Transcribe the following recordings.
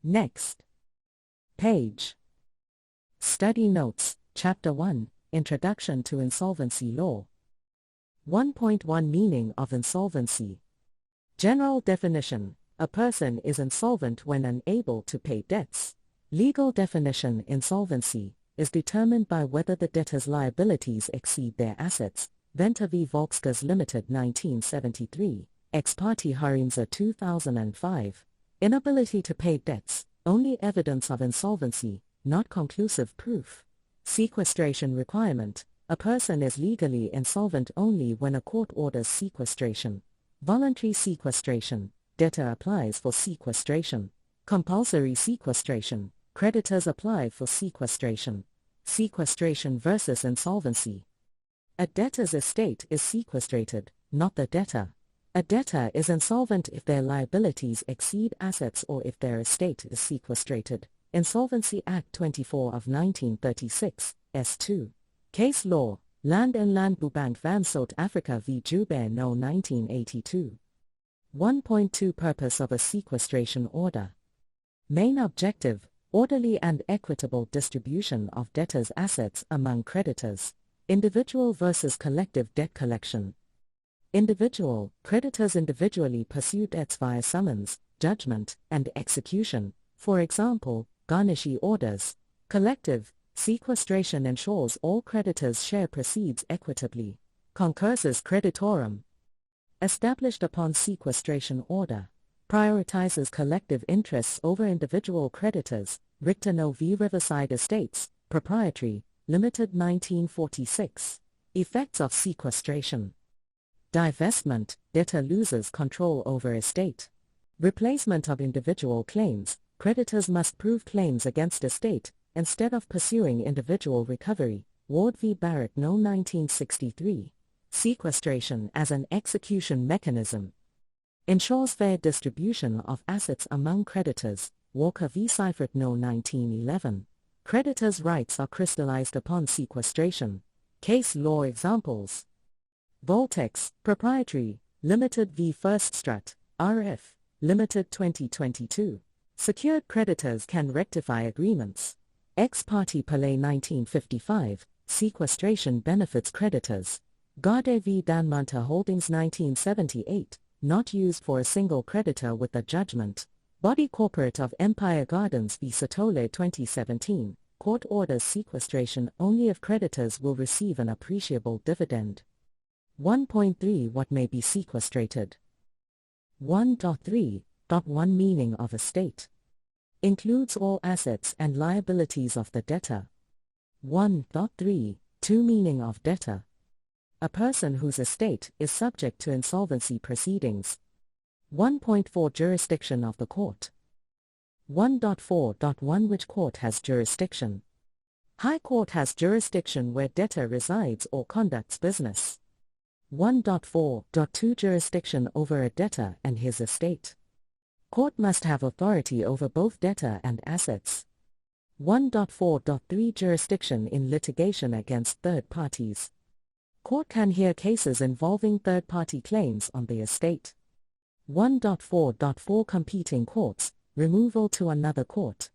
Next page. Study Notes, Chapter 1, Introduction to Insolvency Law. 1.1 Meaning of insolvency. General definition: a person is insolvent when unable to pay debts. Legal definition: insolvency is determined by whether the debtor's liabilities exceed their assets. Venter v. Volkskas Limited 1973, Ex parte Harimza 2005. Inability to pay debts, only evidence of insolvency, not conclusive proof. Sequestration requirement: a person is legally insolvent only when a court orders sequestration. Voluntary sequestration: debtor applies for sequestration. Compulsory sequestration: creditors apply for sequestration. Sequestration versus insolvency. A debtor's estate is sequestrated, not the debtor. A debtor is insolvent if their liabilities exceed assets or if their estate is sequestrated. Insolvency Act 24 of 1936, S2. Case law: Land en Landbouwbank van Zuid-Afrika v. Joubert No. 1982. 1.2 Purpose of a sequestration order. Main objective: orderly and equitable distribution of debtors' assets among creditors. Individual versus collective debt collection. Individual: creditors individually pursue debts via summons, judgment, and execution, for example, garnishee orders. Collective: sequestration ensures all creditors share proceeds equitably. Concursus creditorum. Established upon sequestration order. Prioritizes collective interests over individual creditors. Richter No. v. Riverside Estates, Proprietary, Limited 1946. Effects of sequestration. Divestment: debtor loses control over estate. Replacement of individual claims: creditors must prove claims against estate, instead of pursuing individual recovery. Ward v. Barrett No. 1963. Sequestration as an execution mechanism. Ensures fair distribution of assets among creditors. Walker v. Seifert No. 1911. Creditors' rights are crystallized upon sequestration. Case law examples. Voltex, Proprietary, Limited v. First Strut, RF, Limited 2022. Secured creditors can rectify agreements. Ex parte Palais 1955, Sequestration benefits creditors. Garde v. Danmanta Holdings 1978, not used for a single creditor with a judgment. Body Corporate of Empire Gardens v. Sotole 2017, court orders sequestration only if creditors will receive an appreciable dividend. 1.3 What may be sequestrated. 1.3.1 Meaning of estate. Includes all assets and liabilities of the debtor. 1.3.2 Meaning of debtor. A person whose estate is subject to insolvency proceedings. 1.4 Jurisdiction of the court. 1.4.1 Which court has jurisdiction? High Court has jurisdiction where debtor resides or conducts business. 1.4.2 Jurisdiction over a debtor and his estate. Court must have authority over both debtor and assets. 1.4.3 Jurisdiction in litigation against third parties. Court can hear cases involving third-party claims on the estate. 1.4.4 Competing courts, removal to another court.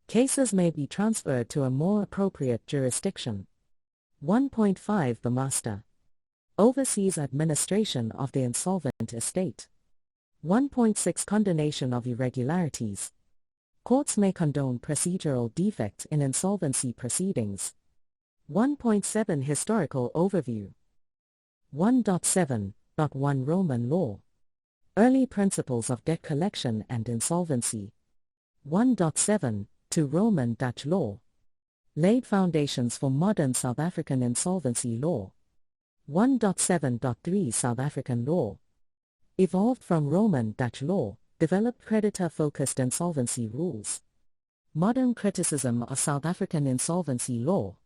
Cases may be transferred to a more appropriate jurisdiction. 1.5 The master oversees administration of the insolvent estate. 1.6 Condonation of irregularities. Courts may condone procedural defects in insolvency proceedings. 1.7 Historical overview. 1.7.1 Roman law. Early principles of debt collection and insolvency. 1.7 to Roman Dutch law. Laid foundations for modern South African insolvency law. 1.7.3 South African law. Evolved from Roman Dutch law, developed creditor-focused insolvency rules. Modern criticism of South African insolvency law.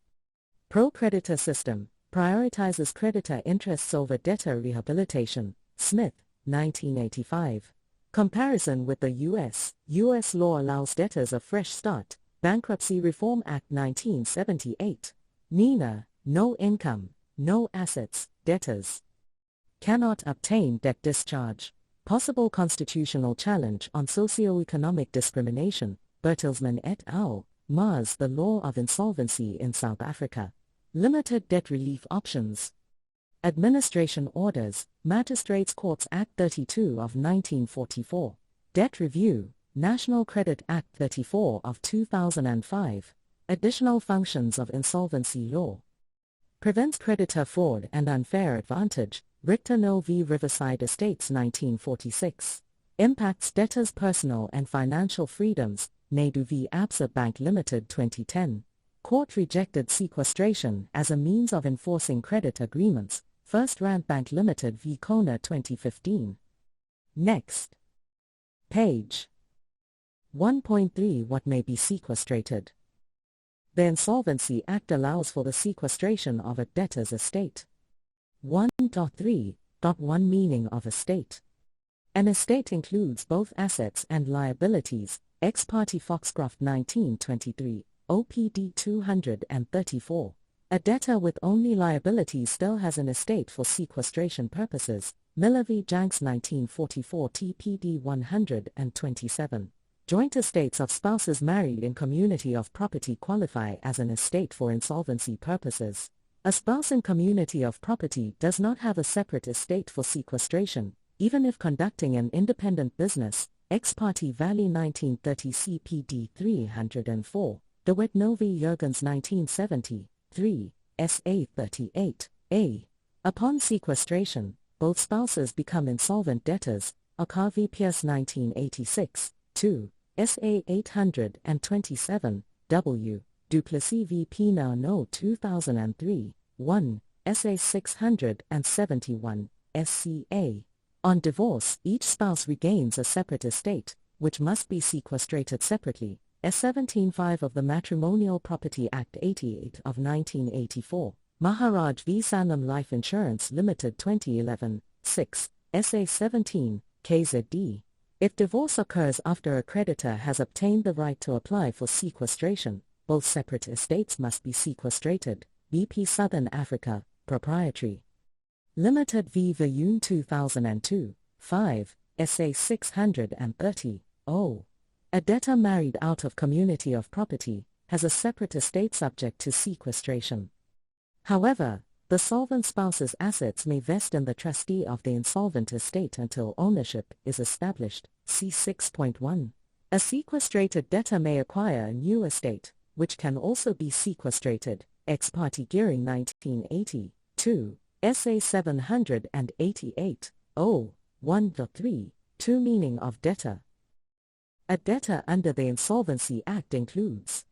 Pro-creditor system, prioritizes creditor interests over debtor rehabilitation. Smith, 1985. Comparison with the U.S. U.S. law allows debtors a fresh start. Bankruptcy Reform Act 1978. NINA, no income, no assets, debtors cannot obtain debt discharge. Possible constitutional challenge on socio-economic discrimination, Bertelsmann et al., Mars. The Law of Insolvency in South Africa. Limited debt relief options. Administration orders, Magistrates Courts Act 32 of 1944. Debt Review, National Credit Act 34 of 2005. Additional functions of insolvency law. Prevents creditor fraud and unfair advantage, Richter No v. Riverside Estates 1946. Impacts debtors' personal and financial freedoms, Naidu v. Absa Bank Limited 2010. Court rejected sequestration as a means of enforcing credit agreements, First Rand Bank Limited v. Kona 2015. Next page. 1.3 What may be sequestrated? The Insolvency Act allows for the sequestration of a debtor's estate. 1.3.1 Meaning of estate. An estate includes both assets and liabilities, ex parte Foxcroft 1923, OPD 234. A debtor with only liabilities still has an estate for sequestration purposes, Miller v. Janks 1944 TPD 127. Joint estates of spouses married in community of property qualify as an estate for insolvency purposes. A spouse in community of property does not have a separate estate for sequestration, even if conducting an independent business, ex parte Valley 1930 CPD 304, DeWitt Novi Jurgens 1970, 3, SA 38, A. Upon sequestration, both spouses become insolvent debtors, Akar v. Pierce 1986, 2, SA 827, W. Duplessis v. Pina No 2003, 1, SA 671, SCA. On divorce, each spouse regains a separate estate, which must be sequestrated separately, S17(5) of the Matrimonial Property Act 88 of 1984, Maharaj v. Sanlam Life Insurance Limited 2011, 6, SA 17, KZD. If divorce occurs after a creditor has obtained the right to apply for sequestration, both separate estates must be sequestrated. BP Southern Africa, Proprietary Limited v. Vayun 2002, 5, SA 630, 0. A debtor married out of community of property has a separate estate subject to sequestration. However, the solvent spouse's assets may vest in the trustee of the insolvent estate until ownership is established. See 6.1. A sequestrated debtor may acquire a new estate, which can also be sequestrated. Ex parte Gearing 1980, 2, SA 788, 1.3, 2 Meaning of debtor. A debtor under the Insolvency Act includes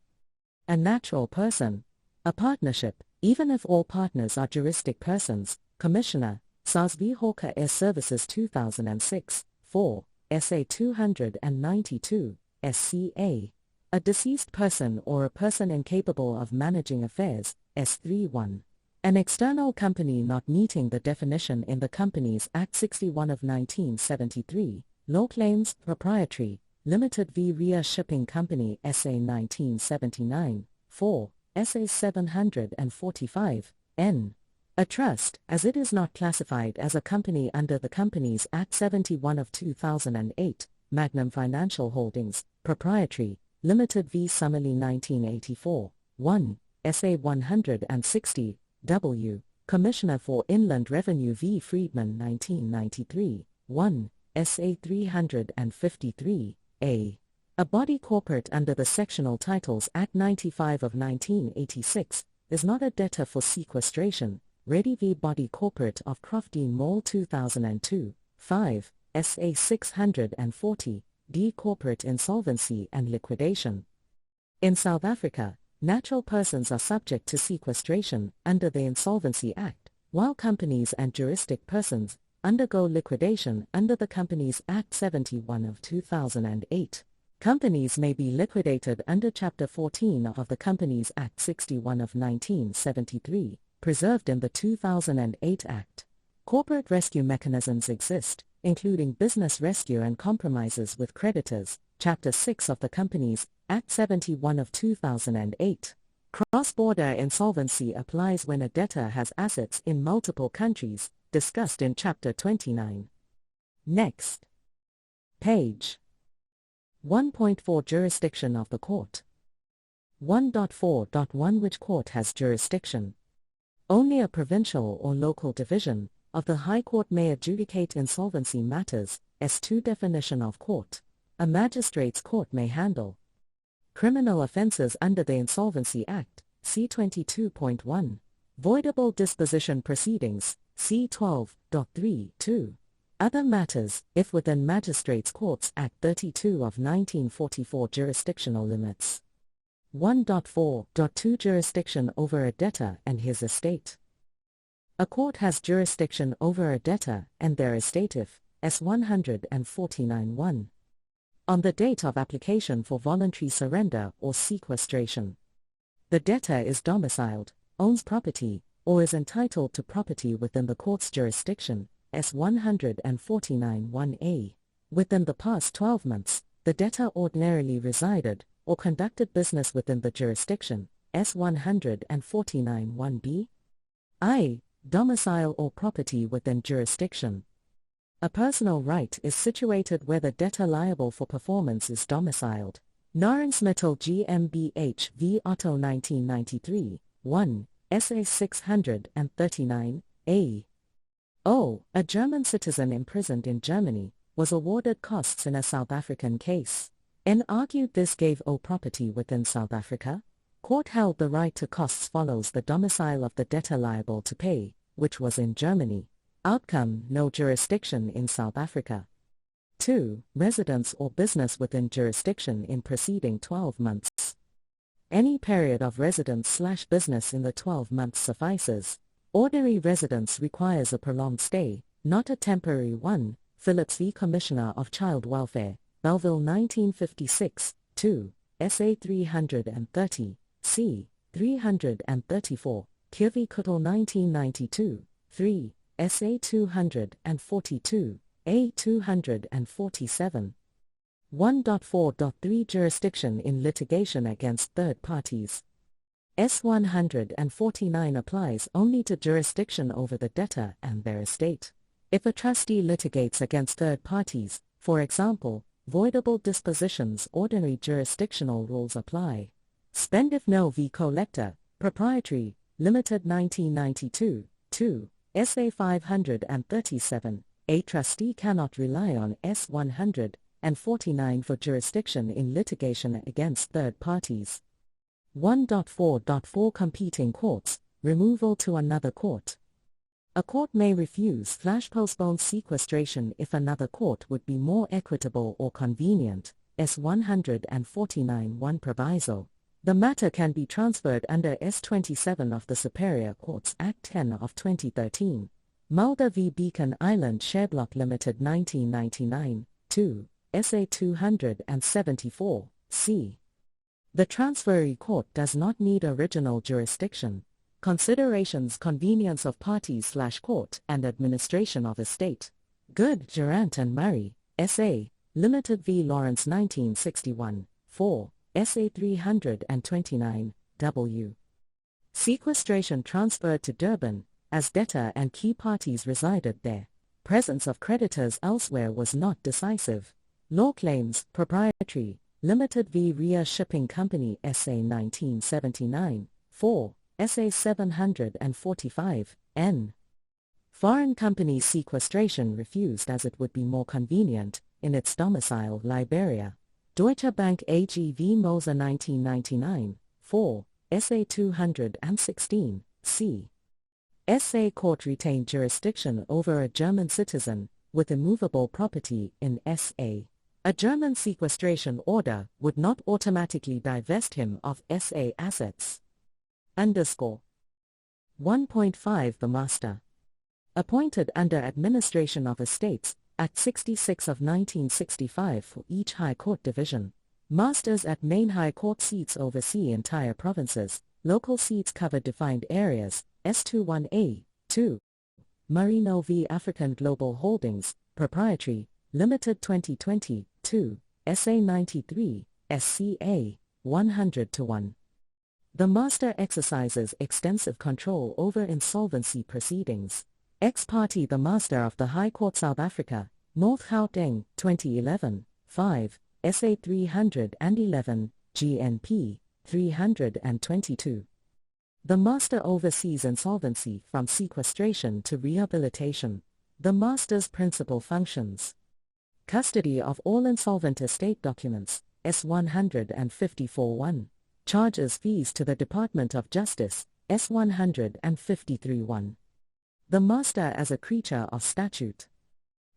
a natural person, a partnership, even if all partners are juristic persons, Commissioner, SARS v. Hawker Air Services 2006, 4, SA 292, SCA. A deceased person or a person incapable of managing affairs, S31. An external company not meeting the definition in the Companies Act 61 of 1973, Law Claims, Proprietary, Limited v. Ria Shipping Company SA 1979, 4, SA 745, N. A trust, as it is not classified as a company under the Companies Act 71 of 2008, Magnum Financial Holdings, Proprietary, Limited v. Summerlee 1984, 1, SA 160, W. Commissioner for Inland Revenue v. Friedman 1993, 1, SA 353, A. A body corporate under the Sectional Titles Act 95 of 1986 is not a debtor for sequestration. Ready v. Body Corporate of Crofty Mall 2002, 5, SA 640, D. Corporate Insolvency and Liquidation. In South Africa, natural persons are subject to sequestration under the Insolvency Act, while companies and juristic persons undergo liquidation under the Companies Act 71 of 2008. Companies may be liquidated under Chapter 14 of the Companies Act 61 of 1973, preserved in the 2008 Act. Corporate rescue mechanisms exist, including business rescue and compromises with creditors, Chapter 6 of the Companies Act 71 of 2008. Cross-border insolvency applies when a debtor has assets in multiple countries, discussed in Chapter 29. Next. Page 1.4 Jurisdiction of the Court. 1.4.1 Which court has jurisdiction? Only a provincial or local division of the High Court may adjudicate insolvency matters. S2 Definition of court. A magistrate's court may handle criminal offences under the Insolvency Act, C22.1. Voidable disposition proceedings, C12.3.2. Other matters, if within Magistrates' Courts Act 32 of 1944 jurisdictional limits. 1.4.2 Jurisdiction over a debtor and his estate. A court has jurisdiction over a debtor and their estate if, S149(1), on the date of application for voluntary surrender or sequestration, the debtor is domiciled, owns property, or is entitled to property within the court's jurisdiction, S149(1)(a). Within the past 12 months, the debtor ordinarily resided or conducted business within the jurisdiction, S149(1)(b). I. Domicile or property within jurisdiction. A personal right is situated where the debtor liable for performance is domiciled. Narensmittel GmbH v. Otto 1993, 1, SA 639, A. O. A German citizen imprisoned in Germany, was awarded costs in a South African case. N argued this gave O property within South Africa. Court held the right to costs follows the domicile of the debtor liable to pay, which was in Germany. Outcome: no jurisdiction in South Africa. 2. Residence or business within jurisdiction in preceding 12 months. Any period of residence/business in the 12 months suffices. Ordinary residence requires a prolonged stay, not a temporary one. Phillips v. Commissioner of Child Welfare, Belleville 1956, 2, SA 330, C. 334, Kirvi Kuttel 1992, 3, SA 242, A 247. 1.4.3 Jurisdiction in litigation against third parties. S149 applies only to jurisdiction over the debtor and their estate. If a trustee litigates against third parties, for example, voidable dispositions, ordinary jurisdictional rules apply. Spendifno v. Collector, Proprietary, Limited 1992, 2, SA 537. A trustee cannot rely on S149 for jurisdiction in litigation against third parties. 1.4.4 Competing courts, removal to another court. A court may refuse/postpone sequestration if another court would be more equitable or convenient, S149(1) proviso. The matter can be transferred under S27 of the Superior Courts Act 10 of 2013. Mulder v. Beacon Island Shareblock Limited 1999, 2, SA 274, c. The transferee court does not need original jurisdiction. Considerations: convenience of parties/court and administration of estate. Good, Durant and Murray, S.A., Limited v. Lawrence 1961, 4, SA 329, W. Sequestration transferred to Durban, as debtor and key parties resided there. Presence of creditors elsewhere was not decisive. Law claims, Proprietary, Limited v. Ria Shipping Company S.A. 1979, 4, SA 745, N. Foreign company sequestration refused as it would be more convenient, in its domicile, Liberia. Deutsche Bank AG v. Moser 1999, 4, SA 216, c. SA Court retained jurisdiction over a German citizen, with immovable property in SA. A German sequestration order would not automatically divest him of SA assets. 1.5 The Master. Appointed under Administration of Estates, Act 66 of 1965 for each High Court division. Masters at main High Court seats oversee entire provinces, local seats cover defined areas, S21A, 2. Marino v. African Global Holdings, Proprietary, Limited 2020, 2, SA 93, SCA, 100:1. The Master exercises extensive control over insolvency proceedings. Ex parte The Master of the High Court South Africa, North Gauteng, 2011, 5, SA 311, GNP, 322. The master oversees insolvency from sequestration to rehabilitation. The master's principal functions: custody of all insolvent estate documents, S-154-1. Charges fees to the Department of Justice, S-153-1. The master as a creature of statute.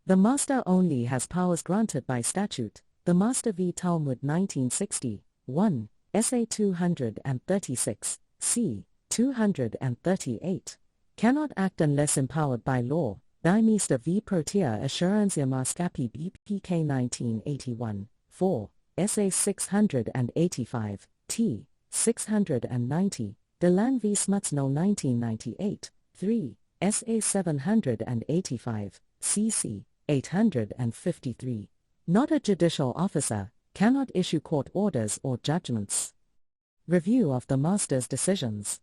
The master only has powers granted by statute. The Master v. Talmud 1960, 1, SA 236, c. 238. Cannot act unless empowered by law. Die Meester v. Protea Assurantia Maatschappij BPK 1981, 4, SA 685, t. 690, De Lang v. Smutsno 1998, 3, SA 785, cc. 853. Not a judicial officer, cannot issue court orders or judgments. Review of the master's decisions.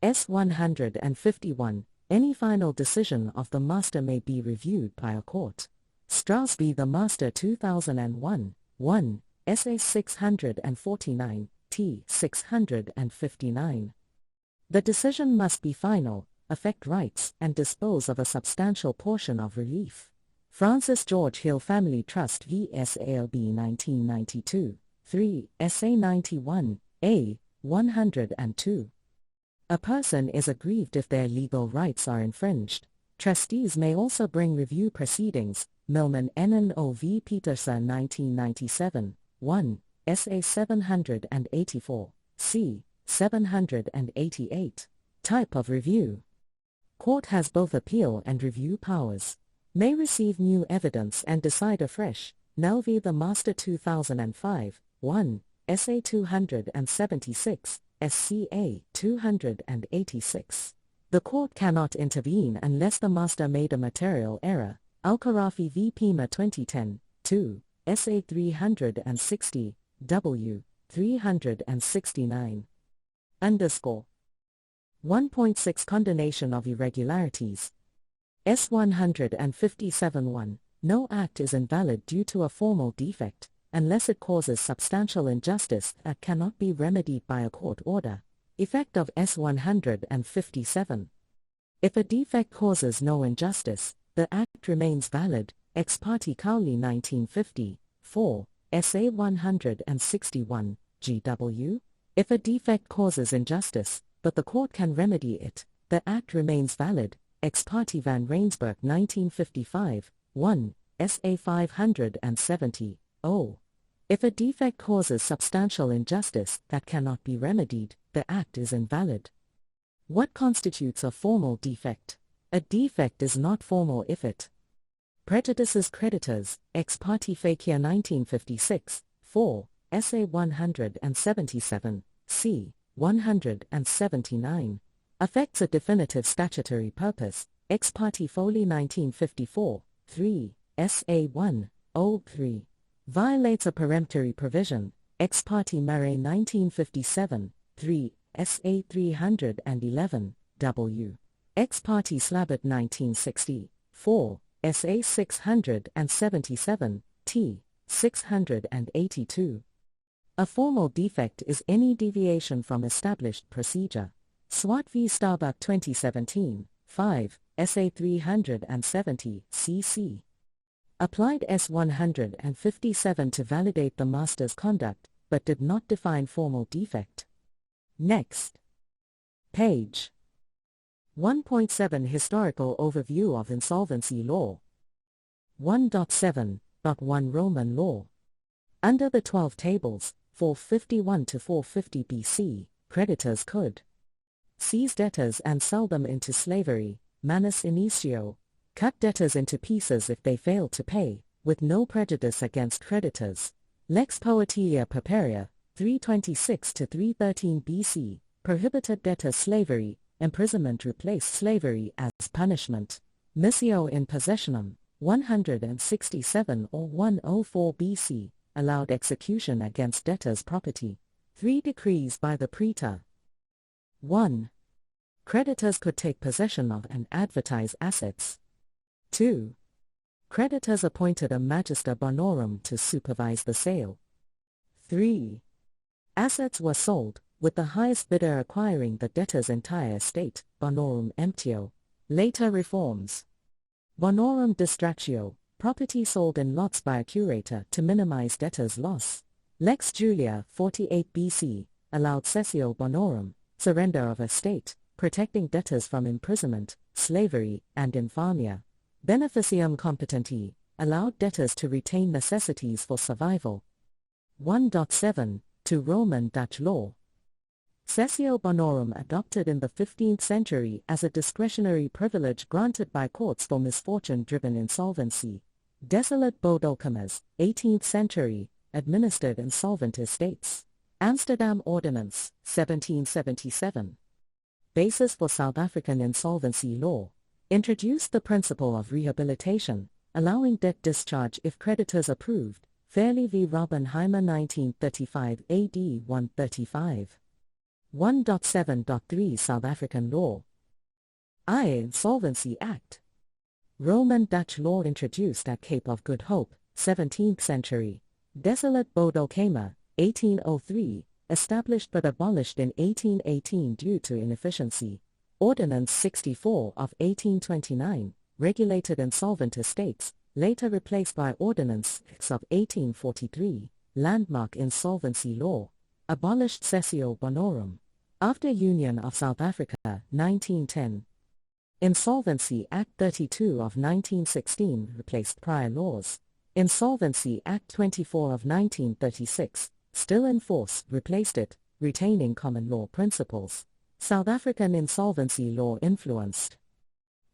S-151. Any final decision of the master may be reviewed by a court. Strauss v. the Master 2001, 1, SA 649, t. 659. The decision must be final, affect rights, and dispose of a substantial portion of relief. Francis George Hill Family Trust v. SALB 1992, 3, SA 91, A, 102. A person is aggrieved if their legal rights are infringed. Trustees may also bring review proceedings. Milman NNO v. Peterson 1997, 1, SA 784, c. 788. Type of review. Court has both appeal and review powers. May receive new evidence and decide afresh. Nell v. the Master 2005, 1, SA 276, SCA 286. The court cannot intervene unless the master made a material error. Al-Kharafi v. Pima 2010, 2, SA 360, W. 369. 1.6 Condonation of irregularities. S-157-1. No act is invalid due to a formal defect, unless it causes substantial injustice that cannot be remedied by a court order. Effect of S-157. If a defect causes no injustice, the act remains valid. Ex parte Cowley 1950, 4, SA 161, GW. If a defect causes injustice, but the court can remedy it, the act remains valid. Ex parte Van Rensburg 1955, 1, SA 570, 0. If a defect causes substantial injustice that cannot be remedied, the act is invalid. What constitutes a formal defect? A defect is not formal if it prejudices creditors. Ex parte Fakir 1956, 4, SA 177, c. 179. Affects a definitive statutory purpose. Ex parte Foley 1954, 3, SA 103. Violates a peremptory provision. Ex parte Murray 1957, 3, SA 311, W. Ex parte Slabbert 1960, 4, SA 677, T. 682. A formal defect is any deviation from established procedure. Swat v. Starbuck 2017, 5, SA 370, cc. Applied S-157 to validate the master's conduct, but did not define formal defect. Next. Page 1.7 Historical Overview of Insolvency Law. 1.7.1 Roman Law. Under the 12 tables, 451 to 450 BC, creditors could seize debtors and sell them into slavery, manus initio, cut debtors into pieces if they failed to pay, with no prejudice against creditors. Lex Poetelia Pauperia, 326 to 313 BC, prohibited debtor slavery. Imprisonment replaced slavery as punishment. Missio in possessionum, 167 or 104 BC, allowed execution against debtors' property. 3 decrees by the praetor. 1. Creditors could take possession of and advertise assets. 2. Creditors appointed a Magister Bonorum to supervise the sale. 3. Assets were sold, with the highest bidder acquiring the debtor's entire estate, Bonorum emptio. Later reforms. Bonorum distractio, property sold in lots by a curator to minimize debtor's loss. Lex Julia, 48 BC, allowed cessio bonorum, surrender of estate, protecting debtors from imprisonment, slavery, and infamia. Beneficium competenti, allowed debtors to retain necessities for survival. 1.7, to Roman Dutch law. Cessio bonorum adopted in the 15th century as a discretionary privilege granted by courts for misfortune-driven insolvency. Desolate bodelkamers, 18th century, administered insolvent estates. Amsterdam Ordinance, 1777. Basis for South African insolvency law. Introduced the principle of rehabilitation, allowing debt discharge if creditors approved. Fairley v. Robbenheimer 1935 AD 135. 1.7.3 South African law. Insolvency Act. Roman Dutch law introduced at Cape of Good Hope, 17th century. Desolate bodelkamer, 1803, established but abolished in 1818 due to inefficiency. Ordinance 64 of 1829, regulated insolvent estates, later replaced by Ordinance 6 of 1843, landmark insolvency law, abolished cessio bonorum. After Union of South Africa, 1910. Insolvency Act 32 of 1916 replaced prior laws. Insolvency Act 24 of 1936, still in force, replaced it, retaining common law principles. South African insolvency law influenced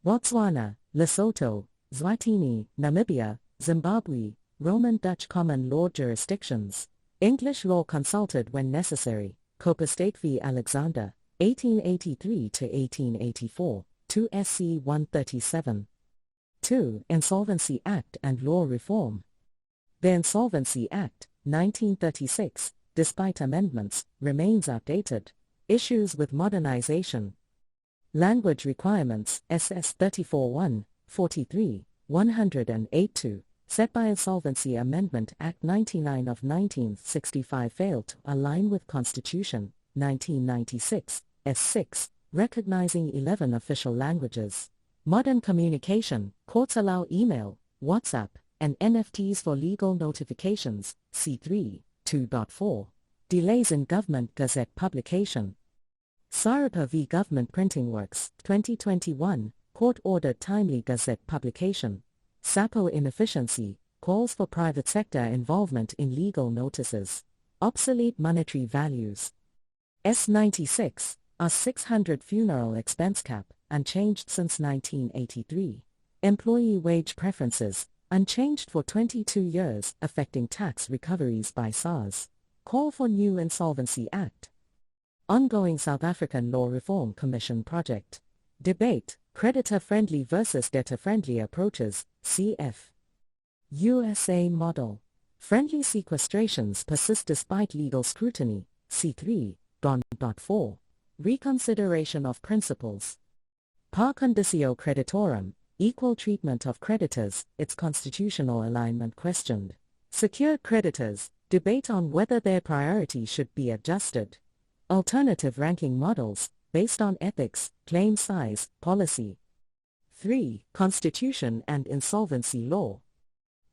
Botswana, Lesotho, Eswatini, Namibia, Zimbabwe, Roman Dutch common law jurisdictions. English law consulted when necessary. Copa State v. Alexander, 1883-1884, 2 SC 137. 2. Insolvency Act and Law Reform. The Insolvency Act, 1936, despite amendments, remains outdated. Issues with modernization. Language requirements, SS 34-1, 43, 108-2, set by Insolvency Amendment Act 99 of 1965 failed to align with Constitution, 1996, S6, recognizing 11 official languages. Modern communication, courts allow email, WhatsApp, and NFTs for legal notifications, C3, 2.4. Delays in Government Gazette publication. Sarapa v. Government Printing Works, 2021, court-ordered timely Gazette publication. SAPO inefficiency, calls for private sector involvement in legal notices. Obsolete monetary values. S96, R600 funeral expense cap, unchanged since 1983. Employee wage preferences, unchanged for 22 years, affecting tax recoveries by SARS. Call for new Insolvency Act. Ongoing South African Law Reform Commission project. Debate, creditor-friendly versus debtor-friendly approaches, cf. USA model. Friendly sequestrations persist despite legal scrutiny, C3, Don.4. Reconsideration of principles. Par condicio creditorum, equal treatment of creditors, its constitutional alignment questioned. Secured creditors, debate on whether their priority should be adjusted. Alternative ranking models, based on ethics, claim size, policy. 3. Constitution and Insolvency Law.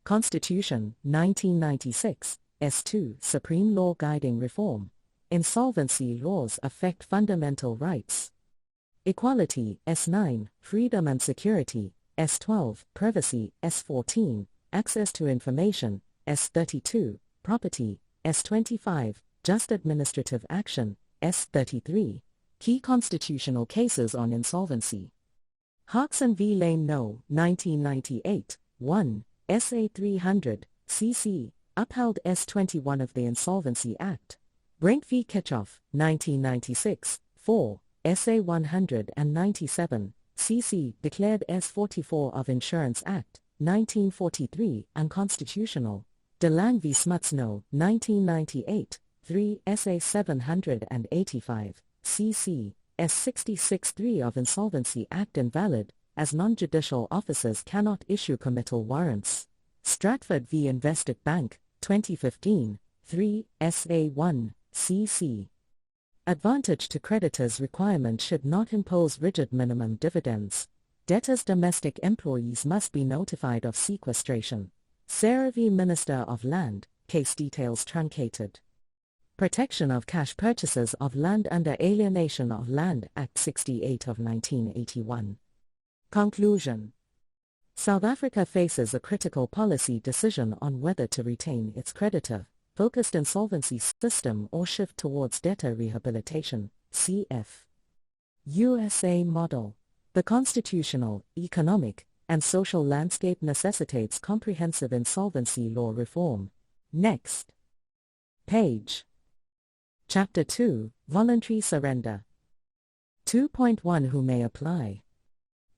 Constitution, 1996, S2, Supreme Law Guiding Reform. Insolvency laws affect fundamental rights. Equality, S9, Freedom and Security, S12, Privacy, S14, Access to Information, S32, Property, S25, Just Administrative Action, S33. Key constitutional cases on insolvency. Harkson v. Lane No. 1998, 1, SA 300, CC, upheld S21 of the Insolvency Act. Brink v. Ketchoff, 1996, 4, SA 197, CC, declared S44 of Insurance Act, 1943, unconstitutional. DeLange v. Smuts No. 1998, 3, SA 785, CC, S66-3 of Insolvency Act invalid, as non-judicial officers cannot issue committal warrants. Stratford v. Investec Bank, 2015, 3 SA1, CC. Advantage to creditors requirement should not impose rigid minimum dividends. Debtors' domestic employees must be notified of sequestration. Sarah v. Minister of Land, case details truncated. Protection of cash purchases of land under Alienation of Land Act 68 of 1981. Conclusion. South Africa faces a critical policy decision on whether to retain its creditor-focused insolvency system or shift towards debtor rehabilitation, cf. USA model. The constitutional, economic, and social landscape necessitates comprehensive insolvency law reform. Next page. Chapter 2, Voluntary Surrender. 2.1 Who may apply?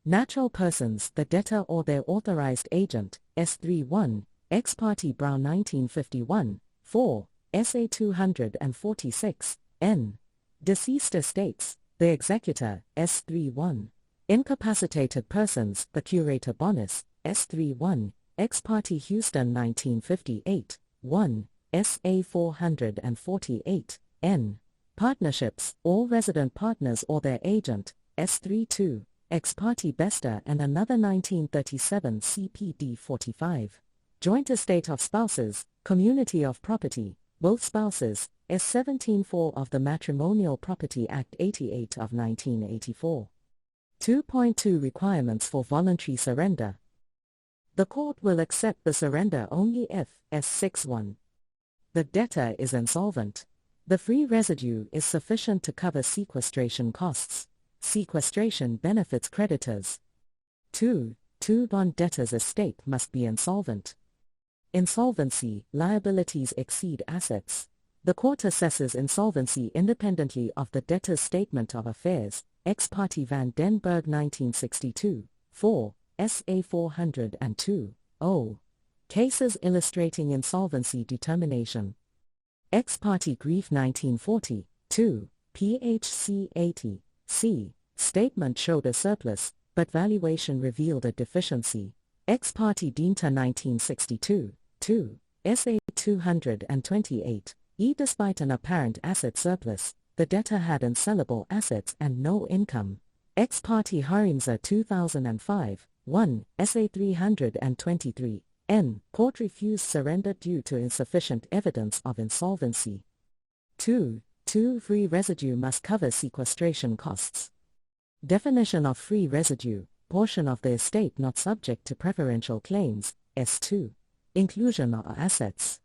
Natural persons, the debtor or their authorized agent, S31, Ex parte Brown 1951, 4, SA 246, N. Deceased estates, the executor, S31. Incapacitated persons, the curator bonus, S31, Ex parte Houston 1958, 1, SA 448, N. Partnerships, all resident partners or their agent, S32, Ex parte Bester and another 1937 CPD 45. Joint estate of spouses, community of property, both spouses, S17-4 of the Matrimonial Property Act 88 of 1984. 2.2 Requirements for voluntary surrender. The court will accept the surrender only if, S61. The debtor is insolvent. The free residue is sufficient to cover sequestration costs. Sequestration benefits creditors. 2. Bond debtor's estate must be insolvent. Insolvency, liabilities exceed assets. The court assesses insolvency independently of the debtor's statement of affairs, Ex parte Van den Berg 1962, 4, SA 402, 0. Cases illustrating insolvency determination. Ex parte Grief 1940, 2, PHC 80, c. Statement showed a surplus, but valuation revealed a deficiency. Ex parte Dienta 1962, 2, SA 228, e. Despite an apparent asset surplus, the debtor had unsellable assets and no income. Ex parte Harimza 2005, 1, SA 323, N. Court refused surrender due to insufficient evidence of insolvency. 2. Free residue must cover sequestration costs. Definition of free residue, portion of the estate not subject to preferential claims, S2. Inclusion of assets.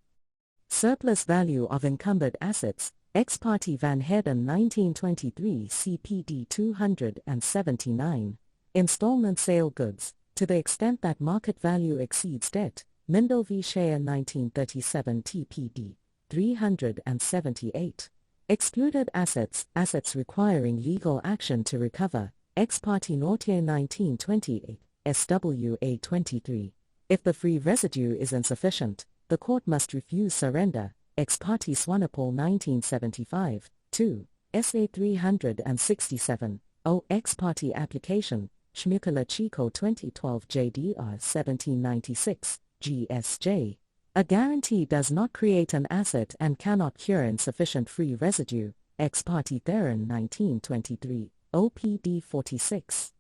Surplus value of encumbered assets, Ex parte Van Heerden 1923 CPD 279. Installment sale goods, to the extent that market value exceeds debt, Mindel v. Shea 1937 TPD 378. Excluded assets, assets requiring legal action to recover, Ex parte Nortier 1928, SWA 23. If the free residue is insufficient, the court must refuse surrender, Ex parte Swanepoel 1975, 2, SA 367, O. Ex parte application, Schmukela Chico 2012 JDR 1796, GSJ. A guarantee does not create an asset and cannot cure insufficient free residue, Ex parte Theron 1923, OPD 46.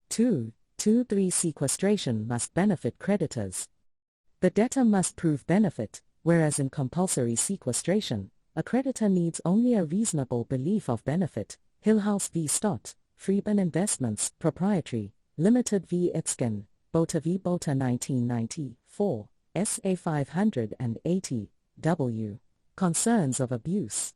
2. 3 Sequestration must benefit creditors. The debtor must prove benefit, whereas in compulsory sequestration, a creditor needs only a reasonable belief of benefit. Hillhouse v. Stott, Freeman Investments, Proprietary, Limited v. Itskin, Bota v. Bota 1990, 4, SA 580, W. Concerns of abuse.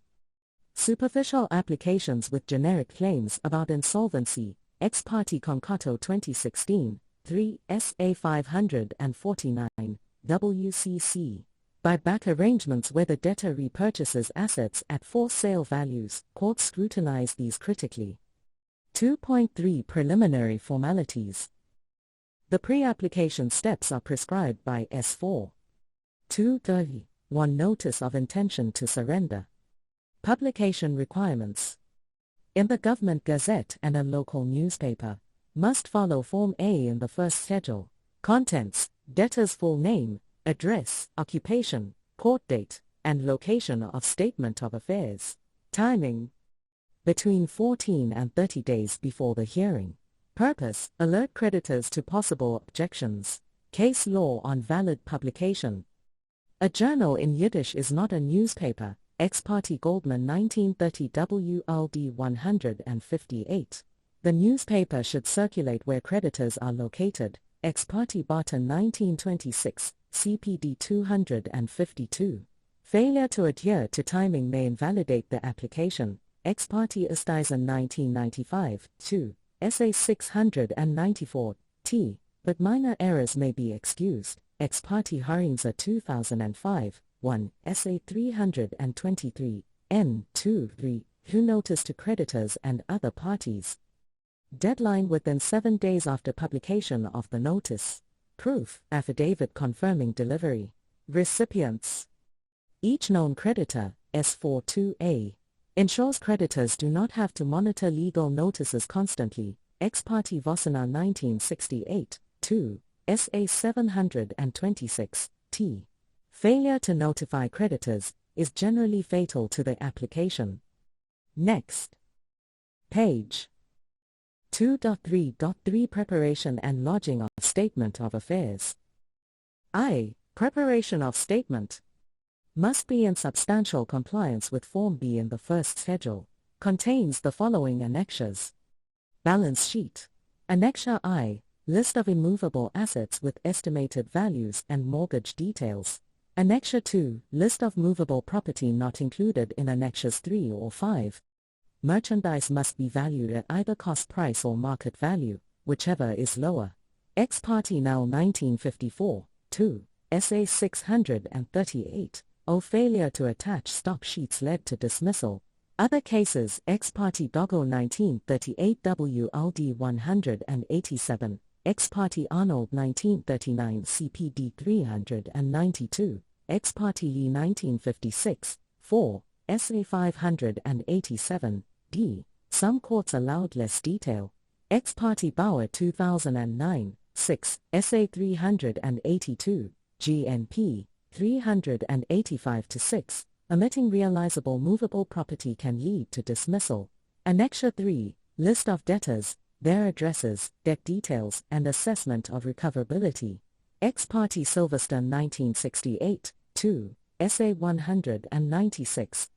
Superficial applications with generic claims about insolvency, Ex parte Concato 2016, 3, SA 549, WCC. Buyback arrangements where the debtor repurchases assets at for sale values, courts scrutinize these critically. 2.3 Preliminary formalities. The pre-application steps are prescribed by S4. 230. 1 Notice of intention to surrender. Publication requirements. In the Government Gazette and a local newspaper. must follow Form A in the first schedule. Contents: debtor's full name, address, occupation, court date, and location of statement of affairs. Timing: between 14 and 30 days before the hearing. Purpose: alert creditors to possible objections. Case law on valid publication. A journal in Yiddish is not a newspaper. Ex parte Goldman 1930 WLD 158. The newspaper should circulate where creditors are located. Ex parte Barton 1926, CPD 252. Failure to adhere to timing may invalidate the application. Ex parte Esteisen 1995, 2, SA 694, T, but minor errors may be excused. Ex parte Harinza 2005, 1, SA 323, N, 2, 3, who notice to creditors and other parties. Deadline within 7 days after publication of the notice. Proof: affidavit confirming delivery. Recipients: each known creditor, S42A, ensures creditors do not have to monitor legal notices constantly. Ex parte Vossena 1968, 2, SA 726, T. Failure to notify creditors is generally fatal to the application. Next. Page 2.3.3 Preparation and lodging of Statement of Affairs. I. Preparation of statement must be in substantial compliance with Form B in the first schedule. Contains the following annexures. Balance sheet. Annexure I. List of immovable assets with estimated values and mortgage details. Annexure 2. List of movable property not included in Annexures 3 or 5. Merchandise must be valued at either cost price or market value, whichever is lower. Ex parte Null 1954, 2, SA 638, failure to attach stock sheets led to dismissal. Other cases: Ex parte Doggo 1938 WLD 187, Ex parte Arnold 1939 CPD 392, Ex parte Lee 1956, 4, SA 587, D. Some courts allowed less detail. Ex parte Bauer 2009, 6, SA 382, GNP 385-6. Omitting realizable movable property can lead to dismissal. Annexure 3. List of debtors, their addresses, debt details, and assessment of recoverability. Ex parte Silverstone 1968, 2, SA 196,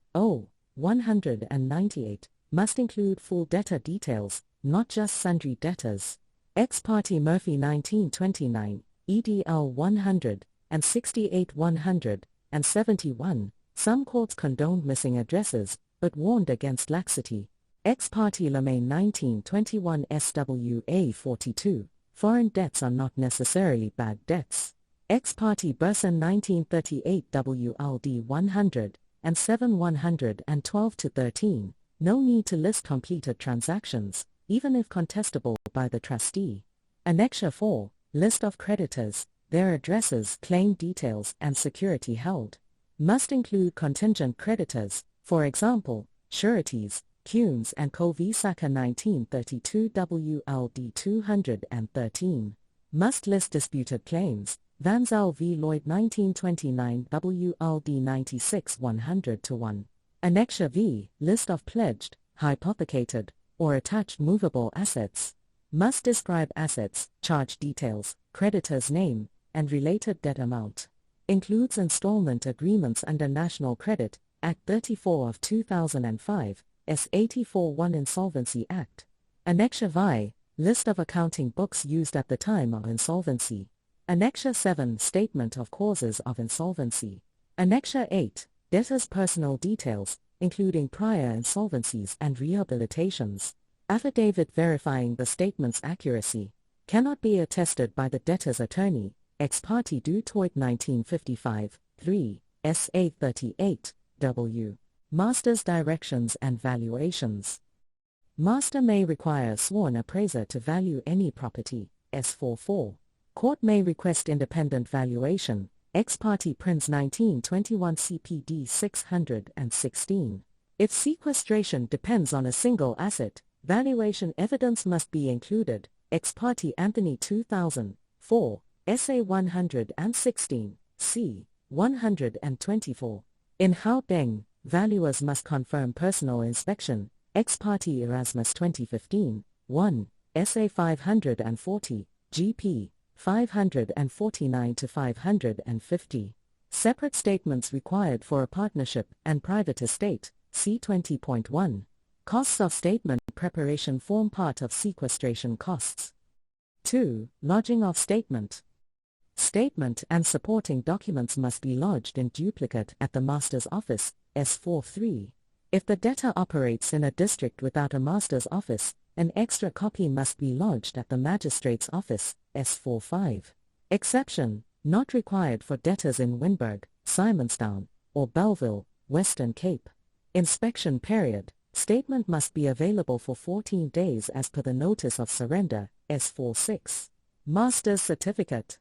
198, must include full debtor details, not just sundry debtors. Ex parte Murphy 1929, EDL 100, and 68 100, and 71. Some courts condoned missing addresses, but warned against laxity. Ex parte Lemaine 1921 SWA 42. Foreign debts are not necessarily bad debts. Ex parte Burson 1938 WLD 100, and 7 112-13. No need to list completed transactions, even if contestable by the trustee. Annexure 4. List of creditors, their addresses, claim details, and security held. Must include contingent creditors, for example, sureties, Kuhns and Co. v. Saka 1932 WLD 213. Must list disputed claims, Van Zyl v. Lloyd 1929 WLD 96 100-1. Annexure V. List of pledged, hypothecated, or attached movable assets. Must describe assets, charge details, creditor's name, and related debt amount. Includes installment agreements under National Credit Act 34 of 2005, S84-1 Insolvency Act. Annexure VI. List of accounting books used at the time of insolvency. Annexure 7. Statement of causes of insolvency. Annexure 8. Debtor's personal details, including prior insolvencies and rehabilitations. Affidavit verifying the statement's accuracy cannot be attested by the debtor's attorney. Ex parte du Toit 1955, 3, SA 38, W. Master's directions and valuations. Master may require a sworn appraiser to value any property. S44. Court may request independent valuation. Ex parte Prince 1921 CPD 616. If sequestration depends on a single asset, valuation evidence must be included. Ex parte Anthony 2004, Essay 116, c. 124. In Hao Beng, valuers must confirm personal inspection, Ex parte Erasmus 2015, 1, Essay 540, GP, 549 to 550. Separate statements required for a partnership and private estate, c. 20.1. Costs of statement preparation form part of sequestration costs. 2. Lodging of statement. Statement and supporting documents must be lodged in duplicate at the Master's Office, S43. If the debtor operates in a district without a Master's Office, an extra copy must be lodged at the Magistrate's Office, S45. Exception, not required for debtors in Wynberg, Simonstown, or Belleville, Western Cape. Inspection period. Statement must be available for 14 days as per the Notice of Surrender, S46. Master's Certificate.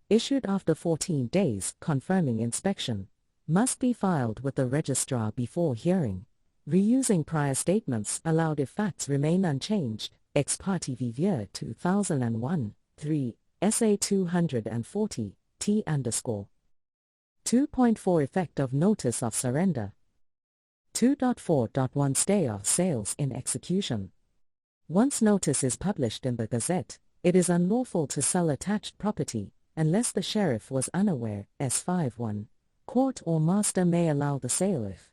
Issued after 14 days, confirming inspection. Must be filed with the registrar before hearing. Reusing prior statements allowed if facts remain unchanged. Ex parte Vivier 2001, 3, SA 240, T_. 2.4 Effect of Notice of Surrender. 2.4.1 Stay of sales in execution. Once notice is published in the Gazette, it is unlawful to sell attached property, unless the sheriff was unaware, S51. Court or master may allow the sale if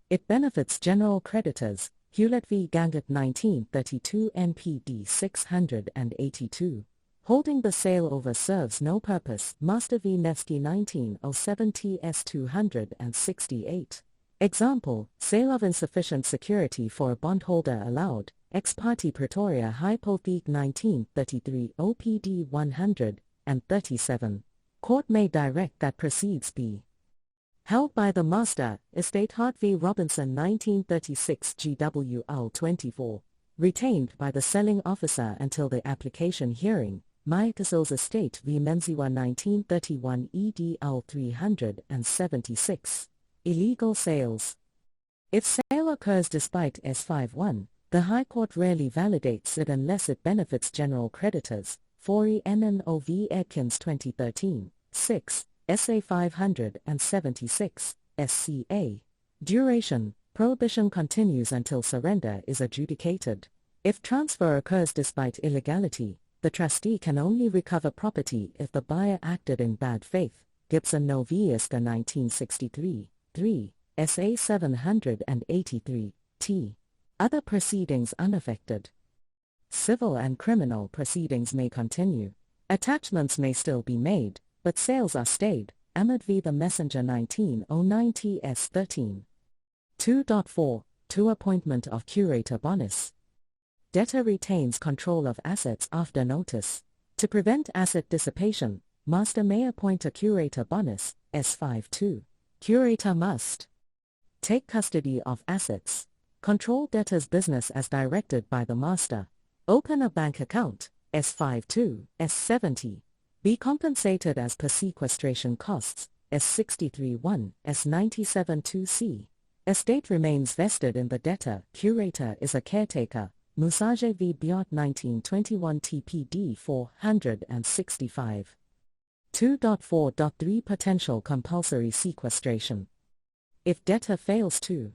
it benefits general creditors, Hewlett v. Gangett 1932 NPD 682. Holding the sale over serves no purpose, Master v. Nevsky 1907 TS 268. Example, sale of insufficient security for a bondholder allowed, Ex parte Pretoria Hypothek 1933 OPD 137. Court may direct that proceeds be held by the Master, Estate Hart v. Robinson 1936 GWL 24, retained by the selling officer until the application hearing, Myacasil's Estate v. Menziwa 1931 EDL 376. Illegal sales. If sale occurs despite S51, the High Court rarely validates it unless it benefits general creditors, 4E NNO v. Edkins 2013, 6, SA 576, SCA. Duration. Prohibition continues until surrender is adjudicated. If transfer occurs despite illegality, the trustee can only recover property if the buyer acted in bad faith. Gibson Novi Iska 1963, 3, SA 783, T. Other proceedings unaffected. Civil and criminal proceedings may continue. Attachments may still be made, but sales are stayed. Ahmed v. The Messenger 1909 TS 13. 2.4. To appointment of curator bonus. Debtor retains control of assets after notice. To prevent asset dissipation, Master may appoint a curator bonus, S52. Curator must take custody of assets, control debtor's business as directed by the Master, open a bank account, S52, S70, be compensated as per sequestration costs, S63-1, S97-2C. Estate remains vested in the debtor, curator is a caretaker, Musage v. Biot 1921 TPD 465. 2.4.3 Potential compulsory sequestration. If debtor fails to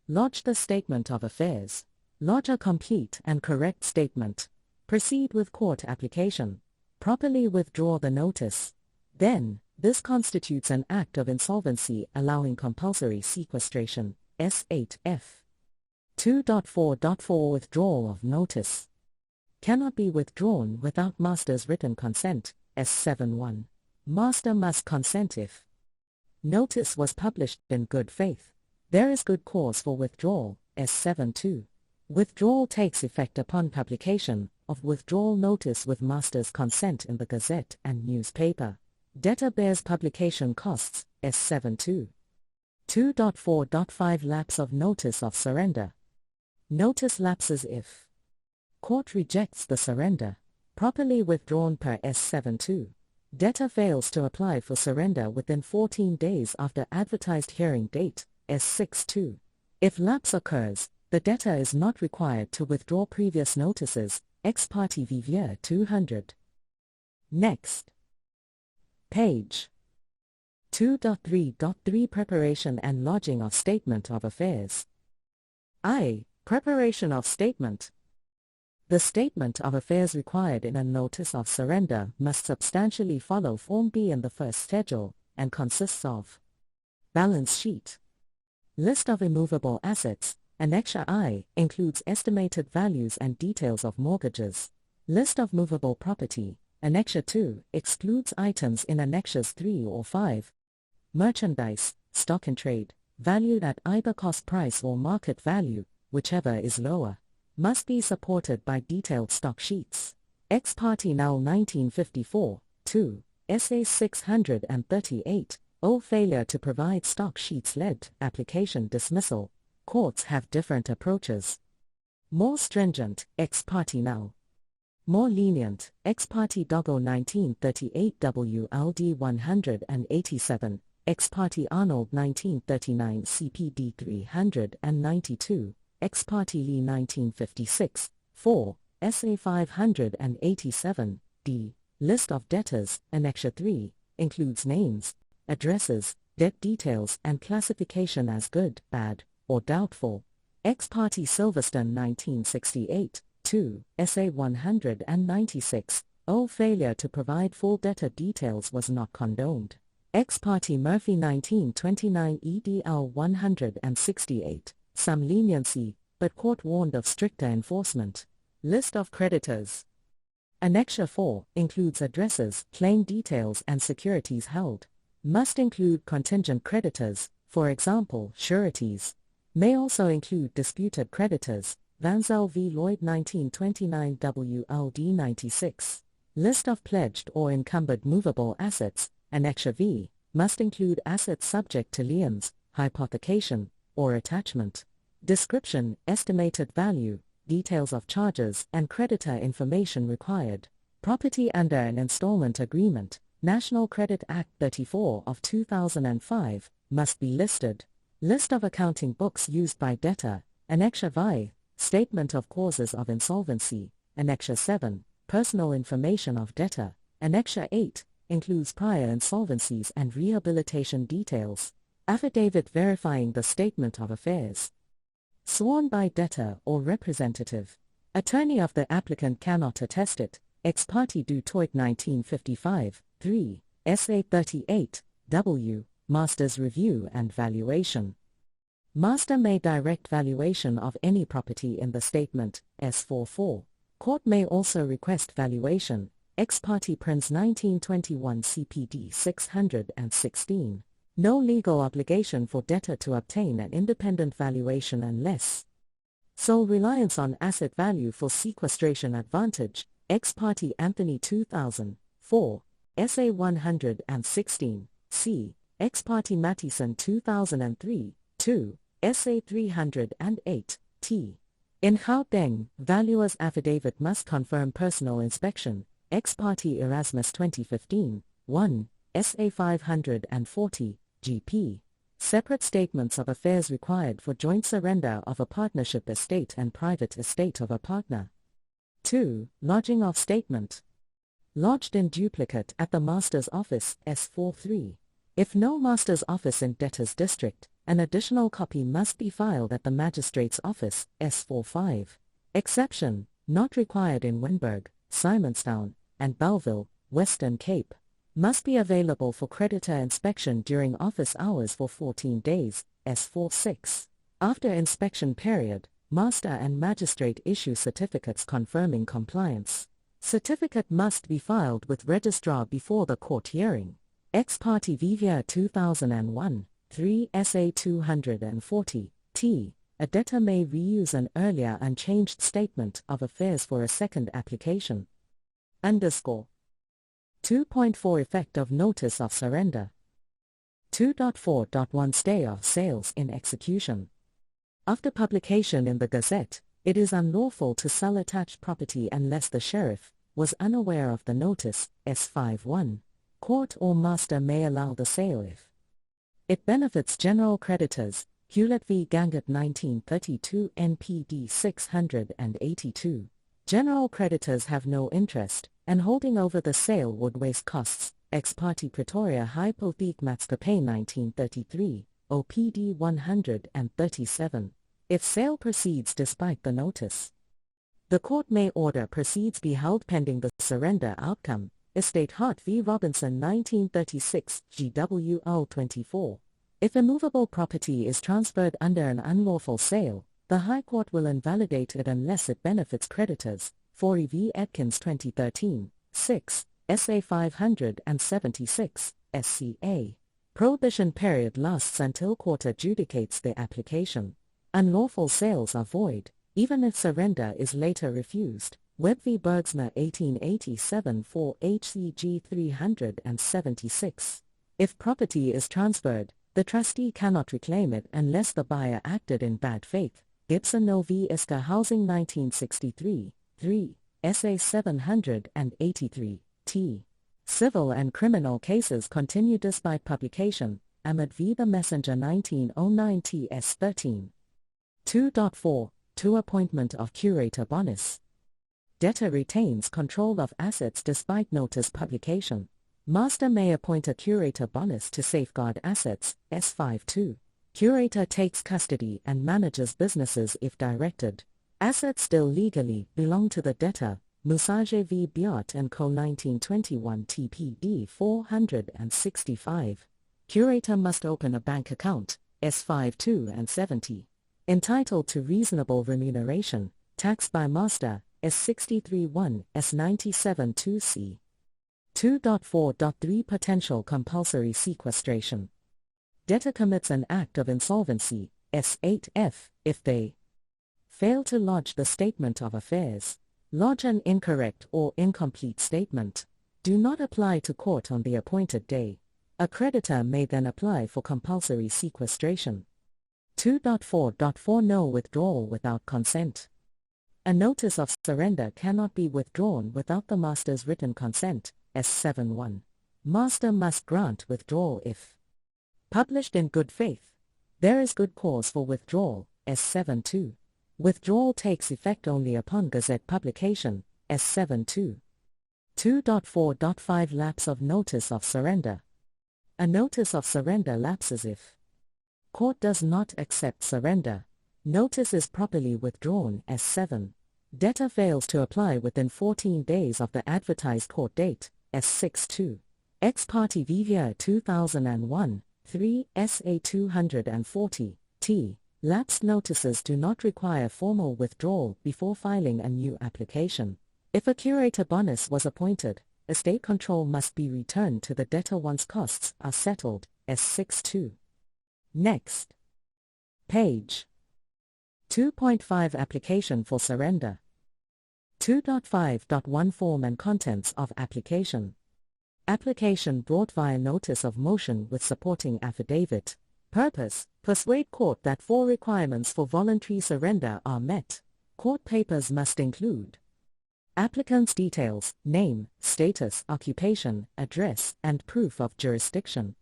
lodge the statement of affairs, lodge a complete and correct statement, proceed with court application, properly withdraw the notice, then, this constitutes an act of insolvency allowing compulsory sequestration, S8F. 2.4.4 Withdrawal of notice. Cannot be withdrawn without master's written consent, S71. Master must consent if notice was published in good faith. There is good cause for withdrawal, S72. Withdrawal takes effect upon publication of withdrawal notice with master's consent in the Gazette and newspaper. Debtor bears publication costs, S72. 2.4.5 Lapse of notice of surrender. Notice lapses if court rejects the surrender, properly withdrawn per S72. Debtor fails to apply for surrender within 14 days after advertised hearing date, S62. If lapse occurs, the debtor is not required to withdraw previous notices, Ex parte Vivier 200. Next. Page 2.3.3 Preparation and lodging of Statement of Affairs. I. Preparation of statement. The statement of affairs required in a notice of surrender must substantially follow Form B in the first schedule, and consists of balance sheet, list of immovable assets. Annexure I includes estimated values and details of mortgages. List of movable property. Annexure 2 excludes items in Annexures 3 or 5. Merchandise, stock in trade, valued at either cost price or market value, whichever is lower, must be supported by detailed stock sheets. Ex parte Null 1954, 2, SA 638, failure to provide stock sheets led application dismissal. Courts have different approaches. More stringent, ex parte Null. More lenient, ex parte Doggo 1938 WLD 187, ex parte Arnold 1939 CPD 392, ex parte Lee 1956, 4, SA 587, D. List of debtors, Annexure 3, includes names, addresses, debt details and classification as good, bad, or doubtful. Ex parte Silverstone 1968, 2, SA 196, failure to provide full debtor details was not condoned. Ex parte Murphy 1929 EDL 168, some leniency, but court warned of stricter enforcement. List of creditors. Annexure 4 includes addresses, claim details and securities held. Must include contingent creditors, for example, sureties. May also include disputed creditors. Vanzel v. Lloyd 1929 WLD 96. List of pledged or encumbered movable assets. Annexure V must include assets subject to liens, hypothecation, or attachment. Description, estimated value, details of charges and creditor information required. Property under an installment agreement, National Credit Act 34 of 2005, must be listed. List of accounting books used by debtor. Annexure V, Statement of Causes of Insolvency. Annexure 7, Personal Information of Debtor. Annexure 8, includes prior insolvencies and rehabilitation details. Affidavit verifying the statement of affairs. Sworn by debtor or representative. Attorney of the applicant cannot attest it. Ex parte du Toit 1955, 3, SA 38, W, Master's Review and Valuation. Master may direct valuation of any property in the statement, S44. Court may also request valuation. Ex parte Prince 1921 CPD 616. No legal obligation for debtor to obtain an independent valuation unless sole reliance on asset value for sequestration advantage. Ex parte Anthony 2000, 4, SA 116, C. Ex parte Mattison 2003, 2, SA 308, T. In Gauteng, valuer's affidavit must confirm personal inspection. Ex parte Erasmus 2015, 1, SA 540, GP. Separate statements of affairs required for joint surrender of a partnership estate and private estate of a partner. 2. Lodging of statement. Lodged in duplicate at the Master's Office, S43. If no Master's Office in Debtor's District, an additional copy must be filed at the Magistrate's Office, S45. Exception, not required in Wynberg, Simonstown, and Belleville, Western Cape. Must be available for creditor inspection during office hours for 14 days, S46. After inspection period, Master and Magistrate issue certificates confirming compliance. Certificate must be filed with Registrar before the court hearing. Ex parte Vivier 2001, 3 SA 240, T. A debtor may reuse an earlier unchanged statement of affairs for a second application. _ 2.4 Effect of Notice of Surrender. 2.4.1 Stay of Sales in Execution. After publication in the Gazette, it is unlawful to sell attached property unless the sheriff was unaware of the notice, S51. Court or master may allow the sale if it benefits general creditors. Hewlett v. Gangett 1932 NPD 682. General creditors have no interest, and holding over the sale would waste costs. Ex parte Pretoria Hypothek Maatskappy 1933, OPD 137. If sale proceeds despite the notice, the court may order proceeds be held pending the surrender outcome. Estate Hart v. Robinson 1936, GWL 24. If immovable property is transferred under an unlawful sale, the High Court will invalidate it unless it benefits creditors. Forey v. Atkins 2013, 6, SA 576, SCA. Prohibition period lasts until court adjudicates the application. Unlawful sales are void, even if surrender is later refused. Webb v. Bergsma 1887 4 HCG 376. If property is transferred, the trustee cannot reclaim it unless the buyer acted in bad faith. Gibson No v. Iska Housing 1963, 3, SA 783, t. Civil and criminal cases continue despite publication. Ahmed v. The Messenger 1909 TS 13. 2.4. To appointment of curator bonus. Debtor retains control of assets despite notice publication. Master may appoint a curator bonus to safeguard assets. S52. Curator takes custody and manages businesses if directed. Assets still legally belong to the debtor. Musage v. Biot & Co. 1921 TPD 465. Curator must open a bank account. S52 and 70. Entitled to reasonable remuneration, taxed by master. S63-1, S97-2C. 2.4.3 Potential compulsory sequestration. Debtor commits an act of insolvency, S8F, if they fail to lodge the statement of affairs, lodge an incorrect or incomplete statement, do not apply to court on the appointed day. A creditor may then apply for compulsory sequestration. 2.4.4 No withdrawal without consent. A notice of surrender cannot be withdrawn without the master's written consent. S71. Master must grant withdrawal if published in good faith. There is good cause for withdrawal. S72. Withdrawal takes effect only upon Gazette publication. S72. 2.4.5 Lapse of notice of surrender. A notice of surrender lapses if court does not accept surrender. Notice is properly withdrawn. S7. Debtor fails to apply within 14 days of the advertised court date. S62. Ex parte Vivia 2001, 3 SA 240, t. Lapsed notices do not require formal withdrawal before filing a new application. If a curator bonus was appointed, estate control must be returned to the debtor once costs are settled. S62. Next page. 2.5 Application for surrender. 2.5.1 Form and contents of application. Application brought via notice of motion with supporting affidavit. Purpose: persuade court that 4 requirements for voluntary surrender are met. Court papers must include applicant's details, name, status, occupation, address, and proof of jurisdiction.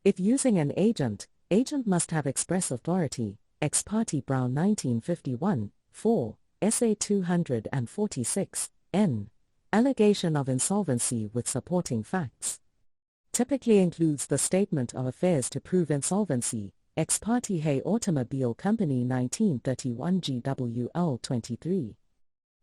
If using an agent, agent must have express authority. Ex parte Brown 1951, 4, SA 246, n. Allegation of insolvency with supporting facts. Typically includes the statement of affairs to prove insolvency. Ex parte Hay Automobile Company 1931 GWL 23.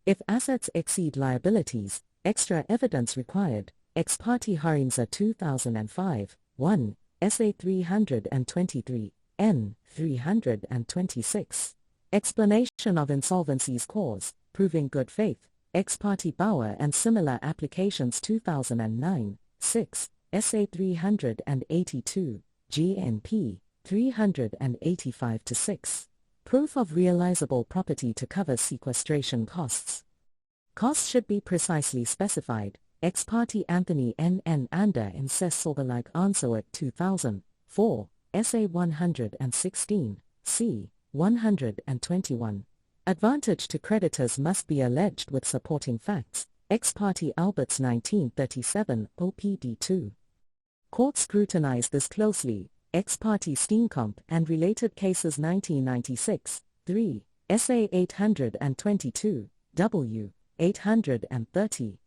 If assets exceed liabilities, extra evidence required. Ex parte Harimza 2005, 1, SA 323, N. 326. Explanation of insolvency's cause, proving good faith. Ex parte Bauer and similar applications 2009, 6, SA 382, GNP 385-6. Proof of realizable property to cover sequestration costs. Costs should be precisely specified. Ex parte Anthony N. Ander in Sessolberlag Ansowit 2004, SA 116, C. 121. Advantage to creditors must be alleged with supporting facts. Ex parte Alberts 1937, OPD 2. Court scrutinized this closely. Ex parte Steenkamp and related cases 1996, 3, SA 822, W. 830.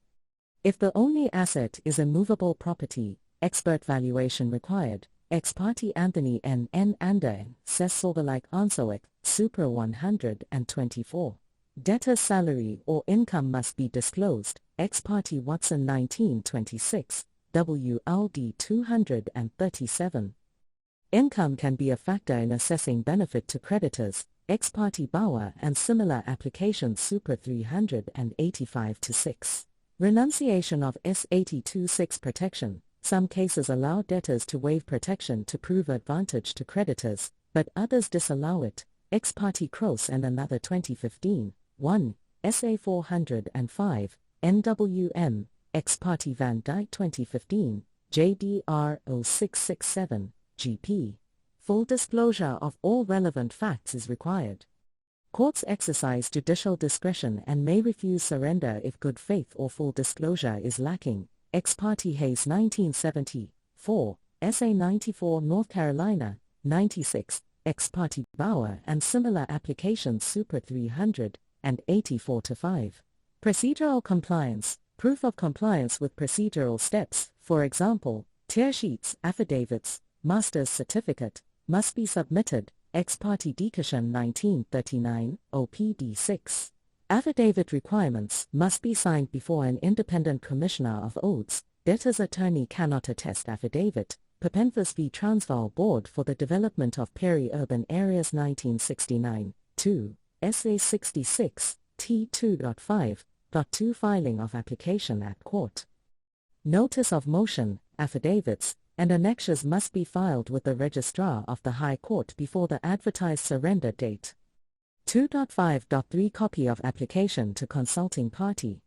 If the only asset is immovable property, expert valuation required. Ex parte Anthony N. Ander, says Sorgelike Ansowek, Supra 124. Debtor's salary or income must be disclosed. Ex parte Watson 1926, WLD 237. Income can be a factor in assessing benefit to creditors. Ex parte Bauer and similar applications Supra 385-6. Renunciation of S82-6 protection. Some cases allow debtors to waive protection to prove advantage to creditors, but others disallow it. Ex parte Cross and another 2015, 1, SA 405, NWM, Ex parte Van Dyke 2015, JDR 0667, GP. Full disclosure of all relevant facts is required. Courts exercise judicial discretion and may refuse surrender if good faith or full disclosure is lacking. Ex parte Hayes 1970, 4, SA 94 North Carolina, 96, Ex parte Bauer and similar applications Supra 384-5. Procedural compliance, proof of compliance with procedural steps, for example, tear sheets, affidavits, master's certificate, must be submitted. Ex parte Dicushion 1939, OPD 6. Affidavit requirements must be signed before an independent commissioner of oaths. Debtor's attorney cannot attest affidavit. Perpenthus v. Transvaal Board for the Development of Peri-Urban Areas 1969, 2, SA 66, T2.5.2 Filing of application at court. Notice of motion, affidavits, and annexures must be filed with the Registrar of the High Court before the advertised surrender date. 2.5.3 Copy of application to consulting party.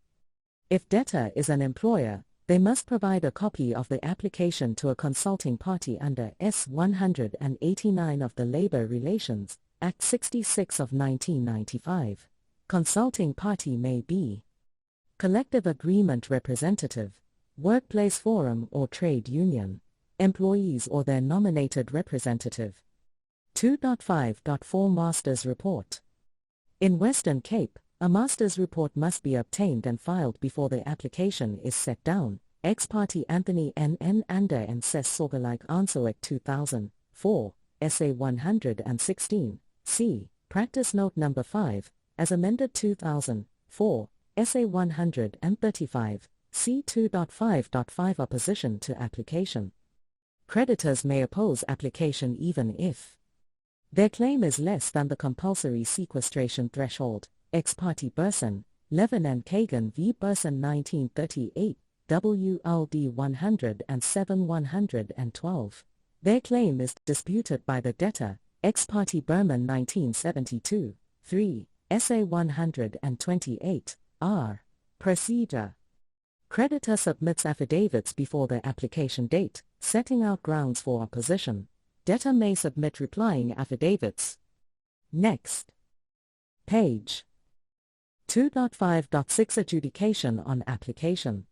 If debtor is an employer, they must provide a copy of the application to a consulting party under S. 189 of the Labor Relations Act 66 of 1995. Consulting party may be collective agreement representative, workplace forum or trade union, employees or their nominated representative. 2.5.4 Master's Report. In Western Cape, a master's report must be obtained and filed before the application is set down. Ex parte Anthony N. Ander and Ses Sorgelike Ansowek 2000, 4, SA 116, C. Practice Note No. 5, as amended 2000, 4, SA 135, C 2.5.5 Opposition to application. Creditors may oppose application even if their claim is less than the compulsory sequestration threshold. Ex parte Burson, Levin and Kagan v. Burson 1938, WLD 107-112. Their claim is disputed by the debtor. Ex parte Berman 1972, 3, SA 128, R. Procedure. Creditor submits affidavits before the application date, setting out grounds for opposition. Debtor may submit replying affidavits. Next page. 2.5.6 Adjudication on application.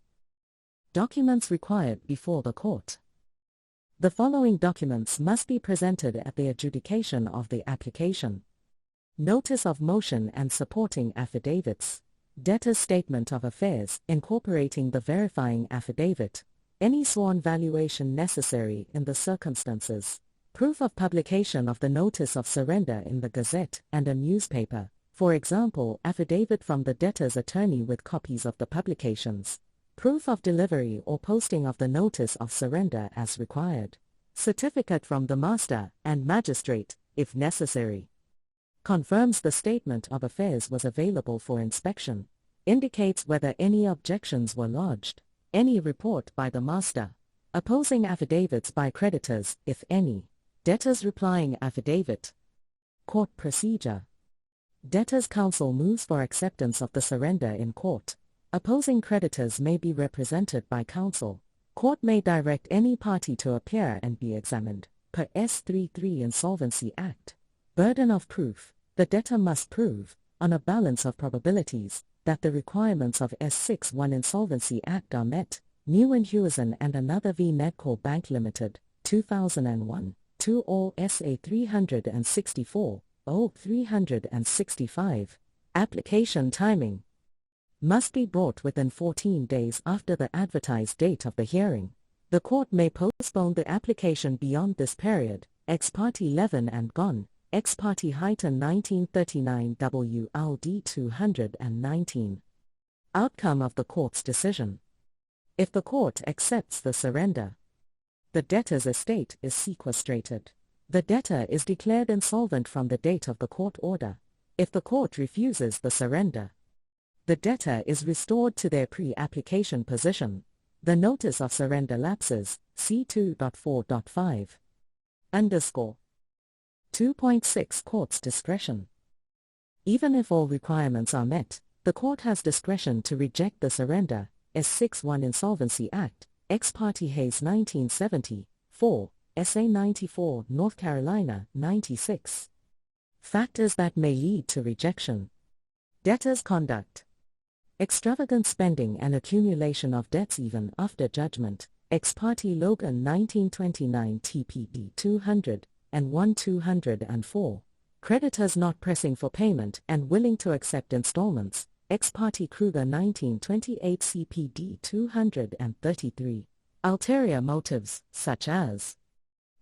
Documents required before the court. The following documents must be presented at the adjudication of the application: notice of motion and supporting affidavits, debtor's statement of affairs incorporating the verifying affidavit, any sworn valuation necessary in the circumstances, proof of publication of the notice of surrender in the Gazette and a newspaper, for example, affidavit from the debtor's attorney with copies of the publications, proof of delivery or posting of the notice of surrender as required, certificate from the master and magistrate, if necessary, confirms the statement of affairs was available for inspection, indicates whether any objections were lodged, any report by the master, opposing affidavits by creditors, if any, debtor's replying affidavit. Court procedure. Debtor's counsel moves for acceptance of the surrender in court. Opposing creditors may be represented by counsel. Court may direct any party to appear and be examined, per S33 Insolvency Act. Burden of proof. The debtor must prove, on a balance of probabilities, that the requirements of S61 Insolvency Act are met. Nguyen Hewison and another v. Nedcor Bank Limited, 2001, 2 all SA 364, O 365. Application timing. must be brought within 14 days after the advertised date of the hearing. The court may postpone the application beyond this period. Ex parte Levin and Gon, Ex parte Heighton 1939 WLD 219. Outcome of the court's decision. If the court accepts the surrender, the debtor's estate is sequestrated. The debtor is declared insolvent from the date of the court order. If the court refuses the surrender, the debtor is restored to their pre-application position. The notice of surrender lapses, C2.4.5. Underscore. 2.6 Court's discretion. Even if all requirements are met, the court has discretion to reject the surrender. S61 Insolvency Act, Ex parte Hayes 1970, 4, SA 94, North Carolina 96. Factors that may lead to rejection. Debtor's conduct. Extravagant spending and accumulation of debts even after judgment. Ex parte Logan 1929 TPD 201 204. Creditors not pressing for payment and willing to accept installments. Ex parte Kruger 1928 CPD 233. Ulterior motives, such as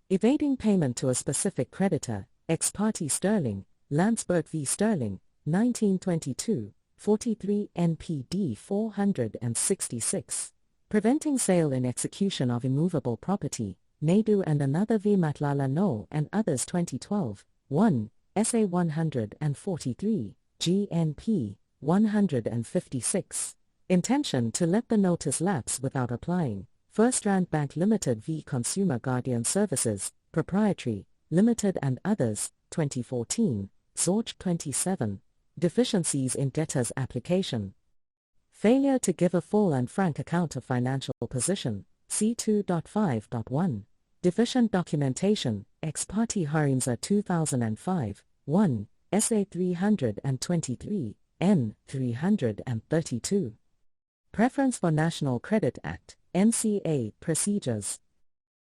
evading payment to a specific creditor. Ex parte Sterling, Landsberg v. Sterling, 1922, 43 NPD 466. Preventing sale in execution of immovable property. Naidu and another v. Matlala No and others 2012, 1, SA 143, GNP 156. Intention to let the notice lapse without applying. First Rand Bank Limited v. Consumer Guardian Services, Proprietary, Limited and others, 2014, Zorch 27. Deficiencies in debtor's application. Failure to give a full and frank account of financial position, C2.5.1. Deficient documentation, Ex parte Harimza 2005, 1, SA 323, N 332. Preference for National Credit Act, NCA procedures.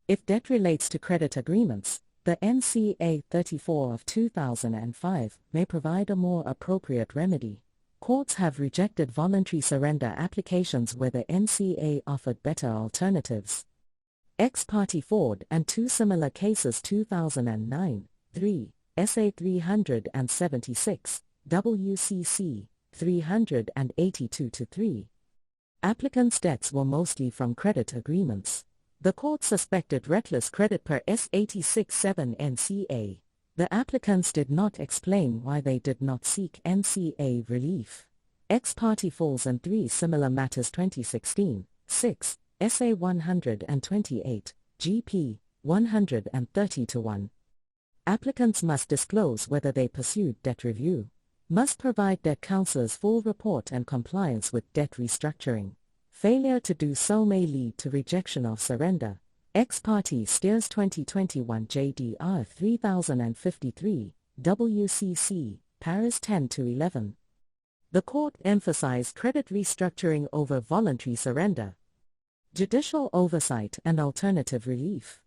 If debt relates to credit agreements, the NCA 34 of 2005 may provide a more appropriate remedy. Courts have rejected voluntary surrender applications where the NCA offered better alternatives. Ex parte Ford and two similar cases 2009, 3, SA 376, WCC 382-3. Applicants' debts were mostly from credit agreements. The court suspected reckless credit per S86-7 NCA. The applicants did not explain why they did not seek NCA relief. Ex parte Falls and three similar matters 2016, 6, SA 128, GP 130-1. Applicants must disclose whether they pursued debt review. Must provide debt counselors full report and compliance with debt restructuring. Failure to do so may lead to rejection of surrender. Ex parte Steers 2021 JDR 3053, WCC, Paris 10-11. The court emphasized credit restructuring over voluntary surrender. Judicial oversight and alternative relief.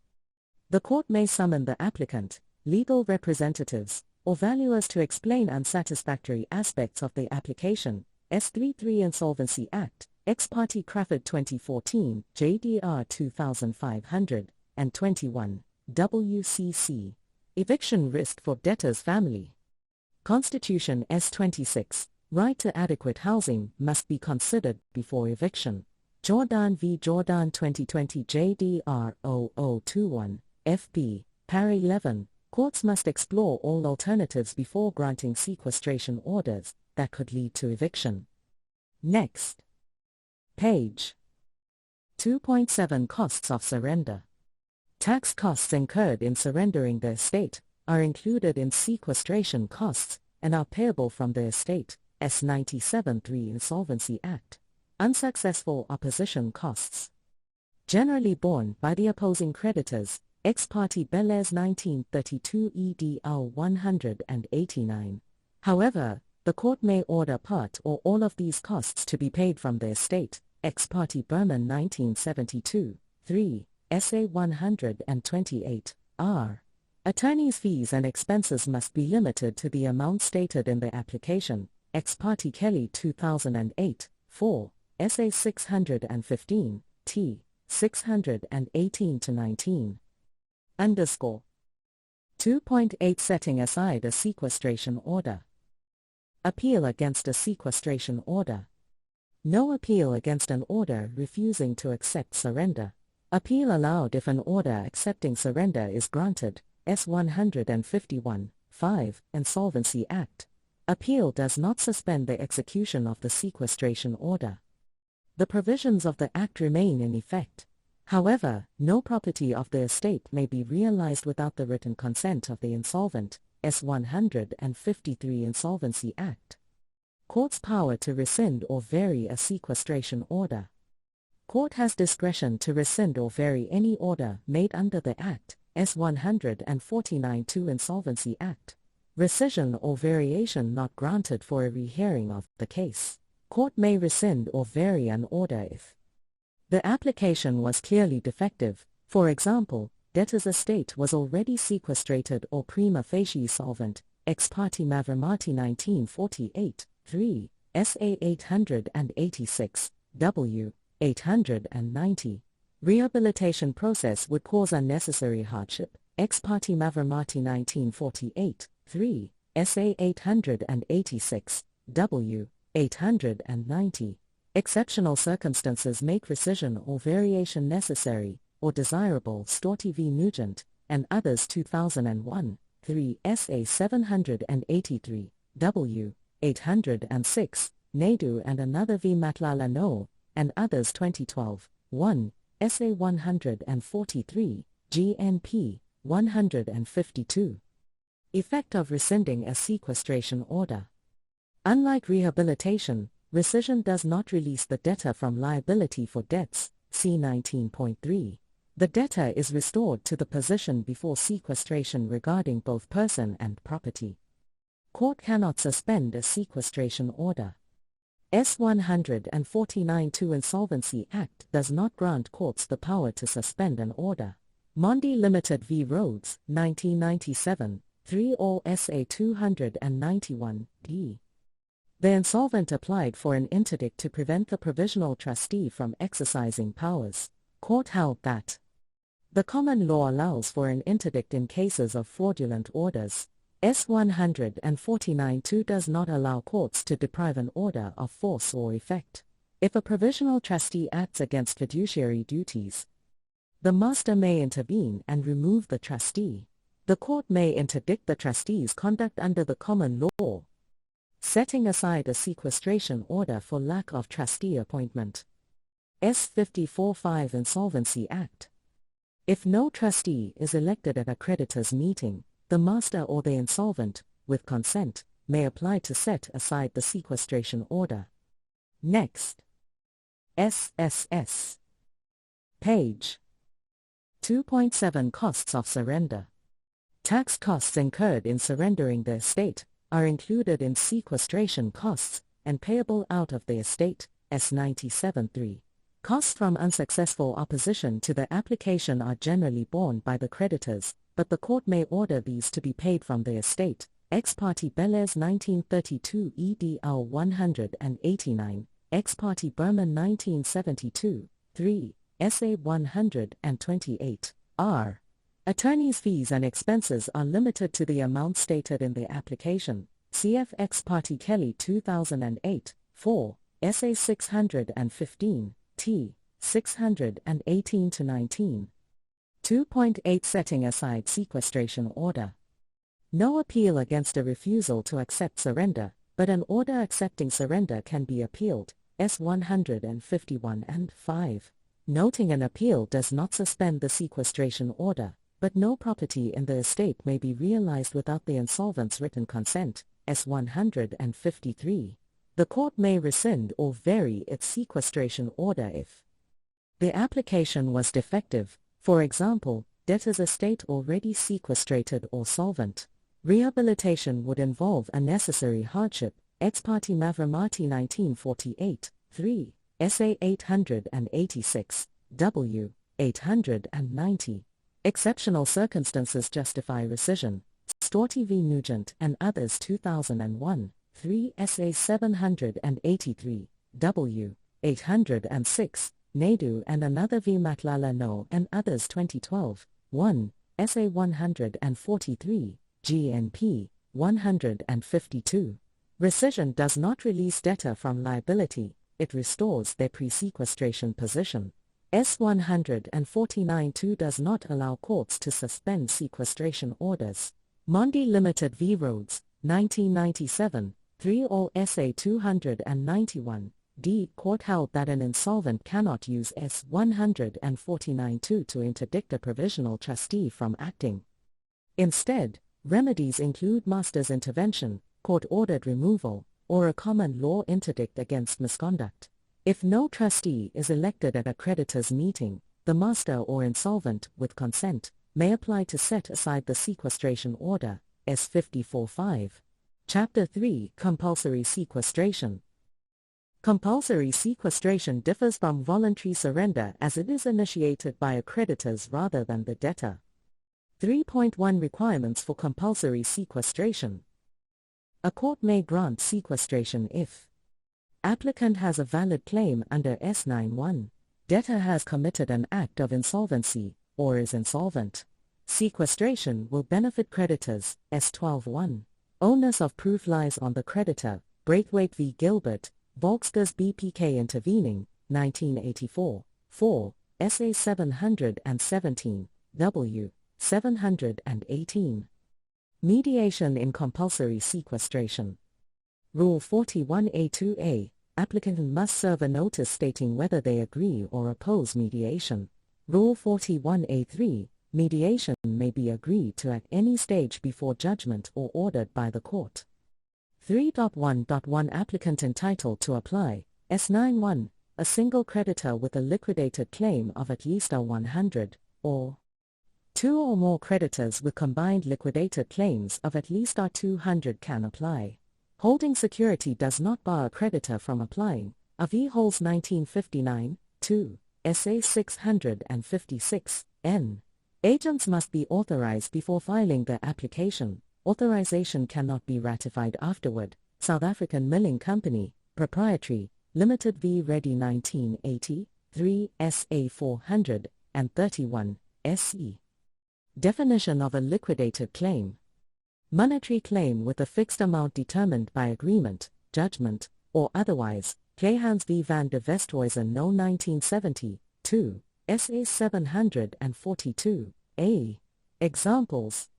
The court may summon the applicant, legal representatives, or valuers to explain unsatisfactory aspects of the application. S33 Insolvency Act, Ex parte Crawford 2014, JDR 2521, WCC. Eviction risk for debtor's family. Constitution S26, right to adequate housing must be considered before eviction. Jordan v. Jordan 2020 JDR 0021, FB, Par 11. Courts must explore all alternatives before granting sequestration orders that could lead to eviction. Next page. 2.7 Costs of surrender. Tax costs incurred in surrendering the estate are included in sequestration costs and are payable from the estate. S97(3) Insolvency Act. Unsuccessful opposition costs. Generally borne by the opposing creditors. Ex parte Belair's 1932 EDL 189. However, the court may order part or all of these costs to be paid from the estate. Ex parte Berman 1972, 3, SA 128, R. Attorney's fees and expenses must be limited to the amount stated in the application. Ex parte Kelly 2008, 4, SA 615, T, 618-19. Underscore. 2.8 Setting aside a sequestration order. Appeal against a sequestration order. No appeal against an order refusing to accept surrender. Appeal allowed if an order accepting surrender is granted. S. 151, 5, Insolvency Act. Appeal does not suspend the execution of the sequestration order. The provisions of the Act remain in effect. However, no property of the estate may be realized without the written consent of the insolvent. S. 153 Insolvency Act. Court's power to rescind or vary a sequestration order. Court has discretion to rescind or vary any order made under the Act. S. 149-2 Insolvency Act. Rescission or variation not granted for a rehearing of the case. Court may rescind or vary an order if the application was clearly defective. For example, debtor's estate was already sequestrated or prima facie solvent. Ex parte Mavramati 1948, 3, SA 886, W. 890. Rehabilitation process would cause unnecessary hardship. Ex parte Mavramati 1948, 3, SA 886, W. 890. Exceptional circumstances make rescission or variation necessary or desirable. Storti v. Nugent, and others 2001, 3 SA 783, W. 806, Naidu and another v. Matlala No, and others 2012, 1, SA 143, GNP, 152. Effect of rescinding a sequestration order. Unlike rehabilitation, rescission does not release the debtor from liability for debts, see 19.3. The debtor is restored to the position before sequestration regarding both person and property. Court cannot suspend a sequestration order. S. 149-2 Insolvency Act does not grant courts the power to suspend an order. Mondi Limited v. Rhodes, 1997, 3 All SA 291, D. The insolvent applied for an interdict to prevent the provisional trustee from exercising powers. Court held that the common law allows for an interdict in cases of fraudulent orders. S. 149-2 does not allow courts to deprive an order of force or effect. If a provisional trustee acts against fiduciary duties, the master may intervene and remove the trustee. The court may interdict the trustee's conduct under the common law, setting aside a sequestration order for lack of trustee appointment. S. 54-5 Insolvency Act. If no trustee is elected at a creditor's meeting, the master or the insolvent, with consent, may apply to set aside the sequestration order. Next. SSS. Page 2.7 Costs of surrender. Tax costs incurred in surrendering the estate are included in sequestration costs and payable out of the estate. S. 97-3. Costs from unsuccessful opposition to the application are generally borne by the creditors, but the court may order these to be paid from the estate. Ex parte Bellairs 1932 EDL 189, Ex parte Berman 1972, 3, SA 128, R. Attorney's fees and expenses are limited to the amount stated in the application. Cf. Ex parte Kelly 2008, 4, SA 615, T. 618-19. 2.8 Setting aside sequestration order. No appeal against a refusal to accept surrender, but an order accepting surrender can be appealed. S. 151 and 5. Noting an appeal does not suspend the sequestration order, but no property in the estate may be realized without the insolvent's written consent. S. 153. The court may rescind or vary its sequestration order if the application was defective, for example, debtor's estate already sequestrated or solvent. Rehabilitation would involve unnecessary hardship. Ex parte Mavramati 1948, 3, SA 886, W. 890. Exceptional circumstances justify rescission. Storti v. Nugent and others 2001, 3 SA 783, W. 806, Naidu and another v. Matlala No and others 2012, 1, SA 143, GNP, 152. Rescission does not release debtor from liability, it restores their pre-sequestration position. S149-2 does not allow courts to suspend sequestration orders. Mondi Limited v. Rhodes, 1997, 3 All SA 291, D. Court held that an insolvent cannot use S149-2 to interdict a provisional trustee from acting. Instead, remedies include master's intervention, court-ordered removal, or a common law interdict against misconduct. If no trustee is elected at a creditor's meeting, the master or insolvent, with consent, may apply to set aside the sequestration order, S54-5. Chapter 3 Compulsory Sequestration. Compulsory sequestration differs from voluntary surrender as it is initiated by accreditors rather than the debtor. 3.1 Requirements for compulsory sequestration. A court may grant sequestration if applicant has a valid claim under S91, debtor has committed an act of insolvency, or is insolvent. Sequestration will benefit creditors, S12-1. Onus of proof lies on the creditor, Braithwaite v. Gilbert, Volkskas BPK intervening, 1984, 4, SA 717, W. 718. Mediation in compulsory sequestration. Rule 41A2A, applicant must serve a notice stating whether they agree or oppose mediation. Rule 41A3, mediation may be agreed to at any stage before judgment or ordered by the court. 3.1.1 Applicant entitled to apply, S91, a single creditor with a liquidated claim of at least A100, or 2 or more creditors with combined liquidated claims of at least R200 can apply. Holding security does not bar a creditor from applying. A.V. Holds 1959, 2, SA 656, N. Agents must be authorized before filing their application. Authorization cannot be ratified afterward. South African Milling Company, Proprietary, Limited v. Reddy 1980, 3 SA 431, SE. Definition of a liquidated claim. Monetary claim with a fixed amount determined by agreement, judgment, or otherwise. Clayhans v. Van de Westhuizen No 1970, 2, SA 742, A. Examples.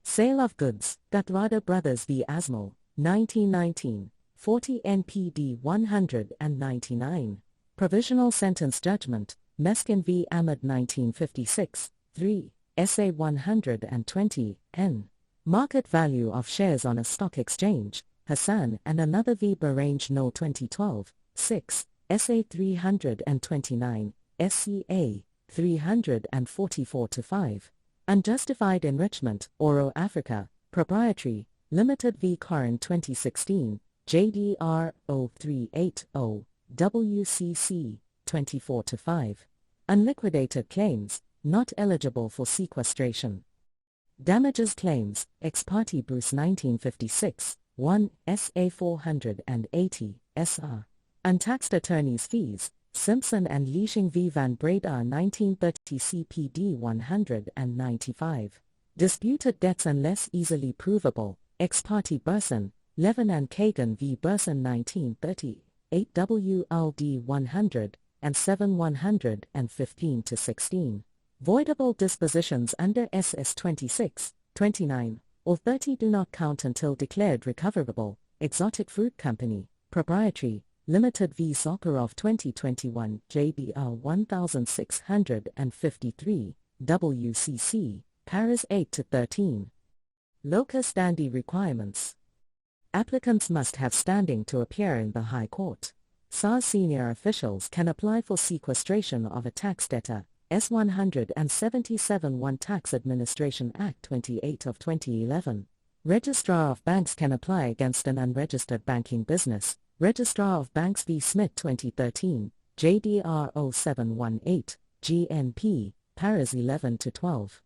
Sale of goods, Gatrada Brothers v. Asmal, 1919, 40 NPD 199. Provisional sentence judgment, Meskin v. Ahmed 1956, 3, SA 120, N. Market value of shares on a stock exchange, Hassan and another v. Bahrain No 2012, 6, SA 329, SCA 344-5. Unjustified enrichment, Oro Africa, Proprietary, Limited v. Corin 2016, JDR 0380, WCC 24-5. Unliquidated claims, not eligible for sequestration. Damages claims, ex parte Bruce 1956, 1, SA 480, SR. Untaxed attorney's fees, Simpson and Leishing v. Van Breda 1930 CPD 195. Disputed debts unless easily provable, ex parte Burson, Levin and Kagan v. Burson 1930, 8 WLD 100, and 7 115-16. Voidable dispositions under SS 26, 29, or 30 do not count until declared recoverable. Exotic Fruit Company, Proprietary, Limited v. Sokorov 2021, JBL 1653, WCC, Paris 8-13. Locus standi requirements. Applicants must have standing to appear in the High Court. SARS senior officials can apply for sequestration of a tax debtor, S177 1 Tax Administration Act 28 of 2011. Registrar of Banks can apply against an unregistered banking business, Registrar of Banks v. Smith 2013, JDR 0718, GNP, Paras 11-12.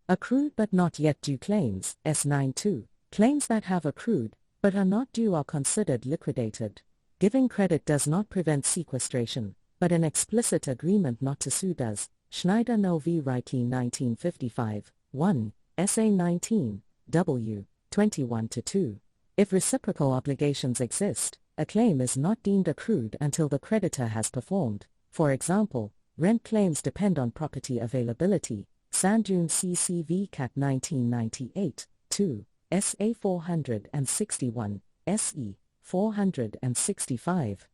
Accrued but not yet due claims, S92, claims that have accrued, but are not due are considered liquidated. Giving credit does not prevent sequestration, but an explicit agreement not to sue does. Schneider No v. Reichle 1955, 1, SA 19, W, 21-2. If reciprocal obligations exist, a claim is not deemed accrued until the creditor has performed. For example, rent claims depend on property availability. Sandune CCV Cat 1998, 2, SA 461, SE 465.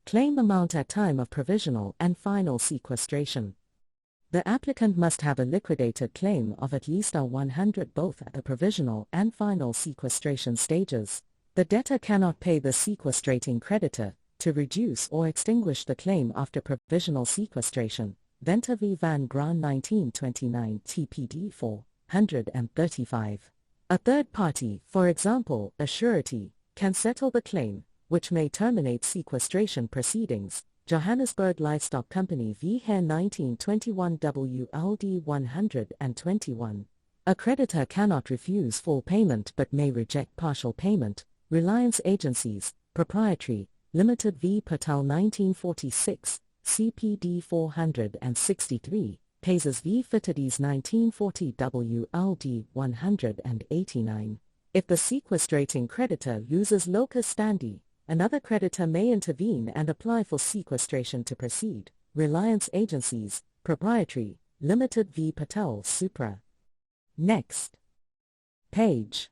Claim amount at time of provisional and final sequestration. The applicant must have a liquidated claim of at least R100 both at the provisional and final sequestration stages. The debtor cannot pay the sequestrating creditor to reduce or extinguish the claim after provisional sequestration. Venter v. Van Graan 1929 TPD 435. A third party, for example, a surety, can settle the claim, which may terminate sequestration proceedings. Johannesburg Livestock Company v. Hare 1921 WLD 121. A creditor cannot refuse full payment but may reject partial payment. Reliance Agencies, Proprietary, Limited v. Patel 1946, CPD 463, Pazes v. Fittides 1940 WLD 189. If the sequestrating creditor loses locus standi, another creditor may intervene and apply for sequestration to proceed. Reliance Agencies, Proprietary, Limited v. Patel Supra. Next page.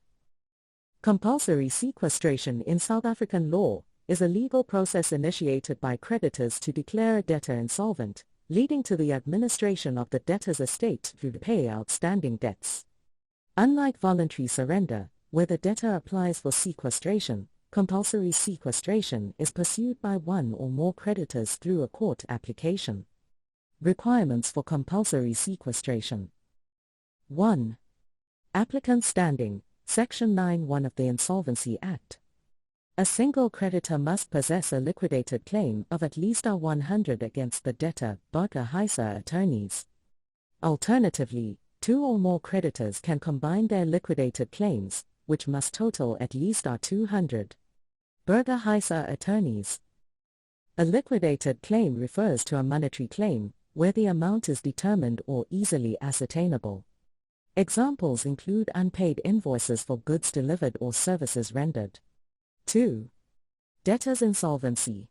Compulsory sequestration in South African law is a legal process initiated by creditors to declare a debtor insolvent, leading to the administration of the debtor's estate to pay outstanding debts. Unlike voluntary surrender, where the debtor applies for sequestration, compulsory sequestration is pursued by one or more creditors through a court application. Requirements for compulsory sequestration. 1. Applicant standing, Section 9(1) of the Insolvency Act. A single creditor must possess a liquidated claim of at least R100 against the debtor, Burger Heiser attorneys. Alternatively, two or more creditors can combine their liquidated claims, which must total at least R200. Burger Heiser attorneys. A liquidated claim refers to a monetary claim, where the amount is determined or easily ascertainable. Examples include unpaid invoices for goods delivered or services rendered. 2. Debtor's insolvency.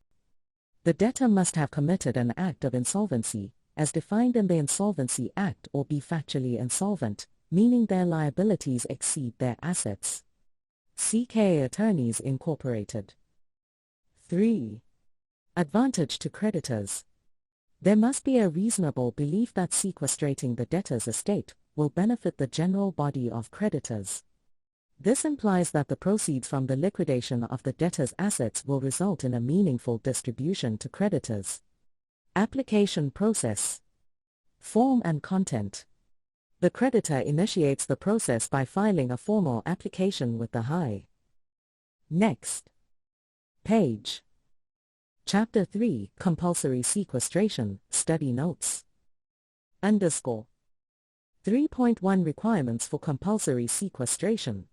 The debtor must have committed an act of insolvency, as defined in the Insolvency Act, or be factually insolvent, meaning their liabilities exceed their assets. CK Attorneys Incorporated. 3. Advantage to creditors. There must be a reasonable belief that sequestrating the debtor's estate will benefit the general body of creditors. This implies that the proceeds from the liquidation of the debtor's assets will result in a meaningful distribution to creditors. Application process. Form and content. The creditor initiates the process by filing a formal application with the High. Next page. Chapter 3, Compulsory Sequestration, Study Notes. _ 3.1 Requirements for compulsory sequestration.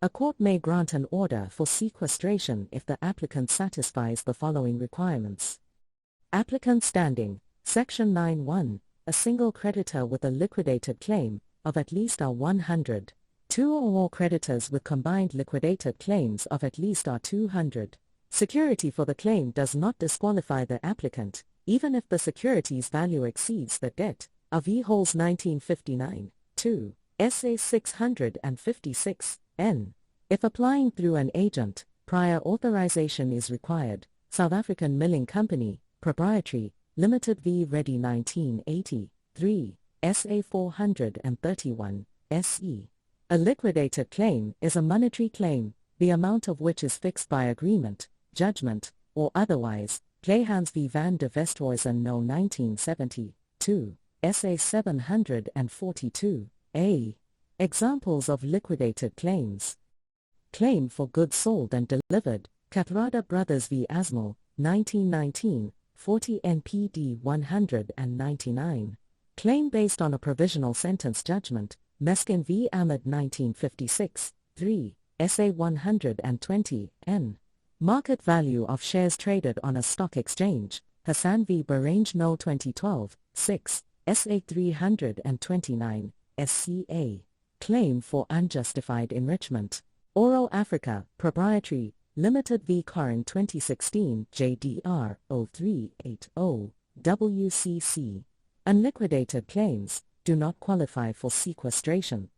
A court may grant an order for sequestration if the applicant satisfies the following requirements. Applicant standing, Section 9(1), a single creditor with a liquidated claim of at least R100, two or more creditors with combined liquidated claims of at least R200. Security for the claim does not disqualify the applicant, even if the security's value exceeds the debt. V. Halls 1959, 2, SA 656, N. If applying through an agent, prior authorization is required. South African Milling Company, Proprietary, Limited v. Reddy 1980, 3, SA 431, SE. A liquidated claim is a monetary claim, the amount of which is fixed by agreement, judgment, or otherwise. Clayhands v. Van de Westhuizen No 1970, 2, SA 742, A. Examples of liquidated claims. Claim for goods sold and delivered, Kathrada Brothers v. Asmal, 1919, 40 NPD 199. Claim based on a provisional sentence judgment, Meskin v. Ahmed 1956, 3, SA 120, N. Market value of shares traded on a stock exchange. Hassan v. Bahrain No 2012, 6, SA 329, SCA. Claim for unjustified enrichment. Oral Africa, Proprietary, Limited v. Corin 2016, JDR 0380, WCC. Unliquidated claims do not qualify for sequestration.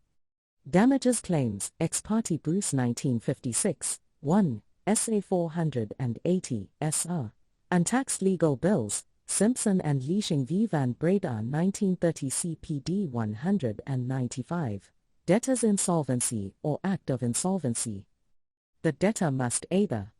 Damages claims, ex parte Bruce 1956, 1, SA 480, SR. Untaxed legal bills, Simpson and Leishing v. Van Breda 1930 CPD 195. Debtor's insolvency or act of insolvency. The debtor must either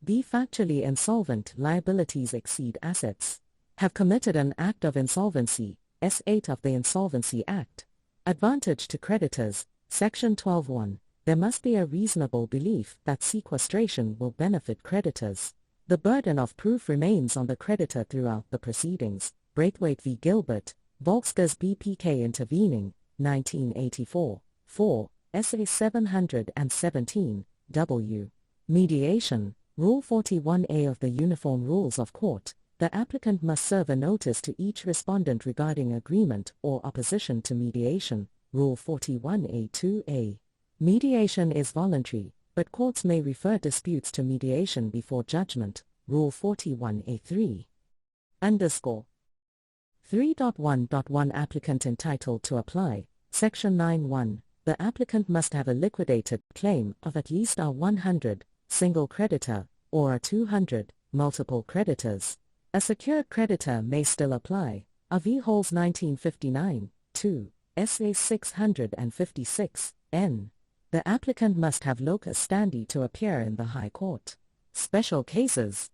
be factually insolvent, liabilities exceed assets, have committed an act of insolvency, S8 of the Insolvency Act, advantage to creditors, Section 12(1), there must be a reasonable belief that sequestration will benefit creditors. The burden of proof remains on the creditor throughout the proceedings. Braithwaite v. Gilbert, Volkskas BPK intervening, 1984, 4, SA 717, W. Mediation, Rule 41A of the Uniform Rules of Court, the applicant must serve a notice to each respondent regarding agreement or opposition to mediation, Rule 41A2A. Mediation is voluntary, but courts may refer disputes to mediation before judgment, Rule 41A3. 3.1.1 Applicant entitled to apply, Section 9(1), the applicant must have a liquidated claim of at least a 100, single creditor, or a 200, multiple creditors. A secured creditor may still apply, A.V. Halls 1959, 2, SA 656, N. The applicant must have locus standi to appear in the High Court. Special cases.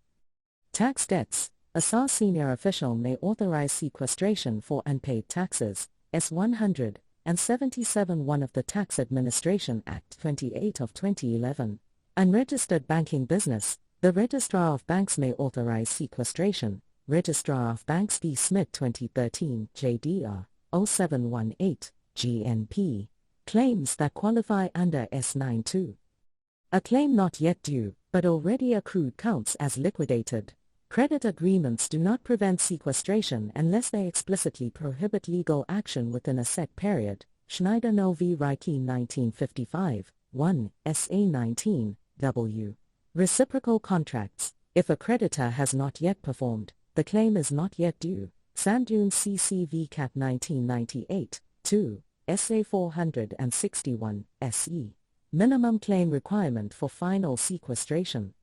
Tax debts. A SAR senior official may authorize sequestration for unpaid taxes, S100, and 77(1) of the Tax Administration Act 28 of 2011. Unregistered banking business. The Registrar of Banks may authorize sequestration. Registrar of Banks v. Smith 2013, JDR 0718, GNP. Claims that qualify under S92. A claim not yet due, but already accrued counts as liquidated. Credit agreements do not prevent sequestration unless they explicitly prohibit legal action within a set period. Schneider No v. Reiki 1955, 1, SA 19, W. Reciprocal contracts. If a creditor has not yet performed, the claim is not yet due. Sandunes CC v. Cat 1998, 2, SA 461, SE. Minimum claim requirement for final sequestration.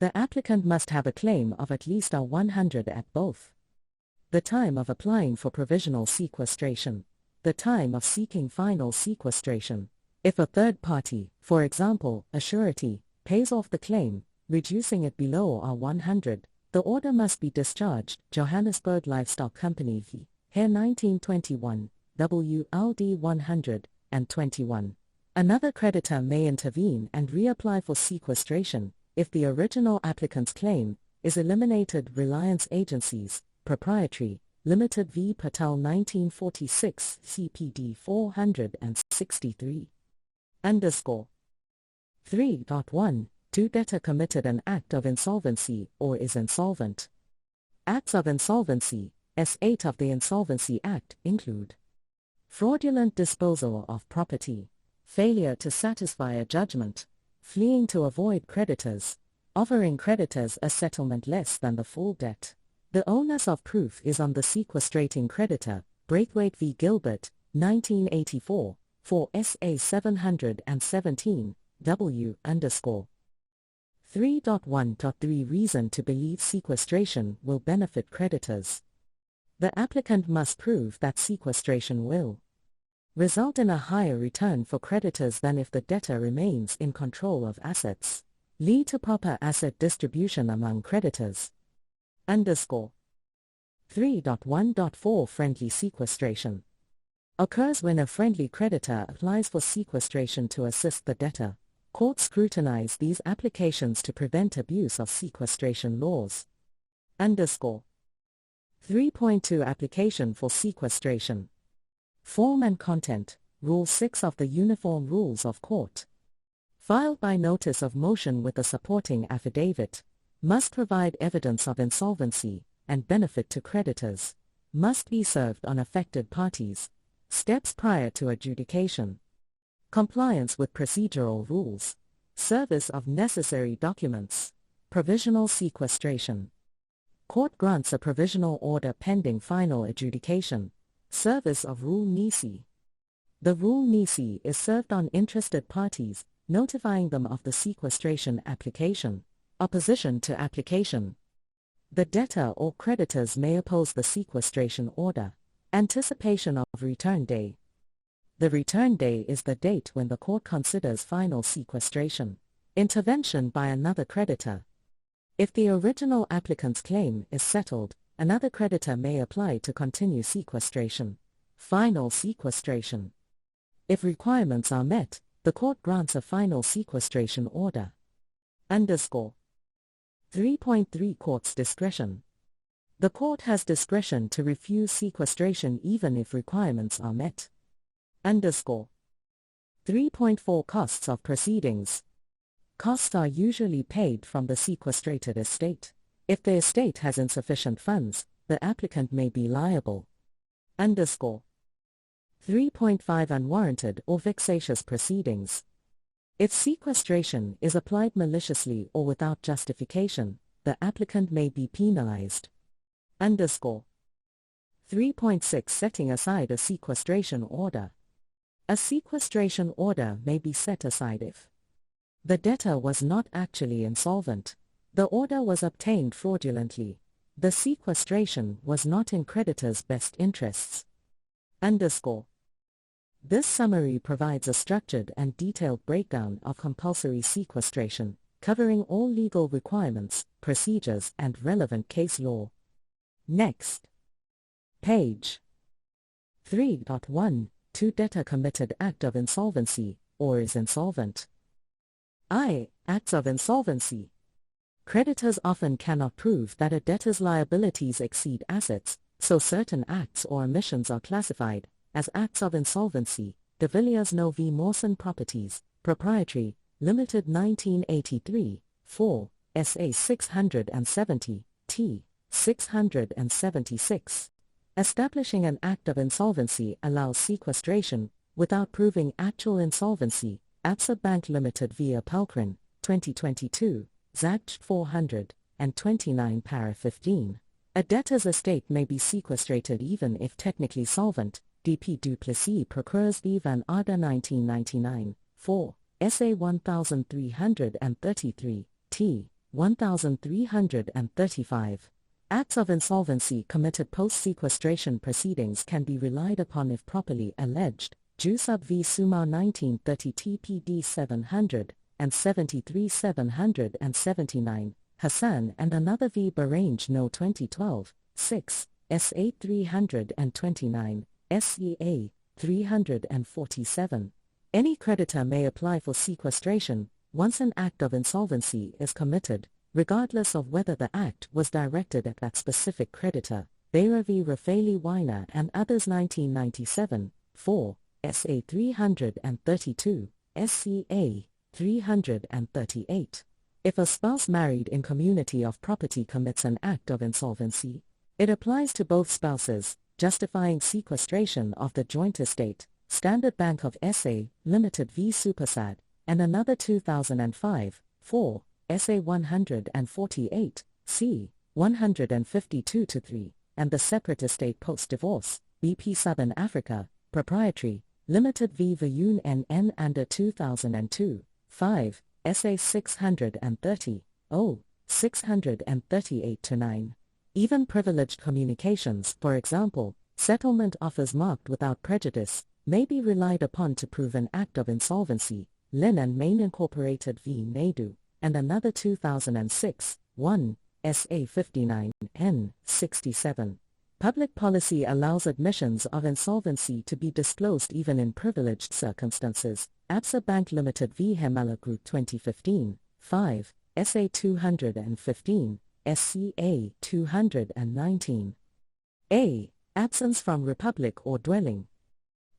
The applicant must have a claim of at least a 100 at both the time of applying for provisional sequestration, the time of seeking final sequestration. If a third party, for example, a surety, pays off the claim, reducing it below R100, the order must be discharged. Johannesburg Livestock Company v. Hare 1921, WLD 121. Another creditor may intervene and reapply for sequestration if the original applicant's claim is eliminated. Reliance Agencies, Proprietary, Limited v. Patel 1946, CPD 463. 3.1. 2. Debtor committed an act of insolvency or is insolvent. Acts of insolvency, S8 of the Insolvency Act, include fraudulent disposal of property, failure to satisfy a judgment, fleeing to avoid creditors, offering creditors a settlement less than the full debt. The onus of proof is on the sequestrating creditor. Braithwaite v. Gilbert, 1984, 4 SA 717, W. 3.1.3 Reason to believe sequestration will benefit creditors. The applicant must prove that sequestration will result in a higher return for creditors than if the debtor remains in control of assets, lead to proper asset distribution among creditors. 3.1.4 Friendly sequestration occurs when a friendly creditor applies for sequestration to assist the debtor. Courts scrutinize these applications to prevent abuse of sequestration laws. 3.2 Application for sequestration. Form and content. Rule 6 of the Uniform Rules of Court. filed by notice of motion with a supporting affidavit, must provide evidence of insolvency, and benefit to creditors, must be served on affected parties, steps prior to adjudication, compliance with procedural rules, service of necessary documents, provisional sequestration. Court grants a provisional order pending final adjudication, service of Rule Nisi. The Rule Nisi is served on interested parties, notifying them of the sequestration application, opposition to application. The debtor or creditors may oppose the sequestration order, anticipation of return day. The return day is the date when the court considers final sequestration, intervention by another creditor. If the original applicant's claim is settled, another creditor may apply to continue sequestration, final sequestration. If requirements are met, the court grants a final sequestration order. 3.3 Court's discretion. The court has discretion to refuse sequestration even if requirements are met. 3.4 Costs of proceedings. Costs are usually paid from the sequestrated estate. If the estate has insufficient funds, the applicant may be liable. 3.5 Unwarranted or vexatious proceedings. If sequestration is applied maliciously or without justification, the applicant may be penalized. 3.6 Setting aside a sequestration order. A sequestration order may be set aside if the debtor was not actually insolvent, the order was obtained fraudulently, the sequestration was not in creditor's best interests. This summary provides a structured and detailed breakdown of compulsory sequestration, covering all legal requirements, procedures, and relevant case law. Next. Page 3.1. Debtor committed act of insolvency, or is insolvent. Acts of insolvency. Creditors often cannot prove that a debtor's liabilities exceed assets, so certain acts or omissions are classified as acts of insolvency. De Villiers No v. Mawson Properties, Proprietary, Limited 1983, 4, SA 670, T. 676. Establishing an act of insolvency allows sequestration, without proving actual insolvency. Absa Bank Limited via Pelkrin, 2022, ZAG 429 para 15. A debtor's estate may be sequestrated even if technically solvent. D.P. Duplessis Procureurs v. Van Arda 1999, 4, SA 1333, T. 1335. Acts of insolvency committed post-sequestration proceedings can be relied upon if properly alleged. Jusub v. Sumar 1930 TPD 700 and 73 779, Hassan and another v. Barange No 2012, 6, SA 329, SEA 347. Any creditor may apply for sequestration once an act of insolvency is committed, regardless of whether the act was directed at that specific creditor. Beira v. Raffaele Weiner and others 1997, 4, SA 332, SCA 338. If a spouse married in community of property commits an act of insolvency, it applies to both spouses, justifying sequestration of the joint estate. Standard Bank of SA, Limited v. Supersad, and another 2005, 4, SA 148, C. 152-3, and the separate estate post-divorce, BP Southern Africa, Proprietary, Limited v. Vayun NN under 2002, 5, SA 630, 638-9. Even privileged communications, for example, settlement offers marked without prejudice, may be relied upon to prove an act of insolvency. Lynn and Main Incorporated v. Naidu, and another 2006, 1, SA 59, N. 67. Public policy allows admissions of insolvency to be disclosed even in privileged circumstances. Absa Bank Limited v. Hemala Group 2015, 5, SA 215, SCA 219. Absence from republic or dwelling.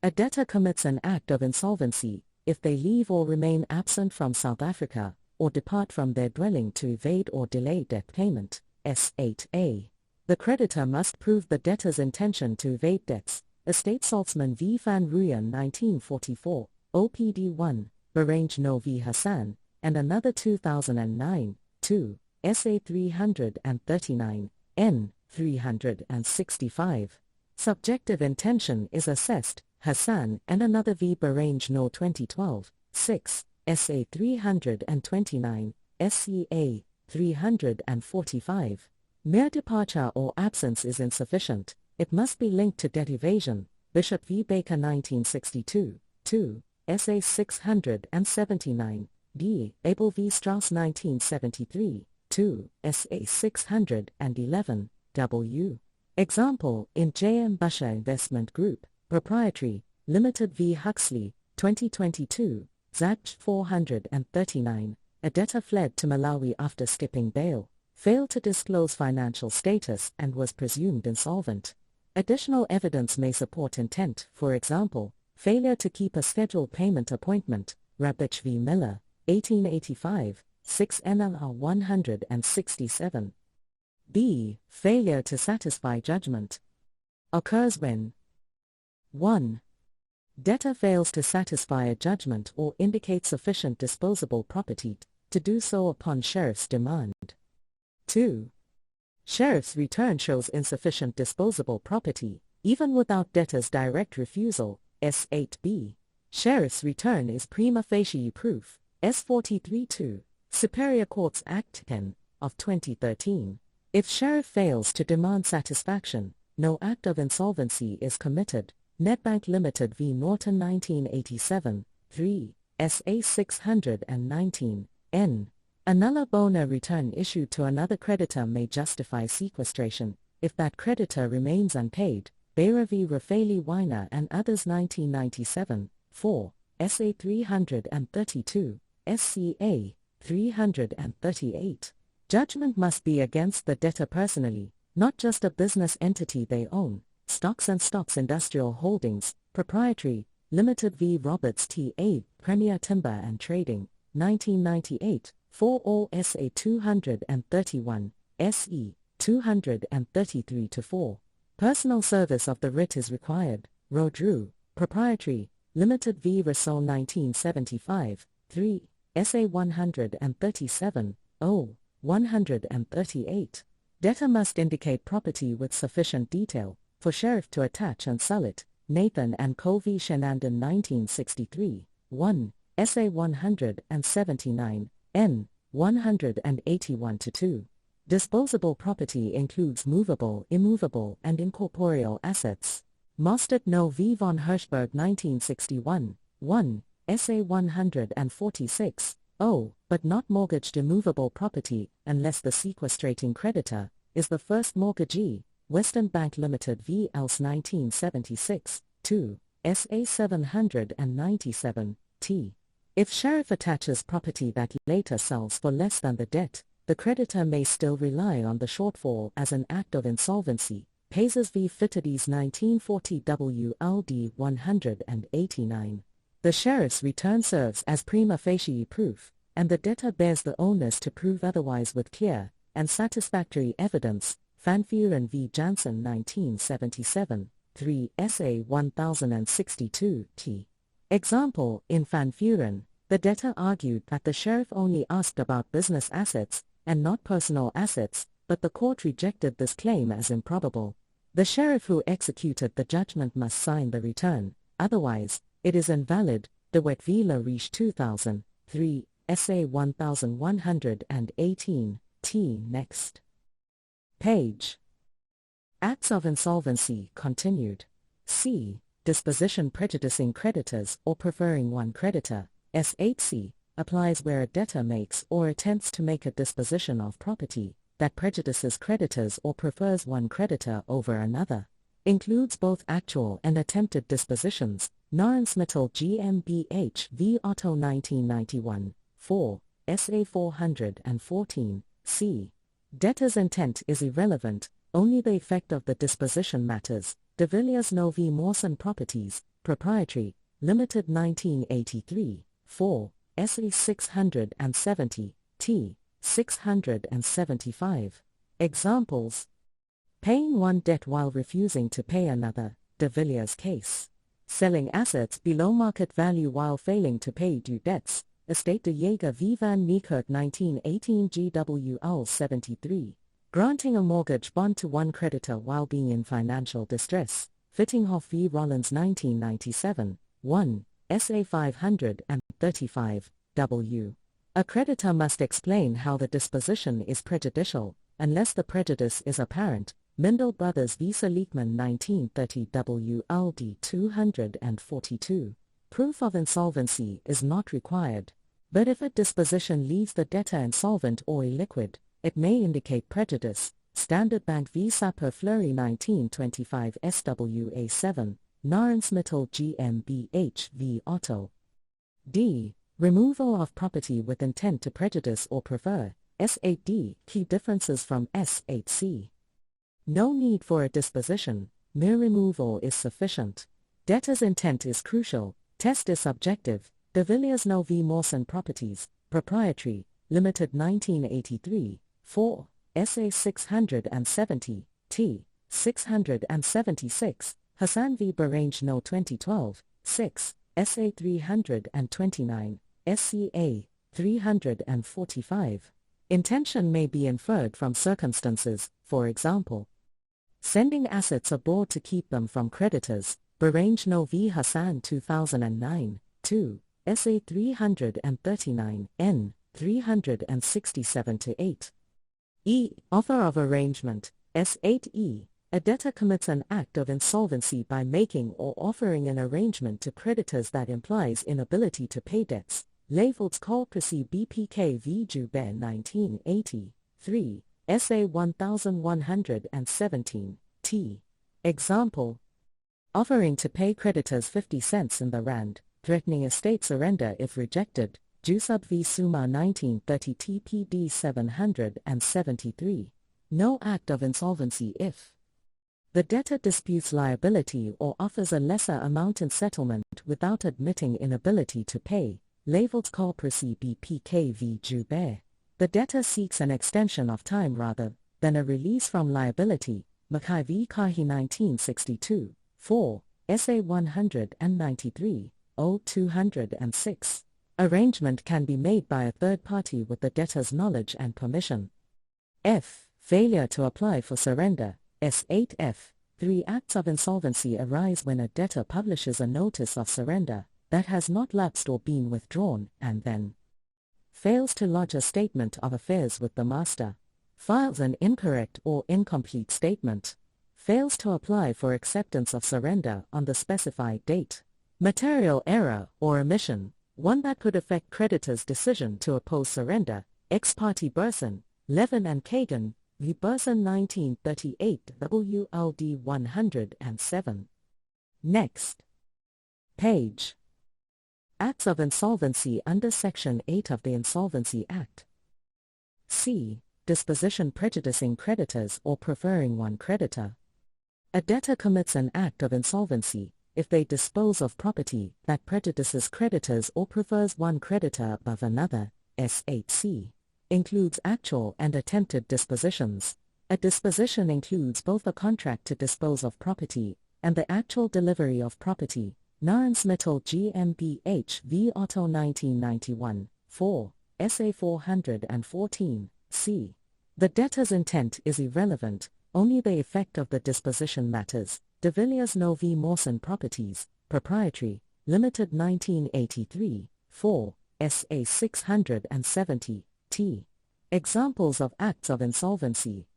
A debtor commits an act of insolvency, if they leave or remain absent from South Africa, or depart from their dwelling to evade or delay debt payment. S8a. The creditor must prove the debtor's intention to evade debts. Estate Saltzman v Van Rooyen 1944, OPD 1, Bahrain No v Hassan, and another 2009, 2, SA 339, N. 365. Subjective intention is assessed, Hassan and another v Bahrain No 2012, 6, SA 329, SCA 345. Mere departure or absence is insufficient, it must be linked to debt evasion. Bishop v Baker 1962, 2, SA 679, D. Abel v Strauss 1973, 2, SA 611, W. Example, in J.M. Busher Investment Group, Proprietary, Limited v Hockly, 2022, ZAC 439, a debtor fled to Malawi after skipping bail, failed to disclose financial status and was presumed insolvent. Additional evidence may support intent, for example, failure to keep a scheduled payment appointment, Rabich v. Miller, 1885, 6 NLR 167. B. Failure to satisfy judgment occurs when 1. Debtor fails to satisfy a judgment or indicate sufficient disposable property to do so upon sheriff's demand. 2. Sheriff's return shows insufficient disposable property, even without debtor's direct refusal. S8b. Sheriff's return is prima facie proof. S43-2. Superior Courts Act 10 of 2013. If sheriff fails to demand satisfaction, no act of insolvency is committed. Netbank Limited v Norton 1987, 3, SA 619, N. A nulla bona return issued to another creditor may justify sequestration, if that creditor remains unpaid. Beira v Raffaele Weiner and others 1997, 4, SA 332, SCA 338. Judgment must be against the debtor personally, not just a business entity they own. Stocks and Stocks Industrial Holdings, Proprietary, Limited v Roberts T.A., Premier Timber and Trading, 1998, 4 all SA 231, SE 233-4. Personal service of the writ is required. Rodru, Proprietary, Limited v Rassol 1975, 3, SA 137, 0, 138. Debtor must indicate property with sufficient detail for sheriff to attach and sell it. Nathan and Co. v Shenandoah 1963, 1, SA 179, N. 181-2. Disposable property includes movable, immovable, and incorporeal assets. Mostert No v von Hirschberg 1961, 1, SA 146, 0, but not mortgaged immovable property unless the sequestrating creditor is the first mortgagee. Western Bank Limited v Else 1976, 2, SA 797, T. If sheriff attaches property that later sells for less than the debt, the creditor may still rely on the shortfall as an act of insolvency. Pazes v Fittides 1940 WLD 189. The sheriff's return serves as prima facie proof, and the debtor bears the onus to prove otherwise with clear and satisfactory evidence. Van Vuren v Janssen 1977, 3 SA 1062 T. Example, in Van Vuren, the debtor argued that the sheriff only asked about business assets and not personal assets, but the court rejected this claim as improbable. The sheriff who executed the judgment must sign the return, otherwise, it is invalid. De Wet v La Riche 2000, 3, SA 1118, T. Next page. Acts of insolvency continued. C. Disposition prejudicing creditors or preferring one creditor. S8c. Applies where a debtor makes or attempts to make a disposition of property that prejudices creditors or prefers one creditor over another. Includes both actual and attempted dispositions. Norensmittel GmbH v Otto 1991, 4, SA 414, C. Debtor's intent is irrelevant, only the effect of the disposition matters. De Villiers No v Mawson Properties, Proprietary, Limited 1983, 4, SA 670, T. 675. Examples: paying one debt while refusing to pay another, de Villiers case. Selling assets below market value while failing to pay due debts, Estate de Jager v. Van Niekerk 1918 GWL 73. Granting a mortgage bond to one creditor while being in financial distress, Fittinghoff v. Rollins 1997, 1, SA 535, W. A creditor must explain how the disposition is prejudicial, unless the prejudice is apparent. Mindel Brothers v. Seligman 1930 WLD 242. Proof of insolvency is not required. But if a disposition leaves the debtor insolvent or illiquid, it may indicate prejudice. Standard Bank v. Sapper Fleury 1925 SWA 7, Narensmittel GmbH v. Otto. D. Removal of property with intent to prejudice or prefer, S8D. Key differences from S8C. No need for a disposition, mere removal is sufficient. Debtor's intent is crucial, test is subjective. De Villiers No v. Mawson Properties, Proprietary, Limited 1983, 4, SA 670, T. 676, Hassan v. Barange No 2012, 6, SA 329, SCA 345. Intention may be inferred from circumstances, for example, sending assets abroad to keep them from creditors, Barange No v. Hassan 2009, 2, SA 339, N. 367-8. E. Offer of arrangement, S8E. A debtor commits an act of insolvency by making or offering an arrangement to creditors that implies inability to pay debts. Leifels Corpusy BPK v. Joubert 1980, 3, SA 1117, T. Example: offering to pay creditors 50 cents in the rand, threatening estate surrender if rejected. Jusub v. Suma 1930 TPD 773. No act of insolvency if the debtor disputes liability or offers a lesser amount in settlement without admitting inability to pay. Leifels Corpusy BPK v. Joubert. The debtor seeks an extension of time rather than a release from liability. Mackay v. Kahi 1962, 4, SA 193, 0206. Arrangement can be made by a third party with the debtor's knowledge and permission. F. Failure to apply for surrender, S8F. 3 acts of insolvency arise when a debtor publishes a notice of surrender that has not lapsed or been withdrawn and then fails to lodge a statement of affairs with the master, files an incorrect or incomplete statement, fails to apply for acceptance of surrender on the specified date. Material error or omission, one that could affect creditor's decision to oppose surrender. Ex parte Burson, Levin and Kagan, v. Burson 1938 WLD 107. Next page. Acts of insolvency under Section 8 of the Insolvency Act. C. Disposition prejudicing creditors or preferring one creditor. A debtor commits an act of insolvency if they dispose of property that prejudices creditors or prefers one creditor above another. S8C. Includes actual and attempted dispositions. A disposition includes both a contract to dispose of property and the actual delivery of property. Narensmittel GmbH v. Otto 1991, 4, SA 414, c. The debtor's intent is irrelevant, only the effect of the disposition matters. De Villiers No v. Mawson Properties, Proprietary, Limited 1983, 4, SA 670, T. Examples of acts of insolvency: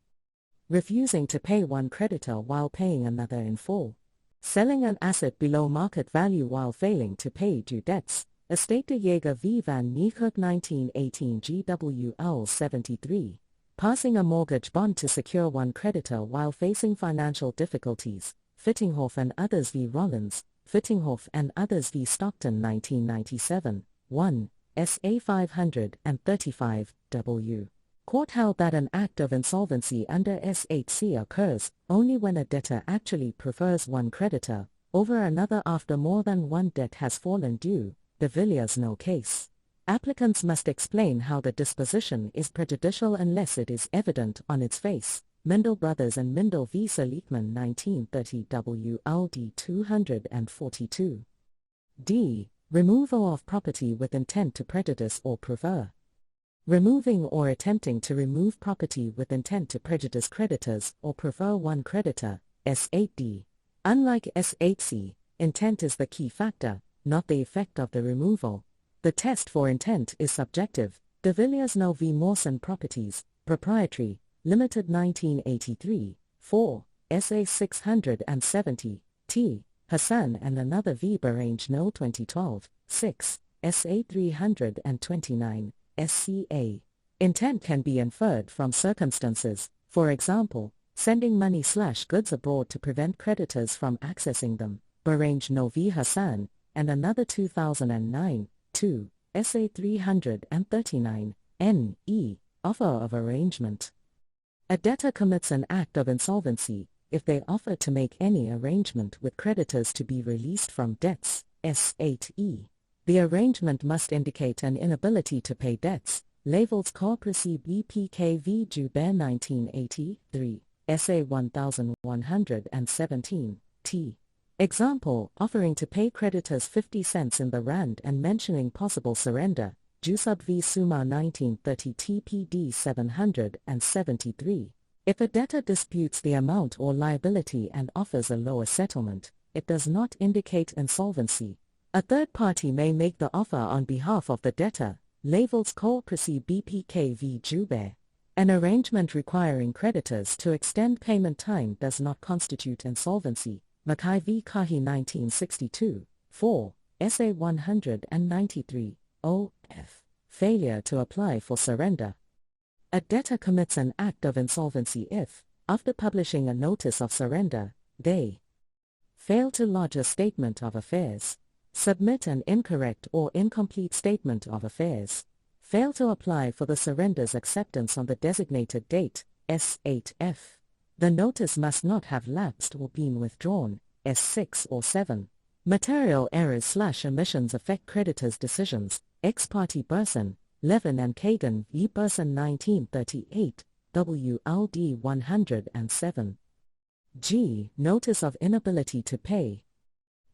refusing to pay one creditor while paying another in full. Selling an asset below market value while failing to pay due debts. Estate de Jager v. Van Niekerk 1918 GWL 73. Passing a mortgage bond to secure one creditor while facing financial difficulties. Fittinghoff and others v. Rollins, Fittinghoff and others v. Stockton 1997, 1, SA 535, W. Court held that an act of insolvency under S8C occurs only when a debtor actually prefers one creditor, over another after more than one debt has fallen due, de Villiers-No case. Applicants must explain how the disposition is prejudicial unless it is evident on its face. Mindel Brothers and Mindel v. Seligman 1930 WLD 242. D. Removal of property with intent to prejudice or prefer. Removing or attempting to remove property with intent to prejudice creditors or prefer one creditor, S8D. Unlike S8C, intent is the key factor, not the effect of the removal. The test for intent is subjective. De Villiers-No v. Mawson Properties, Proprietary, Limited 1983, 4, SA 670, T. Hassan and another v. Bahrain-No 2012, 6, SA 329, SCA. Intent can be inferred from circumstances, for example, sending money/goods abroad to prevent creditors from accessing them, Bahrain-No v. Hassan, and another 2009, 2, SA 339, N.E., offer of arrangement. A debtor commits an act of insolvency if they offer to make any arrangement with creditors to be released from debts, S8E. The arrangement must indicate an inability to pay debts, Labels Corporacy BPK v. Joubert 1983, SA 1117, T. Example, offering to pay creditors 50 cents in the rand and mentioning possible surrender, Jusub v. Suma 1930 TPD 773. If a debtor disputes the amount or liability and offers a lower settlement, it does not indicate insolvency. A third party may make the offer on behalf of the debtor, Labels Corporacy BPK v. Joubert. An arrangement requiring creditors to extend payment time does not constitute insolvency, Mackay v. Kahi 1962, 4, SA 193, OF. Failure to apply for surrender. A debtor commits an act of insolvency if, after publishing a notice of surrender, they fail to lodge a statement of affairs, submit an incorrect or incomplete statement of affairs, fail to apply for the surrender's acceptance on the designated date, S8F. The notice must not have lapsed or been withdrawn, S6 or 7. Material errors/omissions affect creditors' decisions, ex parte Burson, Levin and Kagan v. Burson 1938, WLD 107. G. Notice of inability to pay.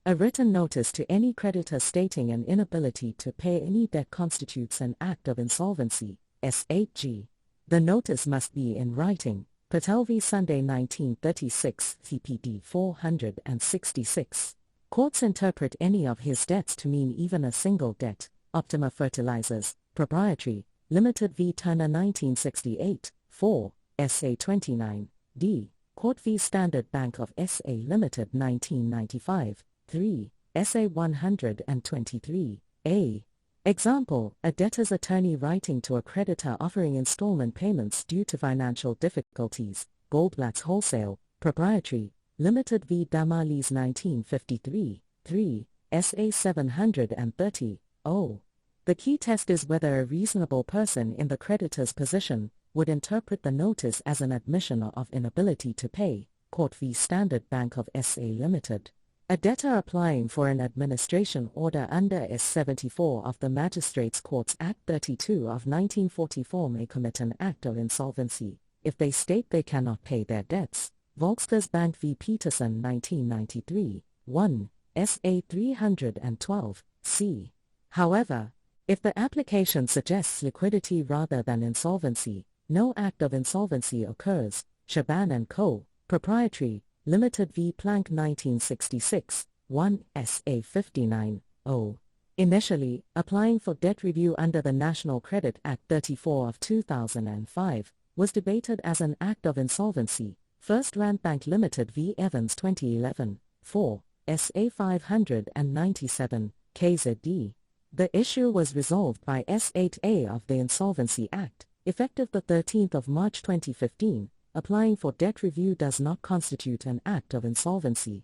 A written notice to any creditor stating an inability to pay any debt constitutes an act of insolvency, S8G. The notice must be in writing, Patel v. Sunday 1936, CPD 466. Courts interpret any of his debts to mean even a single debt, Optima Fertilizers, Proprietary, Limited v. Turner 1968, 4, SA 29, D. Court v. Standard Bank of SA Limited 1995, 3, SA 123, A. Example, a debtor's attorney writing to a creditor offering installment payments due to financial difficulties, Goldblatt's Wholesale, Proprietary, Limited v. Damalis 1953, 3, SA 730, O. The key test is whether a reasonable person in the creditor's position would interpret the notice as an admission of inability to pay, Court v. Standard Bank of SA Limited. A debtor applying for an administration order under S74 of the Magistrates' Courts Act 32 of 1944 may commit an act of insolvency if they state they cannot pay their debts. Volkskas Bank v. Peterson 1993, 1, SA 312, c. However, if the application suggests liquidity rather than insolvency, no act of insolvency occurs. Shaban and Co., Proprietary, Limited v. Plank 1966, 1, SA 59, 0. Initially, applying for debt review under the National Credit Act 34 of 2005 was debated as an act of insolvency. First Rand Bank Limited v. Evans 2011, 4, SA 597, KZD. The issue was resolved by S8A of the Insolvency Act, effective 13 March 2015. Applying for debt review does not constitute an act of insolvency.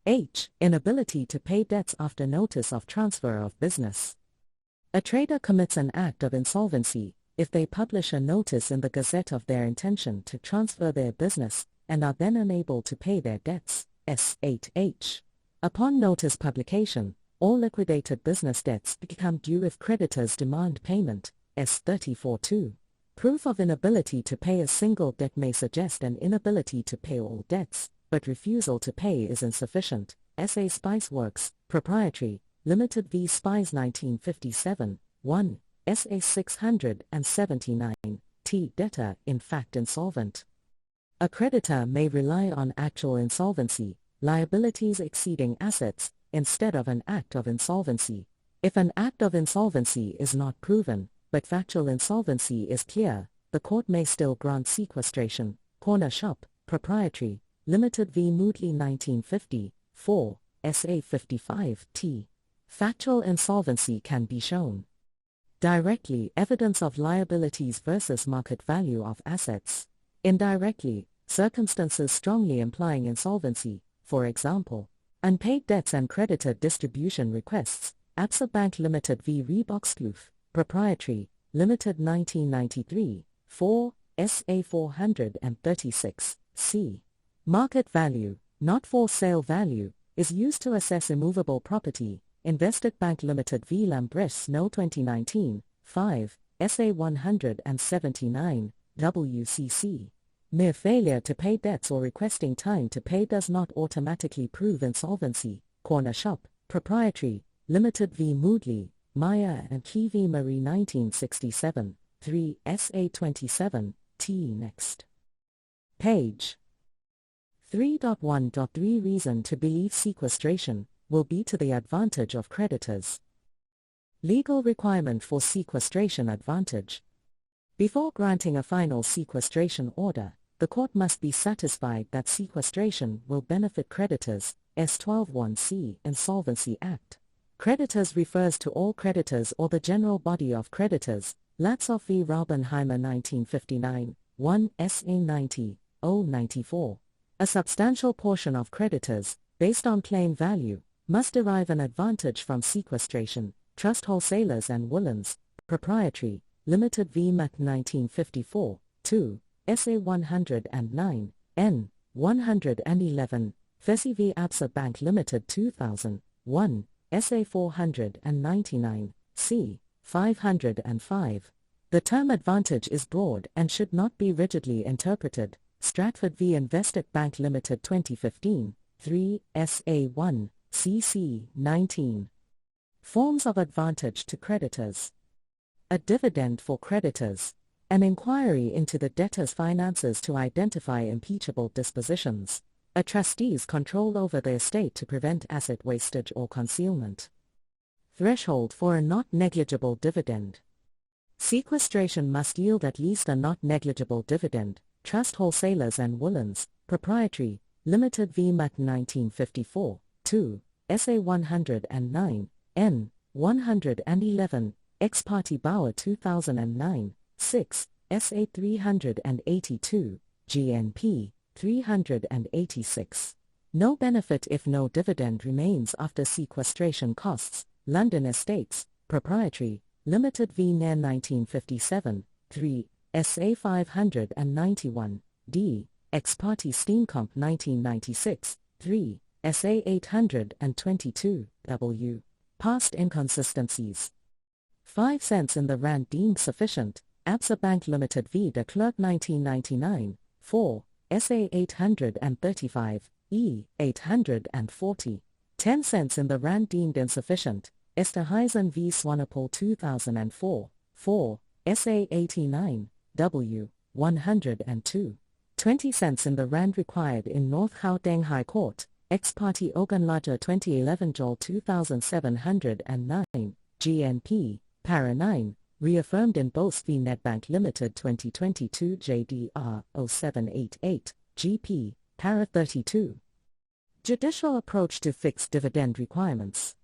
H. Inability to pay debts after notice of transfer of business. A trader commits an act of insolvency if they publish a notice in the Gazette of their intention to transfer their business and are then unable to pay their debts, S8H. Upon notice publication, all liquidated business debts become due if creditors demand payment. S34(2). Proof of inability to pay a single debt may suggest an inability to pay all debts, but refusal to pay is insufficient. S.A. Spice Works, Proprietary, Limited v. Spice 1957, 1, S.A. 679, T. Debtor in fact insolvent. A creditor may rely on actual insolvency, liabilities exceeding assets, instead of an act of insolvency. If an act of insolvency is not proven, but factual insolvency is clear, the court may still grant sequestration. Corner Shop, Proprietary, Limited v. Moodley 1950, 4, S.A. 55, T. Factual insolvency can be shown directly, evidence of liabilities versus market value of assets. Indirectly, circumstances strongly implying insolvency, for example, unpaid debts and creditor distribution requests. Absa Bank Limited v. Reebokskloof, Proprietary, Limited 1993, 4, S.A. 436, c. Market value, not for sale value, is used to assess immovable property. Investec Bank Limited v. Lambrecht Snow 2019, 5, S.A. 179, WCC. Mere failure to pay debts or requesting time to pay does not automatically prove insolvency. Corner Shop, Proprietary, Limited v. Moodley, Meyer and Key v. Marie 1967, 3, S.A. 27, T. Next page. 3.1.3 Reason to believe sequestration will be to the advantage of creditors. Legal requirement for sequestration advantage. Before granting a final sequestration order, the court must be satisfied that sequestration will benefit creditors. S12(1)(c) Insolvency Act. Creditors refers to all creditors or the general body of creditors. Latzoff v. Raubenheimer 1959, 1 S.A. 90, 094. A substantial portion of creditors, based on claim value, must derive an advantage from sequestration. Trust Wholesalers and Woolens, Proprietary, Limited v. Mac 1954, 2, S.A. 109, N. 111, Fessy v. Absa Bank Limited 2000, 1, S.A. 499, C. 505. The term advantage is broad and should not be rigidly interpreted. Stratford v. Investec Bank Limited 2015, 3, S.A. 1, C.C. 19. Forms of advantage to creditors. A dividend for creditors. An inquiry into the debtor's finances to identify impeachable dispositions. A trustee's control over the estate to prevent asset wastage or concealment. Threshold for a not negligible dividend. Sequestration must yield at least a not negligible dividend. Trust Wholesalers and Woolens, Proprietary, Limited v. Mac 1954, 2, S.A. 109, N. 111, Ex parte Bauer 2009, 6, S.A. 382, GNP, 386. No benefit if no dividend remains after sequestration costs. London Estates, Proprietary, Limited v. Nair 1957, 3, S.A. 591, D. Ex parte Steenkamp 1996, 3, S.A. 822, W. Past inconsistencies. 5 cents in the rand deemed sufficient. Absa Bank Limited v. de Klerk 1999, 4, S.A. 835, E. 840. 10 cents in the rand deemed insufficient. Esterhuizen v. Swanepoel 2004, 4, S.A. 89, W. 102. 20 cents in the rand required in North Gauteng High Court. Ex parte Ogunlaja 2011 Joel 2709, GNP, Para 9, reaffirmed in Bose v. Nedbank Limited 2022 JDR 0788, GP, Para 32. Judicial approach to fixed dividend requirements.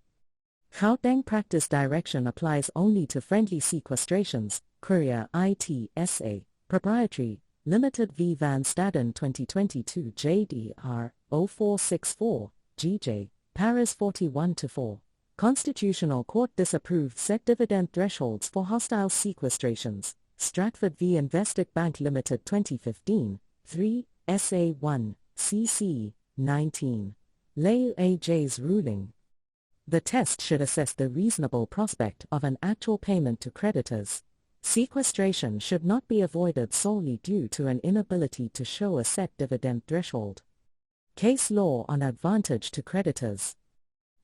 Gauteng practice direction applies only to friendly sequestrations. Courier ITSA, Proprietary, Limited v. Van Staden 2022 JDR 0464, GJ, Paris 41-4. Constitutional Court disapproved set dividend thresholds for hostile sequestrations. Stratford v. Investec Bank Limited 2015, 3, SA 1, CC 19. Lay AJ's ruling. The test should assess the reasonable prospect of an actual payment to creditors. Sequestration should not be avoided solely due to an inability to show a set dividend threshold. Case law on advantage to creditors.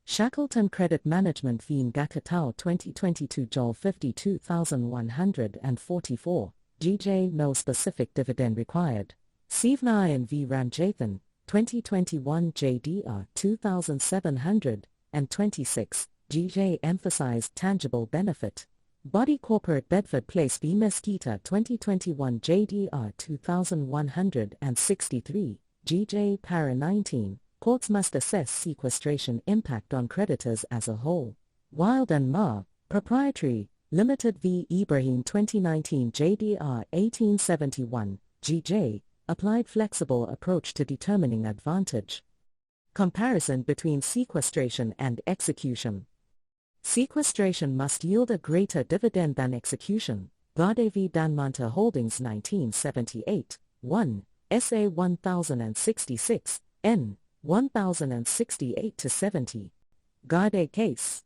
Shackleton Credit Management v. Ngakatau 2022 Jol 52144, GJ No specific dividend required. Sivnayan v. Ramjathan, 2021 JDR 2726, GJ emphasized tangible benefit. Body Corporate Bedford Place v. Mesquita 2021 JDR 2163, GJ Para 19, courts must assess sequestration impact on creditors as a whole. Wild and Ma, Proprietary, Limited v. Ibrahim 2019 JDR 1871, GJ, applied flexible approach to determining advantage. Comparison between sequestration and execution. Sequestration must yield a greater dividend than execution. Gade v. Danmanta Holdings 1978, 1, SA 1066, N. 1068-70. Gade case.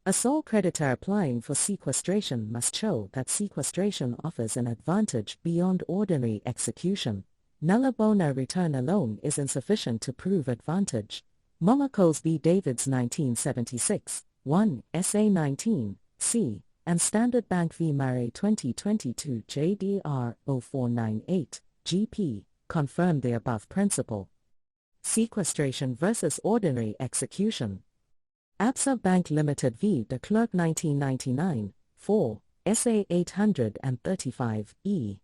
A sole creditor applying for sequestration must show that sequestration offers an advantage beyond ordinary execution. Nulla bona return alone is insufficient to prove advantage. Momokos v. Davids 1976, 1, SA 19, C, and Standard Bank v. Mare 2022 JDR 0498, GP, confirm the above principle. Sequestration versus ordinary execution. Absa Bank Limited v. De Klerk 1999, 4, SA 835, E.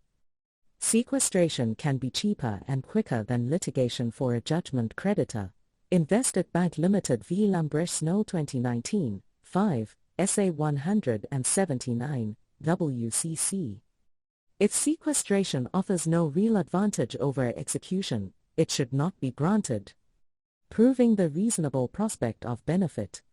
Sequestration can be cheaper and quicker than litigation for a judgment creditor. Invested Bank Limited v. Lambrecht Snow 2019, 5, SA 179, WCC. If sequestration offers no real advantage over execution, it should not be granted. Proving the reasonable prospect of benefit.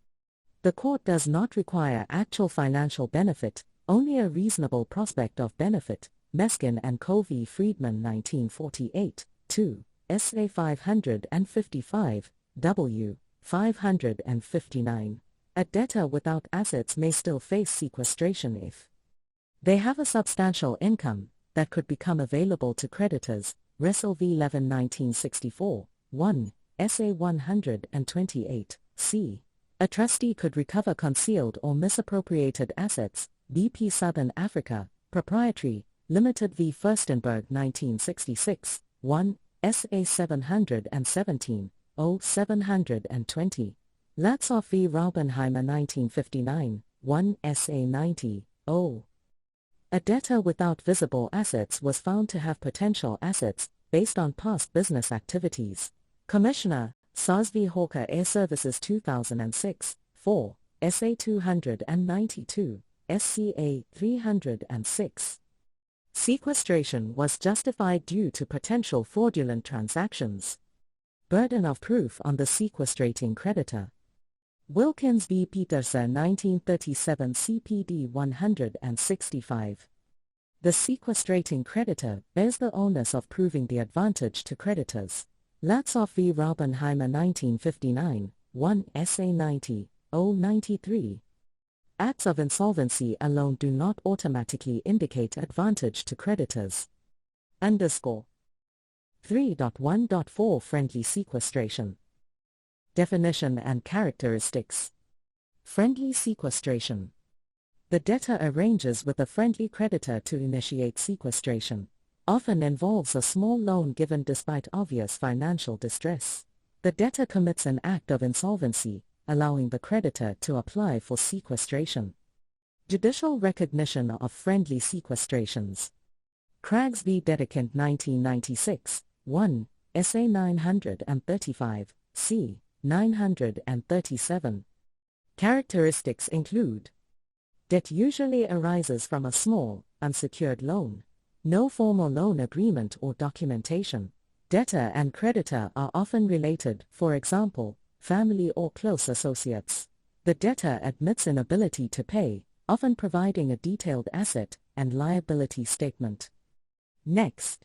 The court does not require actual financial benefit, only a reasonable prospect of benefit. Meskin and Covey Friedman 1948, 2, SA 555, W. 559. A debtor without assets may still face sequestration if they have a substantial income that could become available to creditors. Russell v. Levin 1964, 1, SA 128, C. A trustee could recover concealed or misappropriated assets. BP Southern Africa, Proprietary, Limited v. Furstenberg 1966, 1, SA 717, 0720. Latsoff v. Raubenheimer 1959, 1 SA 90, 0. A debtor without visible assets was found to have potential assets, based on past business activities. Commissioner, SAS v. Hawker Air Services 2006, 4, SA 292, SCA 306. Sequestration was justified due to potential fraudulent transactions. Burden of proof on the sequestrating creditor. Wilkins v. Peterson 1937 CPD 165. The sequestrating creditor bears the onus of proving the advantage to creditors. Latsoff v. Raubenheimer 1959, 1 SA 90, 093. Acts of insolvency alone do not automatically indicate advantage to creditors. _. 3.1.4 Friendly sequestration. Definition and characteristics. Friendly sequestration. The debtor arranges with a friendly creditor to initiate sequestration. Often involves a small loan given despite obvious financial distress. The debtor commits an act of insolvency, allowing the creditor to apply for sequestration. Judicial recognition of friendly sequestrations. Craggs v. Dedekind 1996, 1, SA 935, C. 937. Characteristics include: debt usually arises from a small, unsecured loan. No formal loan agreement or documentation. Debtor and creditor are often related, for example, family or close associates. The debtor admits inability to pay, often providing a detailed asset and liability statement. Next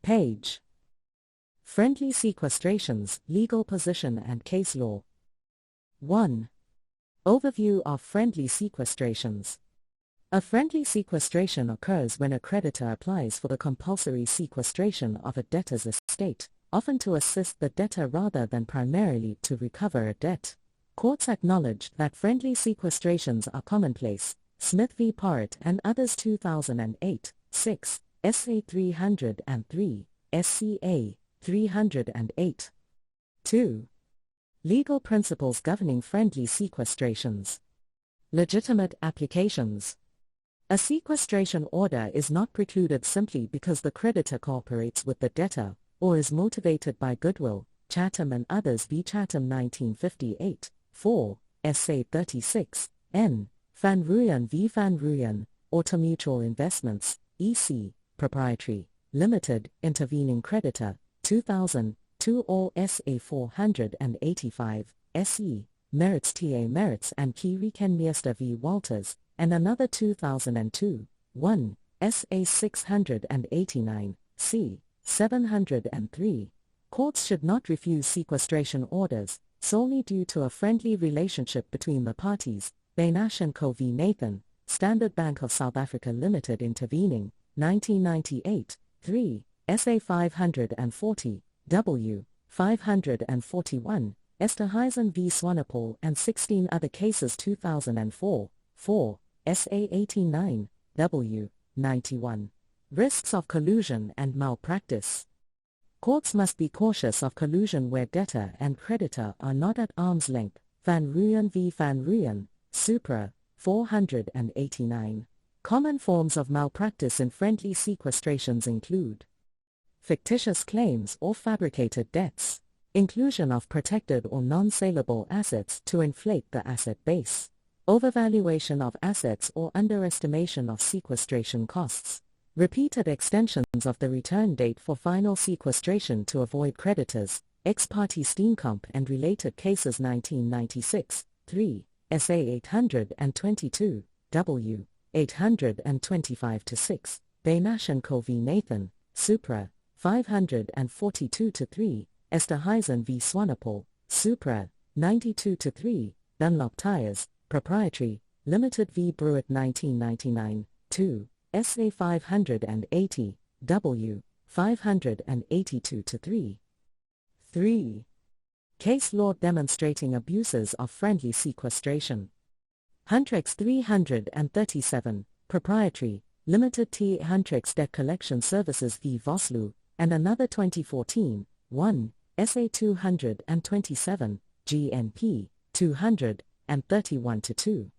page. Friendly sequestrations, legal position and case law. 1. Overview of friendly sequestrations. A friendly sequestration occurs when a creditor applies for the compulsory sequestration of a debtor's estate, often to assist the debtor rather than primarily to recover a debt. Courts acknowledge that friendly sequestrations are commonplace. Smith v. Porritt and others 2008, 6, SA 303, SCA 308. 2. Legal principles governing friendly sequestrations. Legitimate applications. A sequestration order is not precluded simply because the creditor cooperates with the debtor, or is motivated by goodwill. Chatham and others v. Chatham 1958, 4, SA 36, N. Van Ruyen v. Van Ruyen, Automutual Investments, EC, Proprietary, Limited, Intervening Creditor, 2000, 2 All SA 485, SE, Merits TA Merits and Kiri Kenmiester v. Walters, and another 2002, 1, SA 689, C. 703. Courts should not refuse sequestration orders, solely due to a friendly relationship between the parties. Beinash & Co v. Nathan, Standard Bank of South Africa Limited intervening, 1998, 3, SA 540, W. 541, Esterhuizen v. Swanepoel and 16 other cases 2004, 4, SA 89, W. 91. Risks of collusion and malpractice. Courts must be cautious of collusion where debtor and creditor are not at arm's length. Van Ruyen v. Van Ruyen, Supra, 489. Common forms of malpractice in friendly sequestrations include fictitious claims or fabricated debts, inclusion of protected or non-saleable assets to inflate the asset base, overvaluation of assets or underestimation of sequestration costs, repeated extensions of the return date for final sequestration to avoid creditors, ex parte Steenkamp and related cases 1996, 3, SA 822, W. 825-6, Beinash & Co v. Nathan, Supra, 542-3, Esterhuizen v. Swanepoel, Supra, 92-3, Dunlop Tires, Proprietary, Limited v. Brewitt 1999, 2, SA 580, W. 582-3. 3. Case law demonstrating abuses of friendly sequestration. Huntrex 337, Proprietary, Limited T. Huntrex Debt Collection Services v. Vosloo, and another 2014, 1, SA 227, GNP, 231-2.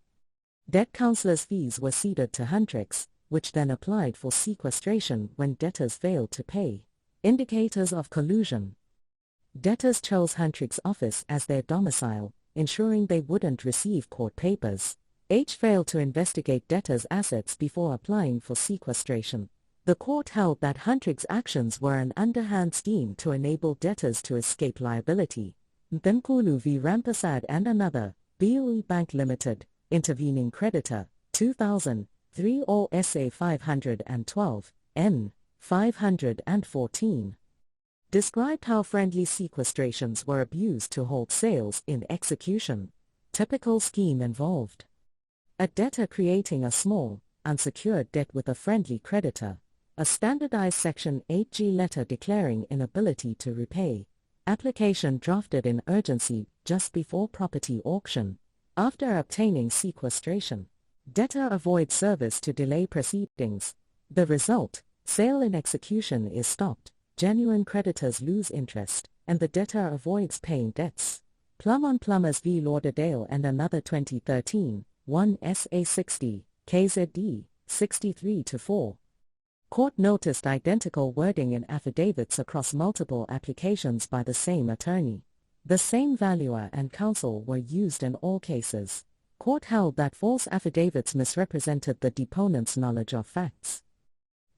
Debt counselors' fees were ceded to Huntrex, which then applied for sequestration when debtors failed to pay. Indicators of collusion. Debtors chose Huntrex's office as their domicile, ensuring they wouldn't receive court papers. H failed to investigate debtors' assets before applying for sequestration. The court held that Huntrex's actions were an underhand scheme to enable debtors to escape liability. Mthimkhulu v. Rampersad and another, BOE Bank Limited, intervening creditor, 2000, 3 All SA 512, N. 514. Described how friendly sequestrations were abused to hold sales in execution. Typical scheme involved: a debtor creating a small, unsecured debt with a friendly creditor, a standardized Section 8G letter declaring inability to repay, application drafted in urgency just before property auction. After obtaining sequestration, debtor avoids service to delay proceedings. The result: sale in execution is stopped, genuine creditors lose interest, and the debtor avoids paying debts. Plum on Plumbers v. Lauderdale and another 2013, 1 SA 60, KZD, 63-4. Court noticed identical wording in affidavits across multiple applications by the same attorney. The same valuer and counsel were used in all cases. Court held that false affidavits misrepresented the deponent's knowledge of facts.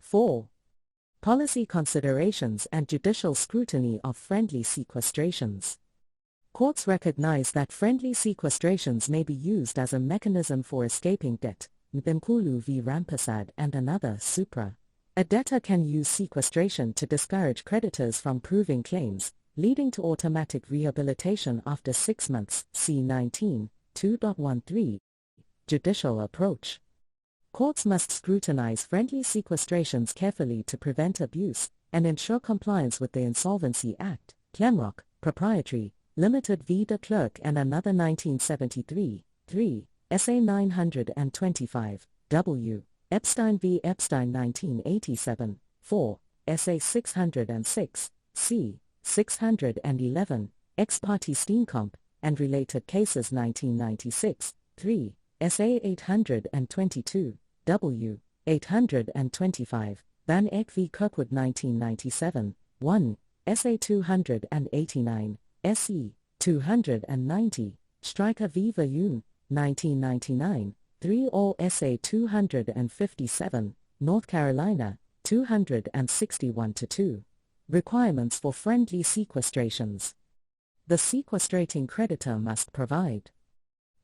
4. Policy considerations and judicial scrutiny of friendly sequestrations. Courts recognize that friendly sequestrations may be used as a mechanism for escaping debt. Mthimkhulu v. Rampersad and another, Supra. A debtor can use sequestration to discourage creditors from proving claims, leading to automatic rehabilitation after 6 months. C. 19, 2.13. Judicial approach. Courts must scrutinize friendly sequestrations carefully to prevent abuse and ensure compliance with the Insolvency Act, Clemrock, Proprietary, Limited v. de Klerk and another 1973, 3, SA 925, W. Epstein v. Epstein 1987, 4, SA 606, C. 611, Ex parte Steenkamp, and related cases 1996, 3, SA 822, W. 825, Van Eyck v. Kirkwood 1997, 1, SA 289, SE 290, Stryker v. Verjoen, 1999, 3 all SA 257, North Carolina, 261-2. Requirements for friendly sequestrations. The sequestrating creditor must provide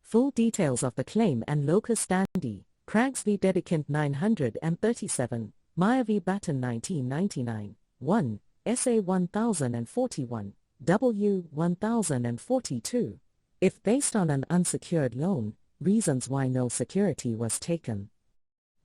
full details of the claim and locus standi, Craggs v. Dedekind 937, Meyer v. Batten 1999, 1, SA 1041, W. 1042. If based on an unsecured loan, reasons why no security was taken.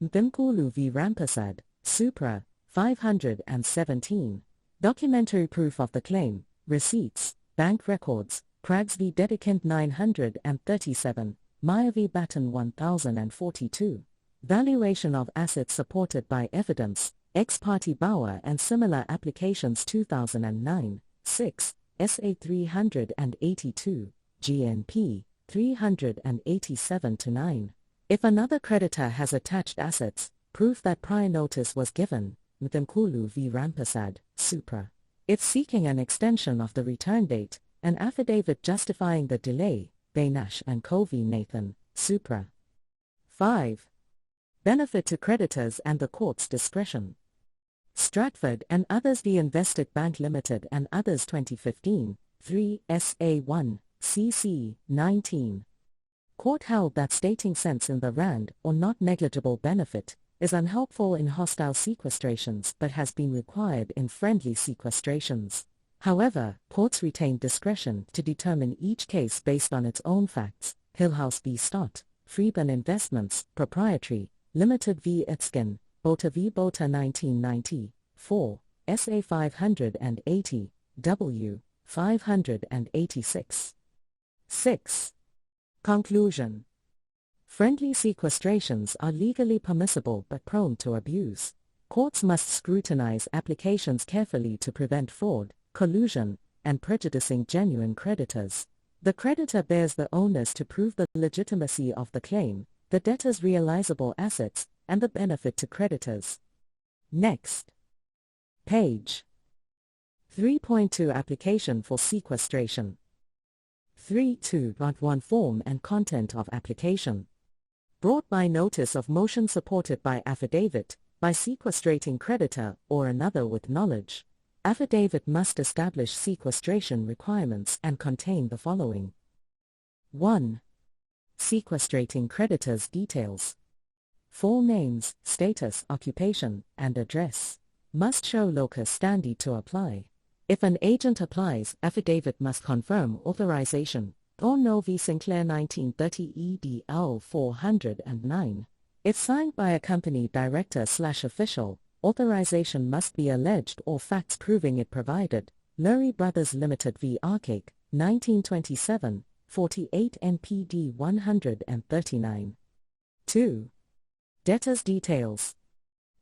Mthimkhulu v. Rampersad, Supra, 517. Documentary proof of the claim, receipts, bank records, Craggs v. Dedekind 937, Meyer v. Batten 1042. Valuation of assets supported by evidence, Ex parte Bauer and similar applications 2009, 6, SA 382, GNP, 387-9. If another creditor has attached assets, proof that prior notice was given, Mthimkhulu v. Rampersad, Supra. If seeking an extension of the return date, an affidavit justifying the delay, Baynash and Co. v. Nathan, Supra. 5. Benefit to creditors and the court's discretion. Stratford and others v. Investec Bank Limited and others 2015, 3 SA 1, CC 19. Court held that stating cents in the rand or not negligible benefit is unhelpful in hostile sequestrations but has been required in friendly sequestrations. However, courts retain discretion to determine each case based on its own facts. Hillhouse v. Stott, Freeburn Investments, Proprietary, Limited v. Etzkin, Bota v. Bota 1990, 4, SA 580, W. 586. 6. Conclusion. Friendly sequestrations are legally permissible but prone to abuse. Courts must scrutinize applications carefully to prevent fraud, collusion, and prejudicing genuine creditors. The creditor bears the onus to prove the legitimacy of the claim, the debtor's realizable assets, and the benefit to creditors. Next page. 3.2 Application for sequestration. 3.2.1 Form and content of application. Brought by notice of motion supported by affidavit, by sequestrating creditor or another with knowledge. Affidavit must establish sequestration requirements and contain the following. 1. Sequestrating creditor's details. Full names, status, occupation, and address. Must show locus standi to apply. If an agent applies, affidavit must confirm authorization. Thorno v. Sinclair 1930 EDL 409. If signed by a company director/official, authorization must be alleged or facts proving it provided. Lurie Brothers Limited v. Arcake, 1927, 48 NPD 139. 2. Debtor's details.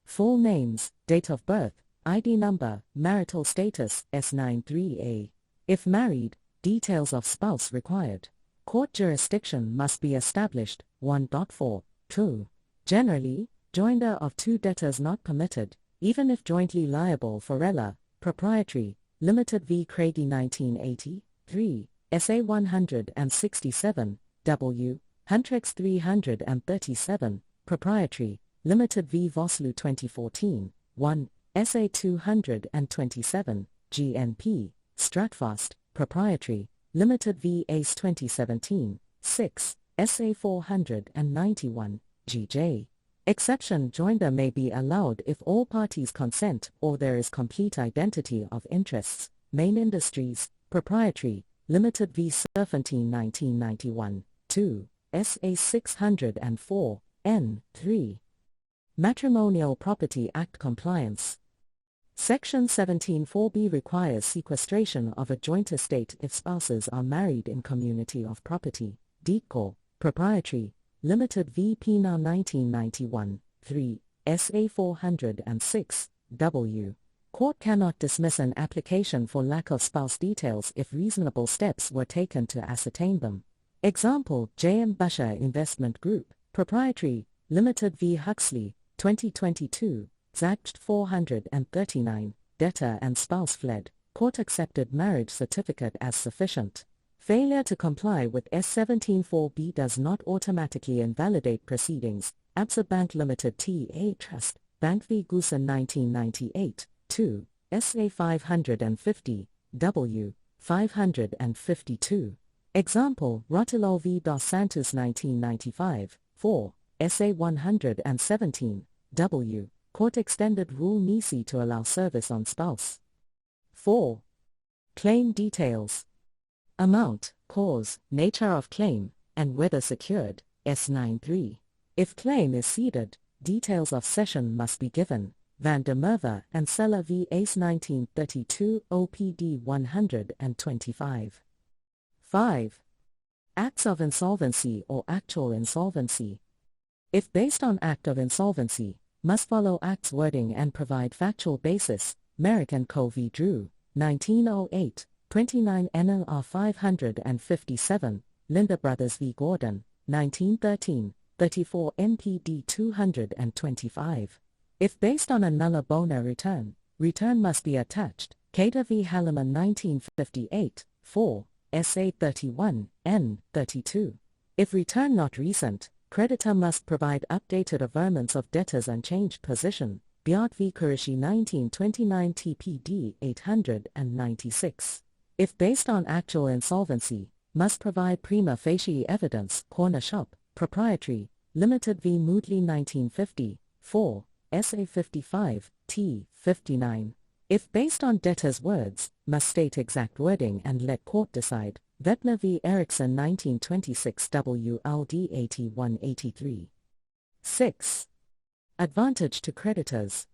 Full names, date of birth, ID number, marital status, S93A. If married, details of spouse required. Court jurisdiction must be established. 1.4. 2. Generally, joinder of two debtors not permitted, even if jointly liable for Rella, Proprietary, Limited v. Craigie 1980, 3, SA 167, W, Huntrex 337, Proprietary, Limited v. Vosloo 2014, 1, SA 227, GNP, Stratfast, Proprietary, Limited v. Ace 2017, 6, SA 491, GJ. Exception joinder may be allowed if all parties consent or there is complete identity of interests. Main Industries, Proprietary, Limited v. Serpentine 1991, 2, SA 604, N. 3. Matrimonial Property Act compliance. Section 17(4)b requires sequestration of a joint estate if spouses are married in community of property. Decor, Proprietary, Limited v. Pina 1991, 3, SA 406, W. Court cannot dismiss an application for lack of spouse details if reasonable steps were taken to ascertain them. Example, J.M. Basher Investment Group, Proprietary, Limited v. Huxley, 2022, Zact 439, debtor and spouse fled, court accepted marriage certificate as sufficient. Failure to comply with S17(4)b does not automatically invalidate proceedings. Absa Bank Limited T.A. Trust, Bank v. Goosen 1998, 2, SA 550, W. 552. Example, Rotilo v. Dos Santos 1995, 4, SA 117, W. Court extended rule nisi to allow service on spouse. 4. Claim details. Amount, cause, nature of claim, and whether secured, S93. If claim is ceded, details of cession must be given. Van der Merwe and Seller v. Ace 1932 OPD 125. 5. Acts of insolvency or actual insolvency. If based on act of insolvency, must follow act's wording and provide factual basis. Merrick & Co. v. Drew, 1908, 29 NLR 557, Linda Brothers v. Gordon, 1913, 34 NPD 225. If based on a nulla bona return, return must be attached. Cater v. Halleman 1958, 4, SA 31, N 32. If return not recent, creditor must provide updated averments of debtors and changed position. Biart v. Kurishi 1929 TPD 896. If based on actual insolvency, must provide prima facie evidence. Corner Shop, Proprietary, Limited v. Moodley 1950, 4, SA 55, T 59. If based on debtor's words, must state exact wording and let court decide. Vetner v. Erickson 1926 WLD 8183. 6. Advantage to creditors.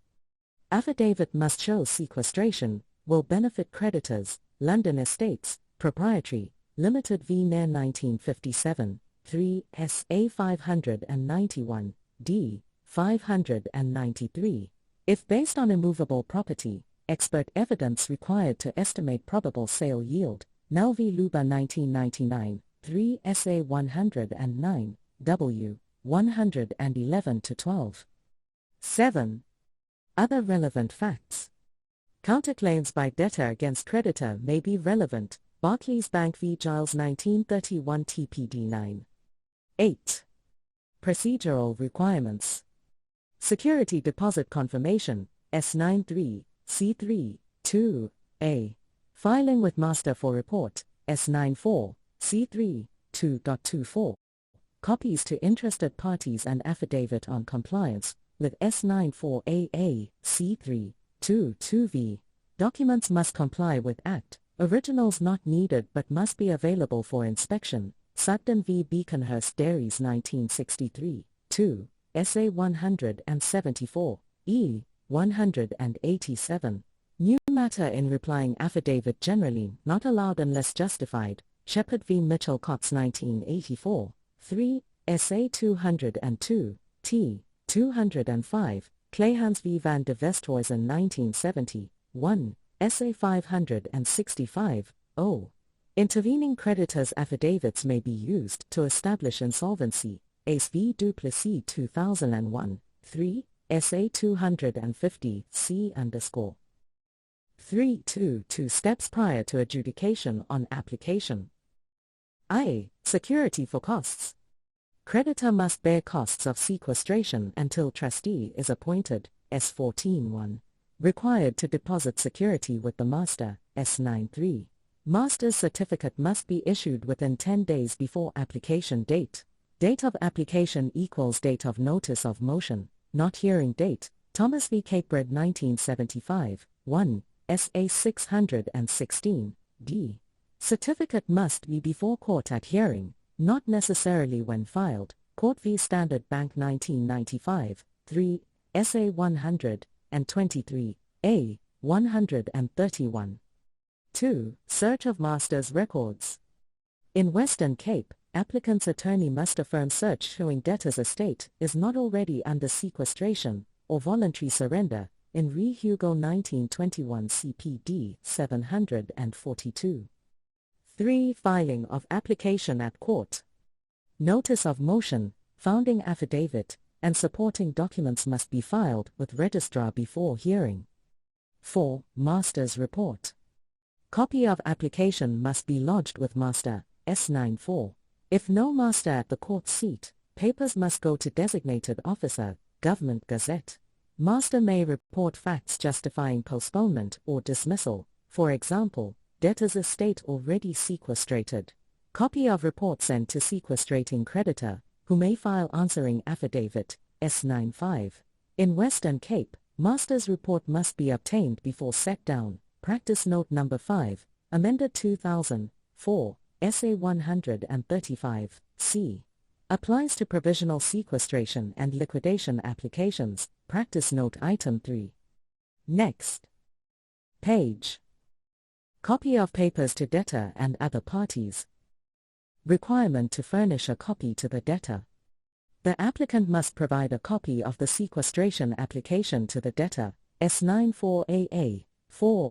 Affidavit must show sequestration will benefit creditors. London Estates, Proprietary, Limited v. Nair 1957, 3 SA 591, D 593. If based on immovable property, expert evidence required to estimate probable sale yield. Nell v. Luba 1999, 3 SA 109, W 111-12. 7. Other relevant facts. Counterclaims by debtor against creditor may be relevant. Barclays Bank v. Giles 1931 TPD 9. 8. Procedural requirements. Security deposit confirmation, S93, C3, 2, A. Filing with master for report, S94, C3, 2.24. Copies to interested parties and affidavit on compliance, with S94AA, C3, 2.2v. Documents must comply with Act. Originals not needed but must be available for inspection. Sugden v. Beaconhurst Dairies 1963, 2, SA 174, E. 187. New matter in replying affidavit generally not allowed unless justified. Shepherd v. Mitchell Cox 1984, 3, SA 202, T. 205. Clayhans v. Van de Westhuizen 1970, 1, SA 565, O. Intervening creditors' affidavits may be used to establish insolvency. Ace v. Duplessis 2001, 3, SA 250, C_. 3.2 steps prior to adjudication on application. I. Security for costs. Creditor must bear costs of sequestration until trustee is appointed, S14(1). Required to deposit security with the master, S93. Master's certificate must be issued within 10 days before application date. Date of application equals date of notice of motion, not hearing date. Thomas v. Capebread 1975, 1, SA 616, d. Certificate must be before court at hearing, not necessarily when filed. Court v. Standard Bank 1995, 3, SA 123, A, 131. 2. Search of master's records. In Western Cape, applicant's attorney must affirm search showing debtor's estate is not already under sequestration or voluntary surrender, in Re Hugo 1921 CPD 742. 3. Filing of application at court. Notice of motion, founding affidavit, and supporting documents must be filed with registrar before hearing. 4. Master's report. Copy of application must be lodged with master, S94. If no master at the court seat, papers must go to designated officer, Government Gazette. Master may report facts justifying postponement or dismissal, for example, debtor's estate already sequestrated. Copy of report sent to sequestrating creditor, who may file answering affidavit, S95. In Western Cape, master's report must be obtained before set down. Practice Note No. 5, amended 2004, SA 135, C. Applies to provisional sequestration and liquidation applications. Practice Note Item 3. Next page. Copy of papers to debtor and other parties. Requirement to furnish a copy to the debtor. The applicant must provide a copy of the sequestration application to the debtor, S94AA. 4.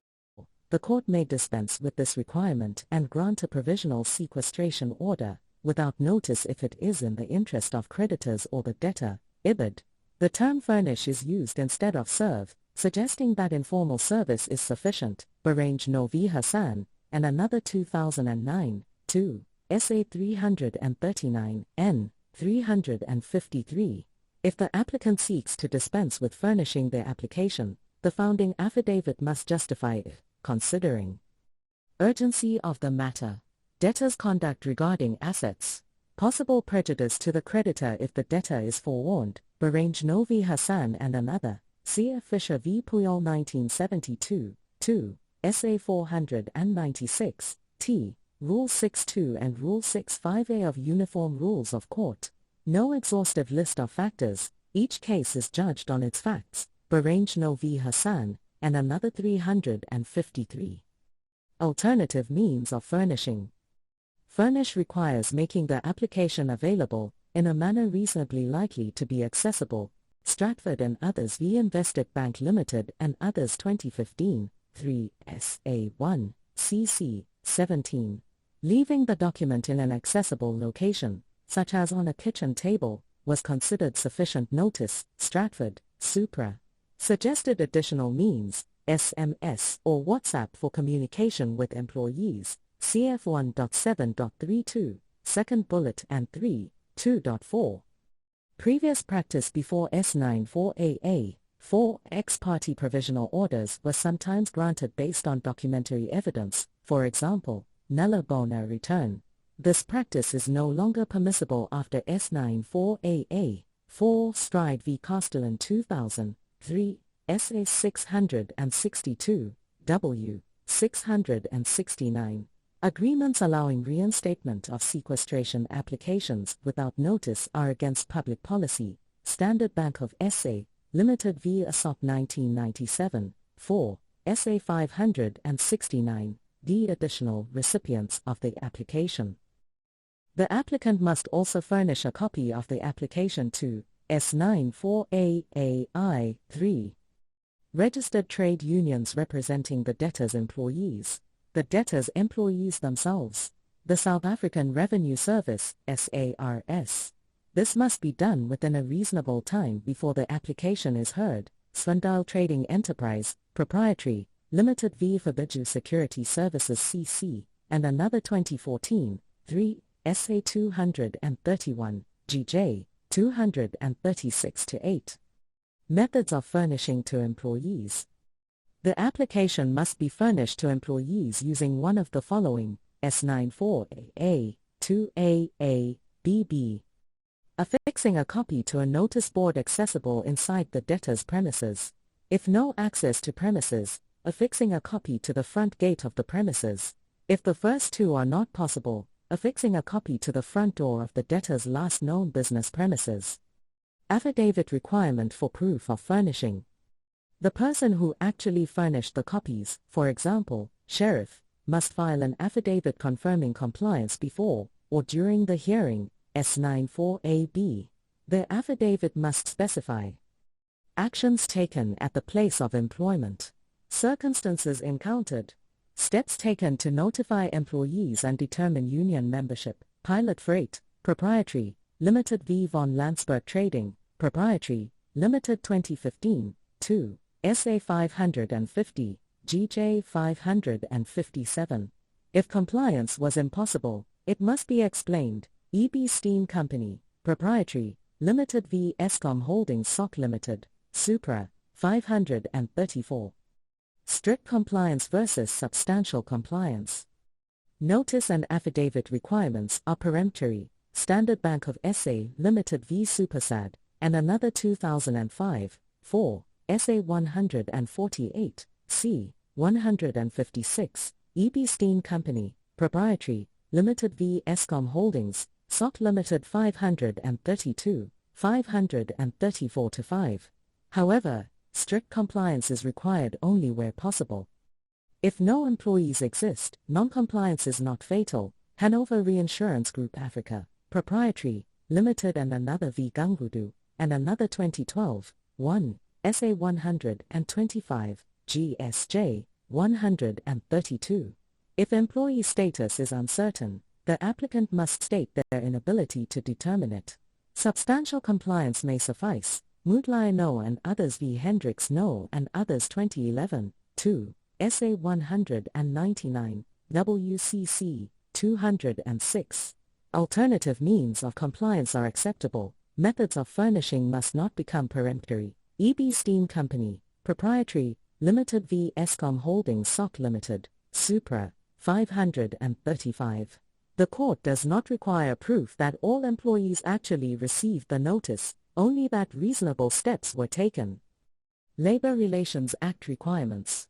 The court may dispense with this requirement and grant a provisional sequestration order, without notice if it is in the interest of creditors or the debtor, IBID. The term furnish is used instead of serve, suggesting that informal service is sufficient. Barange No v. Hassan, and another 2009, 2, SA 339, N. 353. If the applicant seeks to dispense with furnishing their application, the founding affidavit must justify it, considering urgency of the matter, debtor's conduct regarding assets, possible prejudice to the creditor if the debtor is forewarned. Barange No v. Hassan and another, C.F. Fisher v. Puyol 1972, 2, SA 496, T. Rule 6.2 and Rule 6.5a of Uniform Rules of Court. No exhaustive list of factors, each case is judged on its facts. Barange No v. Hassan, and another 353. Alternative means of furnishing. Furnish requires making the application available, in a manner reasonably likely to be accessible. Stratford and others v. Invested Bank Limited and others 2015, 3, SA 1, CC 17. Leaving the document in an accessible location, such as on a kitchen table, was considered sufficient notice. Stratford, Supra. Suggested additional means, SMS or WhatsApp for communication with employees, CF 1.7.32, second bullet and 3, 2.4. Previous practice before S94AA, 4 ex-parte provisional orders were sometimes granted based on documentary evidence, for example, nulla bona return. This practice is no longer permissible after S94AA, 4 Stride v. Castellan 2000, 3, SA 662, W. 669. Agreements allowing reinstatement of sequestration applications without notice are against public policy. Standard Bank of SA, Limited v. Aesop 1997, 4, SA 569, D. Additional recipients of the application. The applicant must also furnish a copy of the application to S94AAI 3. Registered trade unions representing the debtor's employees. The debtor's employees themselves. The South African Revenue Service, SARS. This must be done within a reasonable time before the application is heard. Swindale Trading Enterprise, Proprietary, Limited v. Fabiju Security Services CC, and another 2014, 3, SA 231, GJ, 236-8. Methods of furnishing to employees. The application must be furnished to employees using one of the following, S94AA, 2AA, BB. Affixing a copy to a notice board accessible inside the debtor's premises. If no access to premises, affixing a copy to the front gate of the premises. If the first two are not possible, affixing a copy to the front door of the debtor's last known business premises. Affidavit requirement for proof of furnishing. The person who actually furnished the copies, for example, sheriff, must file an affidavit confirming compliance before or during the hearing, S94AB. The affidavit must specify actions taken at the place of employment, circumstances encountered, steps taken to notify employees and determine union membership, pilot freight, proprietary, limited v. von Landsberg Trading, proprietary, limited 2015, 2, SA 550, GJ 557. If compliance was impossible, it must be explained. EB Steam Company, proprietary, limited v. Eskom Holdings SOC Limited, Supra, 534. Strict compliance versus substantial compliance. Notice and affidavit requirements are peremptory. Standard Bank of SA Limited v. Supersad, and another 2005, 4, SA 148, C. 156, EB Steam Company, proprietary, limited v. Eskom Holdings, SOC Limited 532, 534-5. However, strict compliance is required only where possible. If no employees exist, non-compliance is not fatal. Hanover Reinsurance Group Africa, proprietary, limited and another v. Gangudu, and another 2012, 1, SA 125, GSJ, 132. If employee status is uncertain, the applicant must state their inability to determine it. Substantial compliance may suffice. Moodleye No and others v. Hendricks No and others 2011, 2, SA 199, WCC, 206. Alternative means of compliance are acceptable. Methods of furnishing must not become peremptory. EB Steam Company, proprietary, limited v. Eskom Holdings SOC Limited, Supra, 535. The court does not require proof that all employees actually received the notice, only that reasonable steps were taken. Labor Relations Act requirements.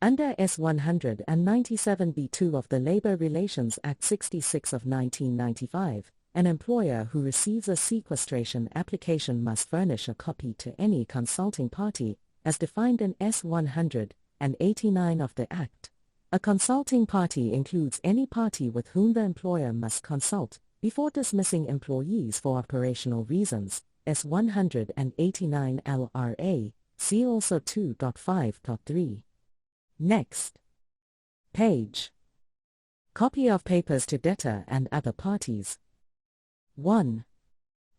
Under S197b2 of the Labor Relations Act 66 of 1995, an employer who receives a sequestration application must furnish a copy to any consulting party, as defined in S189 of the Act. A consulting party includes any party with whom the employer must consult before dismissing employees for operational reasons, S189 LRA, see also 2.5.3. Next page. Copy of papers to debtor and other parties. 1.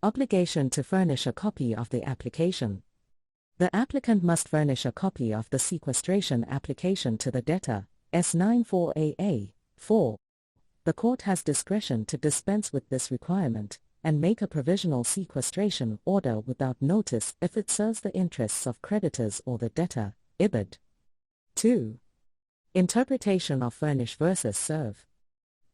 Obligation to furnish a copy of the application. The applicant must furnish a copy of the sequestration application to the debtor, S94AA. 4. The court has discretion to dispense with this requirement and make a provisional sequestration order without notice if it serves the interests of creditors or the debtor, IBID. 2. Interpretation of furnish versus serve.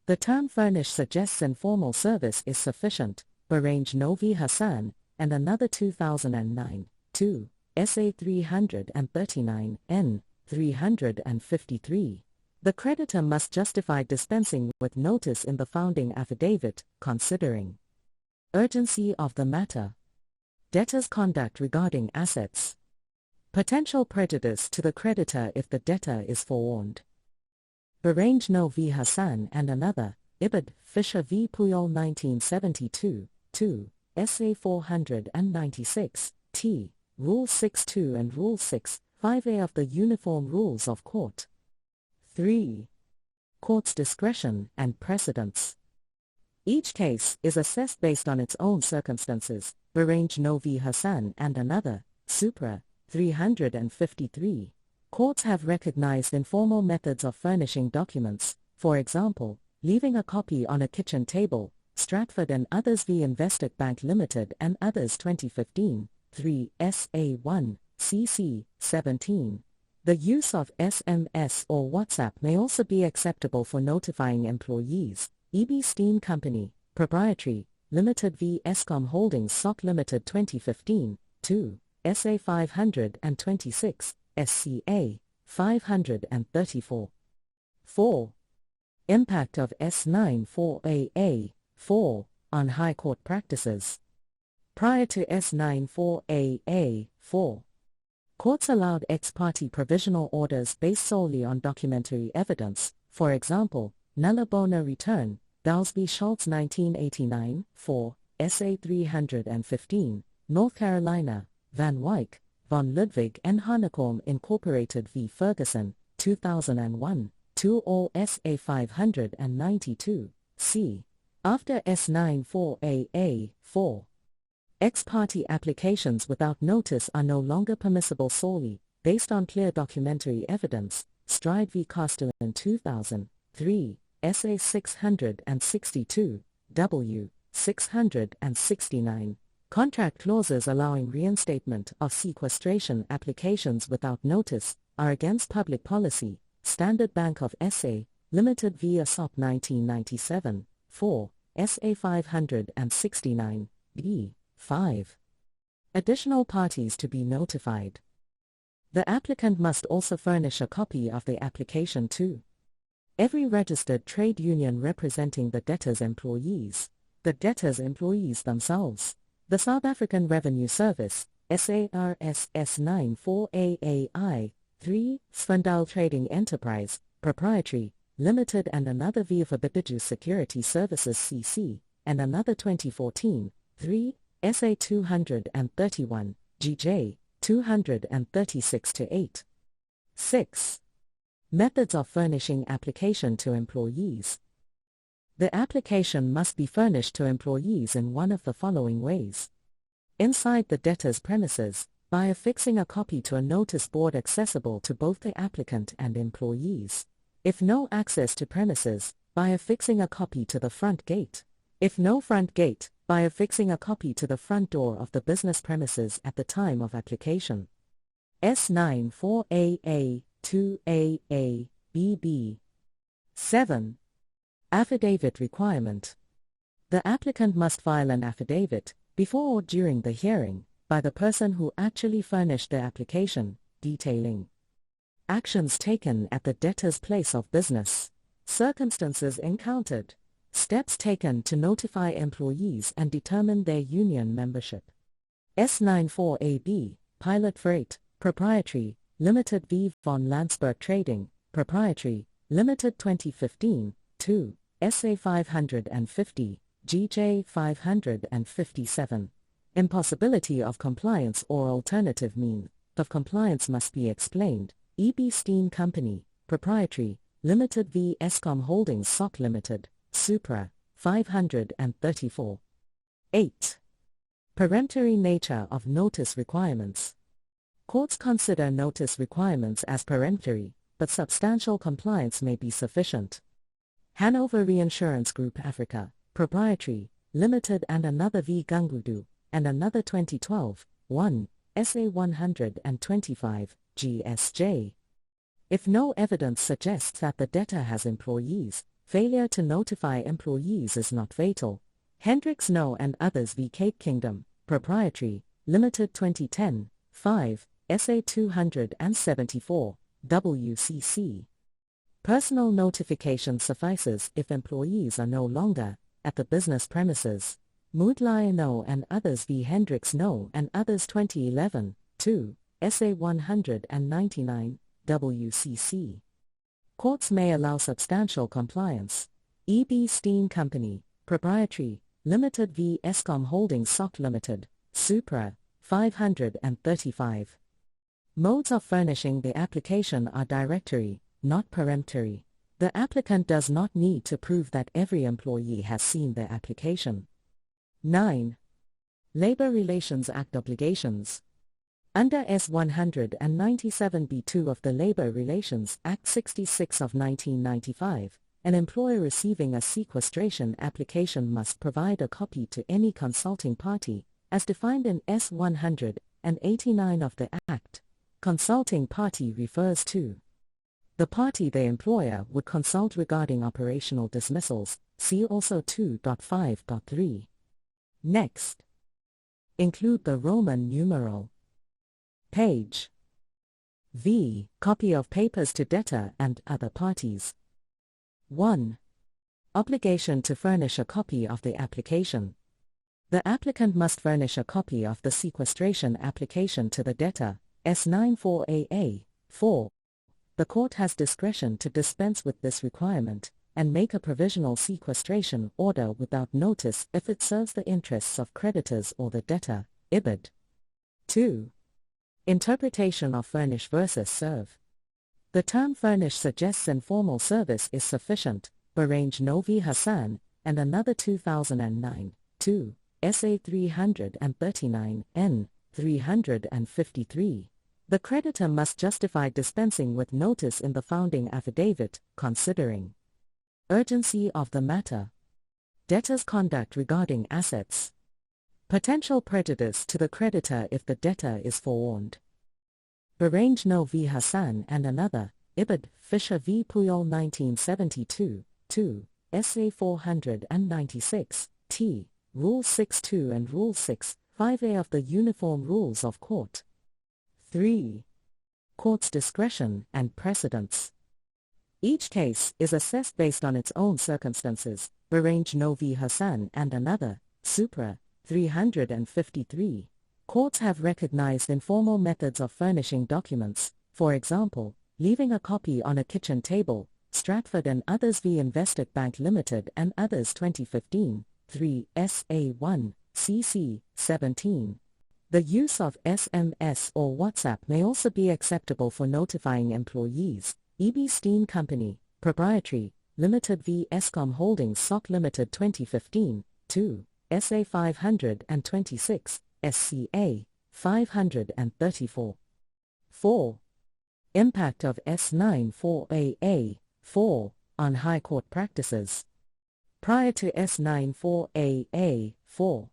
The term furnish suggests informal service is sufficient. Barange Novi Hassan, and another 2009, 2, SA 339, N. 353. The creditor must justify dispensing with notice in the founding affidavit, considering urgency of the matter, debtor's conduct regarding assets, potential prejudice to the creditor if the debtor is forewarned. Barange Novi Hassan and another, Ibid, Fisher v. Puyol 1972, 2, SA 496, T, Rule 6.2 and Rule 6.5a of the Uniform Rules of Court. 3. Court's discretion and precedents. Each case is assessed based on its own circumstances. Barange Novi Hassan and another, Supra, 353. Courts have recognized informal methods of furnishing documents, for example, leaving a copy on a kitchen table, Stratford and others v. Investec Bank Limited and others 2015, 3 SA1, CC, 17. The use of SMS or WhatsApp may also be acceptable for notifying employees. EB Steam Company, proprietary, Limited v. Eskom Holdings SOC Limited 2015, 2, SA 526, SCA 534. 4. Impact of S94AA 4 on High Court practices. Prior to S94AA 4, courts allowed ex parte provisional orders based solely on documentary evidence, for example, nulla bona return, Dowsby Schultz 1989, 4, SA 315, North Carolina, Van Wyck, von Ludwig and Hanekom Incorporated v. Ferguson, 2001, 2 all SA 592, c. After S94AA 4. Ex parte applications without notice are no longer permissible solely, based on clear documentary evidence, Stride v. Castellan 2000, 3, SA 662, W. 669. Contract clauses allowing reinstatement of sequestration applications without notice are against public policy, Standard Bank of SA, Limited via SOP 1997, 4, SA 569, B. 5. Additional parties to be notified. The applicant must also furnish a copy of the application to every registered trade union representing the debtor's employees, the debtor's employees themselves, the South African Revenue Service, SARS S94AAI, 3, Svendal Trading Enterprise, Proprietary, Limited and another via Bidiju Security Services CC, and another 2014, 3, SA 231, GJ, 236-8. 6. Methods of furnishing application to employees. The application must be furnished to employees in one of the following ways. Inside the debtor's premises, by affixing a copy to a notice board accessible to both the applicant and employees. If no access to premises, by affixing a copy to the front gate. If no front gate, by affixing a copy to the front door of the business premises at the time of application. S94AA 2AA BB. 7. Affidavit requirement. The applicant must file an affidavit, before or during the hearing, by the person who actually furnished the application, detailing actions taken at the debtor's place of business, circumstances encountered, steps taken to notify employees and determine their union membership. S94AB, Pilot Freight, Proprietary, Limited v. von Landsberg Trading, Proprietary, Limited 2015, 2, SA 550, GJ 557. Impossibility of compliance or alternative means of compliance must be explained. EB Steam Company, Proprietary, Limited v. Eskom Holdings SOC Limited, Supra, 534. 8. Peremptory nature of notice requirements. Courts consider notice requirements as peremptory, but substantial compliance may be sufficient. Hanover Reinsurance Group Africa, Proprietary, Limited and another v. Gangudu, and another 2012, 1, SA 125, GSJ. If no evidence suggests that the debtor has employees, failure to notify employees is not fatal. Hendricks No and others v. Cape Kingdom, Proprietary, Limited 2010, 5, SA 274, WCC. Personal notification suffices if employees are no longer at the business premises. Moodlai No and others v. Hendricks No and others 2011, 2, SA 199, WCC. Courts may allow substantial compliance. EB Steam Company, Proprietary, Limited v. Eskom Holdings SOC Limited, Supra, 535. Modes of furnishing the application are directory, not peremptory. The applicant does not need to prove that every employee has seen their application. 9. Labor Relations Act obligations. Under S197b2 of the Labor Relations Act 66 of 1995, an employer receiving a sequestration application must provide a copy to any consulting party, as defined in S189 of the Act. Consulting party refers to the party the employer would consult regarding operational dismissals, see also 2.5.3. Next, include the Roman numeral. Page. V. Copy of papers to debtor and other parties. 1. Obligation to furnish a copy of the application. The applicant must furnish a copy of the sequestration application to the debtor, S94AA. 4. The court has discretion to dispense with this requirement and make a provisional sequestration order without notice if it serves the interests of creditors or the debtor, IBID. 2. Interpretation of furnish versus serve. The term furnish suggests informal service is sufficient, Barange Novi Hassan, and another 2009, 2, SA 339, N. 353. The creditor must justify dispensing with notice in the founding affidavit, considering urgency of the matter, debtor's conduct regarding assets, potential prejudice to the creditor if the debtor is forewarned. Barange Novi Hassan and another, Ibid, Fisher v. Puyol 1972, 2, SA 496, T, Rule 6.2 and Rule 6.5a of the Uniform Rules of Court. 3. Court's discretion and precedents. Each case is assessed based on its own circumstances, Barange Novi Hassan and another, Supra, 353. Courts have recognized informal methods of furnishing documents, for example, leaving a copy on a kitchen table, Stratford and others v. Investec Bank Limited and others 2015, 3 SA1, CC, 17. The use of SMS or WhatsApp may also be acceptable for notifying employees, E.B. Steen Company, Proprietary, Limited v. Escom Holdings SOC Limited 2015, 2, SA 526, SCA, 534. 4. Impact of S94AA, 4, on High Court practices. Prior to S94AA, 4.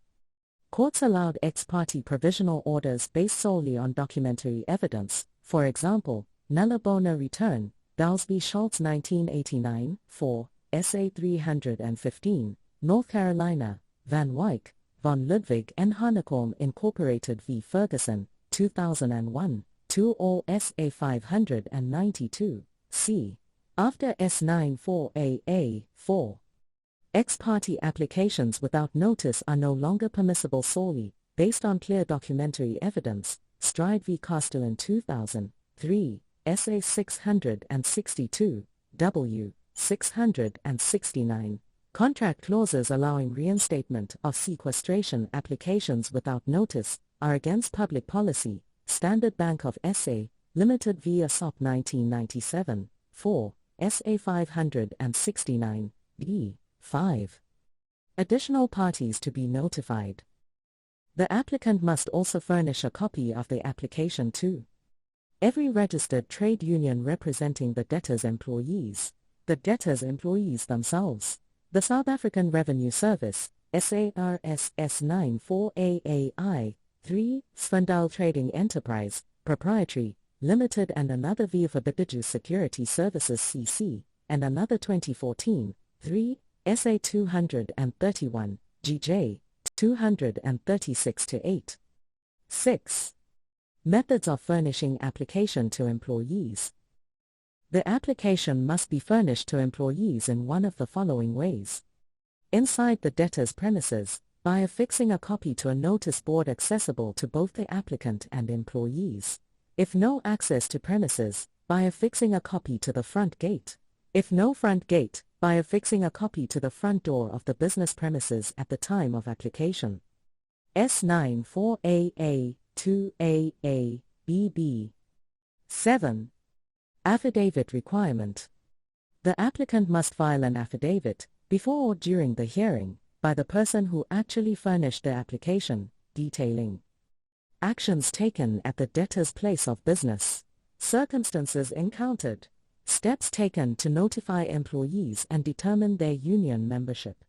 Courts allowed ex parte provisional orders based solely on documentary evidence, for example, nulla bona return, Dalsby Schultz 1989, 4, SA 315, North Carolina, Van Wyck, Von Ludwig and Hanekom Incorporated v. Ferguson, 2001, 2 all SA 592, c. After S94AA, 4. Ex parte applications without notice are no longer permissible solely, based on clear documentary evidence, Stride v. Castellan 2000, 3, SA 662, W. 669. Contract clauses allowing reinstatement of sequestration applications without notice are against public policy, Standard Bank of SA, Limited v. ASOP 1997, 4, SA 569, B. 5. Additional parties to be notified. The applicant must also furnish a copy of the application to every registered trade union representing the debtor's employees, the debtor's employees themselves, the South African Revenue Service, SARS S94AAI, 3, Svendal Trading Enterprise, Proprietary, Limited and another via for Bidiju Security Services CC, and another 2014, 3, SA 231, GJ, 236-8. 6. Methods of furnishing application to employees. The application must be furnished to employees in one of the following ways. Inside the debtor's premises, by affixing a copy to a notice board accessible to both the applicant and employees. If no access to premises, by affixing a copy to the front gate. If no front gate, by affixing a copy to the front door of the business premises at the time of application. S94AA, 2AA, BB. 7. Affidavit requirement. The applicant must file an affidavit, before or during the hearing, by the person who actually furnished the application, detailing actions taken at the debtor's place of business, circumstances encountered, steps taken to notify employees and determine their union membership.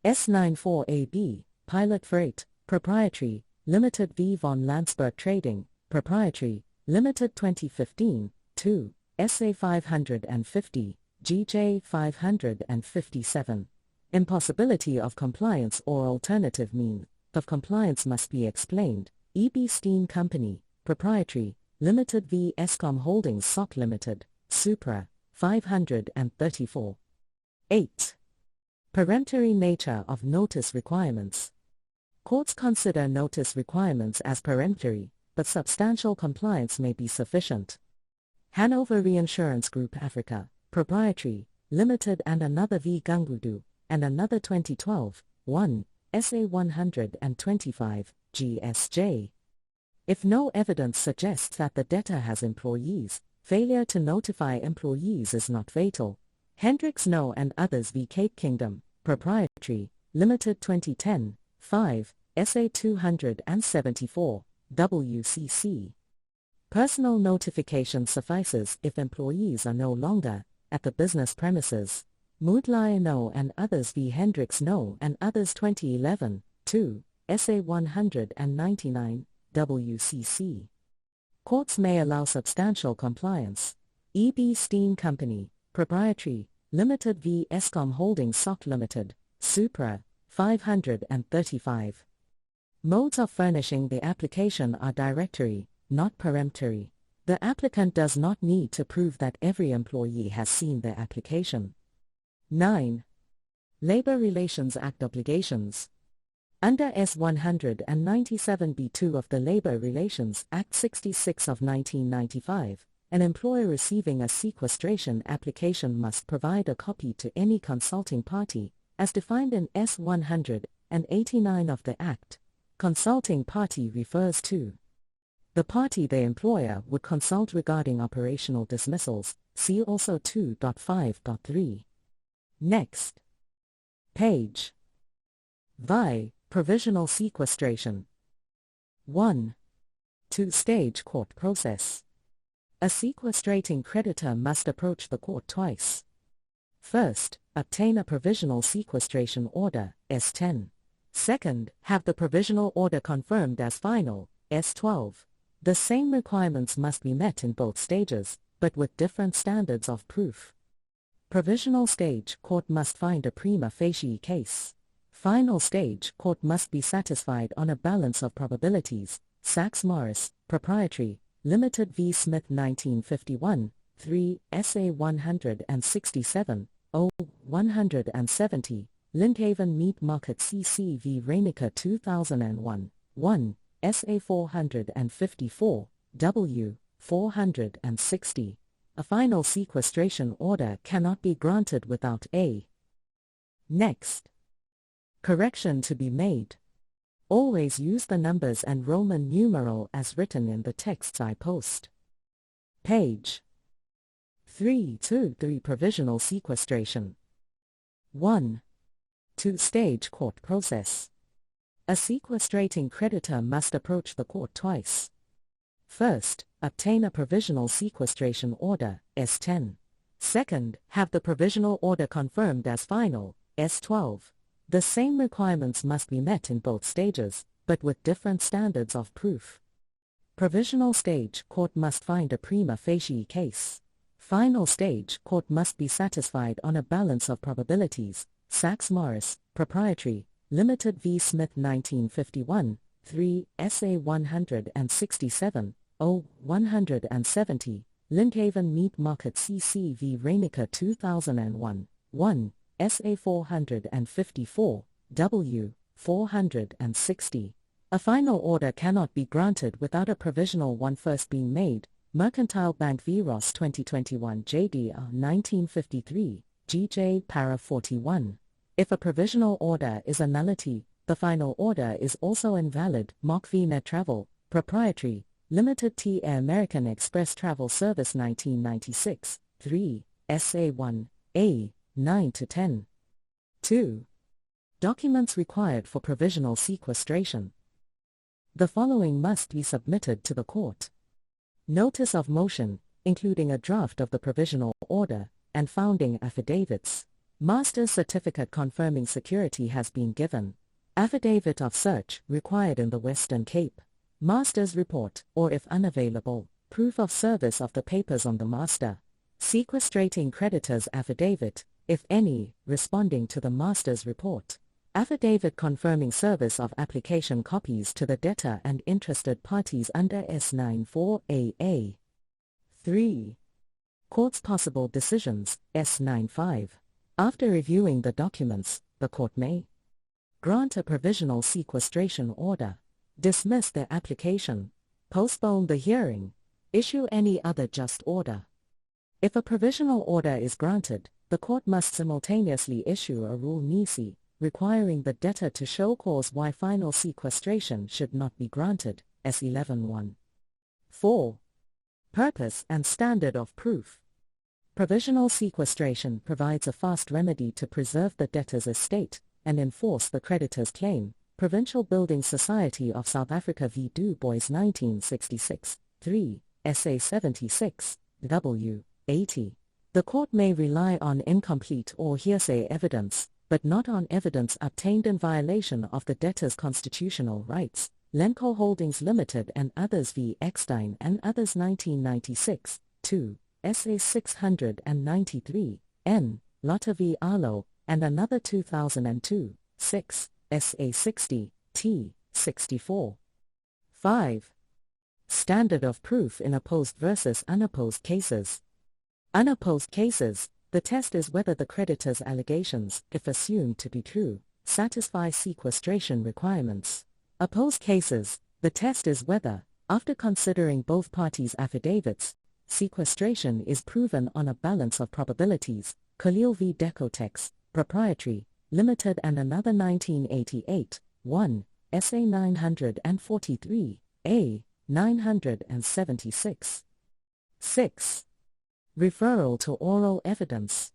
S94AB, Pilot Freight, Proprietary, Limited v. Von Landsberg Trading, Proprietary, Limited 2015, 2, SA 550, GJ 557. Impossibility of compliance or alternative mean. of compliance must be explained. EB Steam Company, Proprietary, Limited v. Eskom Holdings SOC Limited, Supra, 534. 8. Peremptory nature of notice requirements. Courts consider notice requirements as peremptory, but substantial compliance may be sufficient. Hanover Reinsurance Group Africa, Proprietary, Limited and another v. Gangudu, and another 2012, 1, SA 125, GSJ. If no evidence suggests that the debtor has employees, failure to notify employees is not fatal. Hendricks No and others v. Cape Kingdom, Proprietary, Limited 2010, 5, SA 274, WCC. Personal notification suffices if employees are no longer at the business premises. Moodleye No and others v. Hendricks No and others 2011, 2, SA 199, WCC. Courts may allow substantial compliance. EB Steam Company, Proprietary, Limited v. Eskom Holdings SOC Limited, Supra, 535. Modes of furnishing the application are directory, not peremptory. The applicant does not need to prove that every employee has seen their application. 9. Labor Relations Act obligations. Under S. 197b2 of the Labor Relations Act 66 of 1995, an employer receiving a sequestration application must provide a copy to any consulting party, as defined in S. 189 of the Act. Consulting party refers to the party the employer would consult regarding operational dismissals, see also 2.5.3. Next page. VI. Provisional sequestration. 1. Two-stage court process. A sequestrating creditor must approach the court twice. First, obtain a provisional sequestration order, S10. Second, have the provisional order confirmed as final, S12. The same requirements must be met in both stages, but with different standards of proof. Provisional stage, court must find a prima facie case. Final stage, court must be satisfied on a balance of probabilities. Sachs Morris, Proprietary, Limited v. Smith 1951, 3, SA 167, 0, 170, Lindhaven Meat Market CC v. Reinecker 2001, 1, SA 454, W, 460. A final sequestration order cannot be granted without a next correction to be made. Always use the numbers and Roman numeral as written in the texts I post. Page 323. Provisional sequestration. 1. Two-stage court process. A sequestrating creditor must approach the court twice. First, obtain a provisional sequestration order, S10. Second, have the provisional order confirmed as final, S12. The same requirements must be met in both stages, but with different standards of proof. Provisional stage, court must find a prima facie case. Final stage, court must be satisfied on a balance of probabilities. Sachs Morris, Proprietary, Limited v. Smith 1951, 3, SA 167, 0, 170, Lindhaven Meat Market CC v. Reinecker 2001, 1, SA 454, W, 460. A final order cannot be granted without a provisional one first being made. Mercantile Bank v. Ross 2021 JDR 1953, GJ Para 41. If a provisional order is a nullity, the final order is also invalid. Mark v. Net Travel, Proprietary, Limited T. Air American Express Travel Service 1996, 3, SA 1, A, 9-10. 2. Documents required for provisional sequestration. The following must be submitted to the court. Notice of motion, including a draft of the provisional order, and founding affidavits. Master's certificate confirming security has been given. Affidavit of search required in the Western Cape. Master's report, or if unavailable, proof of service of the papers on the master. Sequestrating creditor's affidavit, if any, responding to the master's report. Affidavit confirming service of application copies to the debtor and interested parties under S94AA. 3. Court's possible decisions, S95. After reviewing the documents, the court may grant a provisional sequestration order, dismiss the application, postpone the hearing, issue any other just order. If a provisional order is granted, the court must simultaneously issue a rule nisi, requiring the debtor to show cause why final sequestration should not be granted, S11(1). 4. Purpose and standard of proof. Provisional sequestration provides a fast remedy to preserve the debtor's estate and enforce the creditor's claim. Provincial Building Society of South Africa v. Du Bois 1966, 3, SA 76, W. 80. The court may rely on incomplete or hearsay evidence, but not on evidence obtained in violation of the debtor's constitutional rights. Lenco Holdings Limited and others v. Eckstein and others 1996, 2, SA 693, N. Lotta v. Arlo, and another 2002, 6, SA 60, T. 64. 5. Standard of proof in opposed versus unopposed cases. Unopposed cases, the test is whether the creditor's allegations, if assumed to be true, satisfy sequestration requirements. Opposed cases, the test is whether, after considering both parties' affidavits, sequestration is proven on a balance of probabilities. Khalil v. Decotex, Proprietary, Limited and another 1988, 1, SA 943, A. 976. 6. Referral to oral evidence.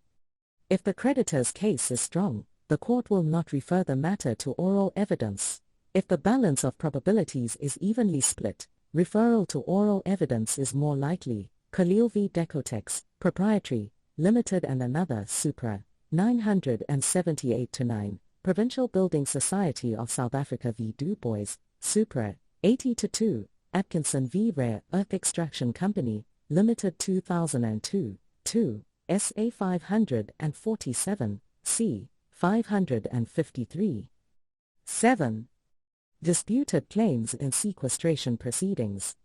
If the creditor's case is strong, the court will not refer the matter to oral evidence. If the balance of probabilities is evenly split, referral to oral evidence is more likely. Khalil v. Decotex, Proprietary, Limited and another Supra, 978-9, Provincial Building Society of South Africa v. Du Bois, Supra, 80-2, Atkinson v. Rare Earth Extraction Company, Limited 2002, 2, SA 547, C. 553. 7. Disputed claims in sequestration proceedings.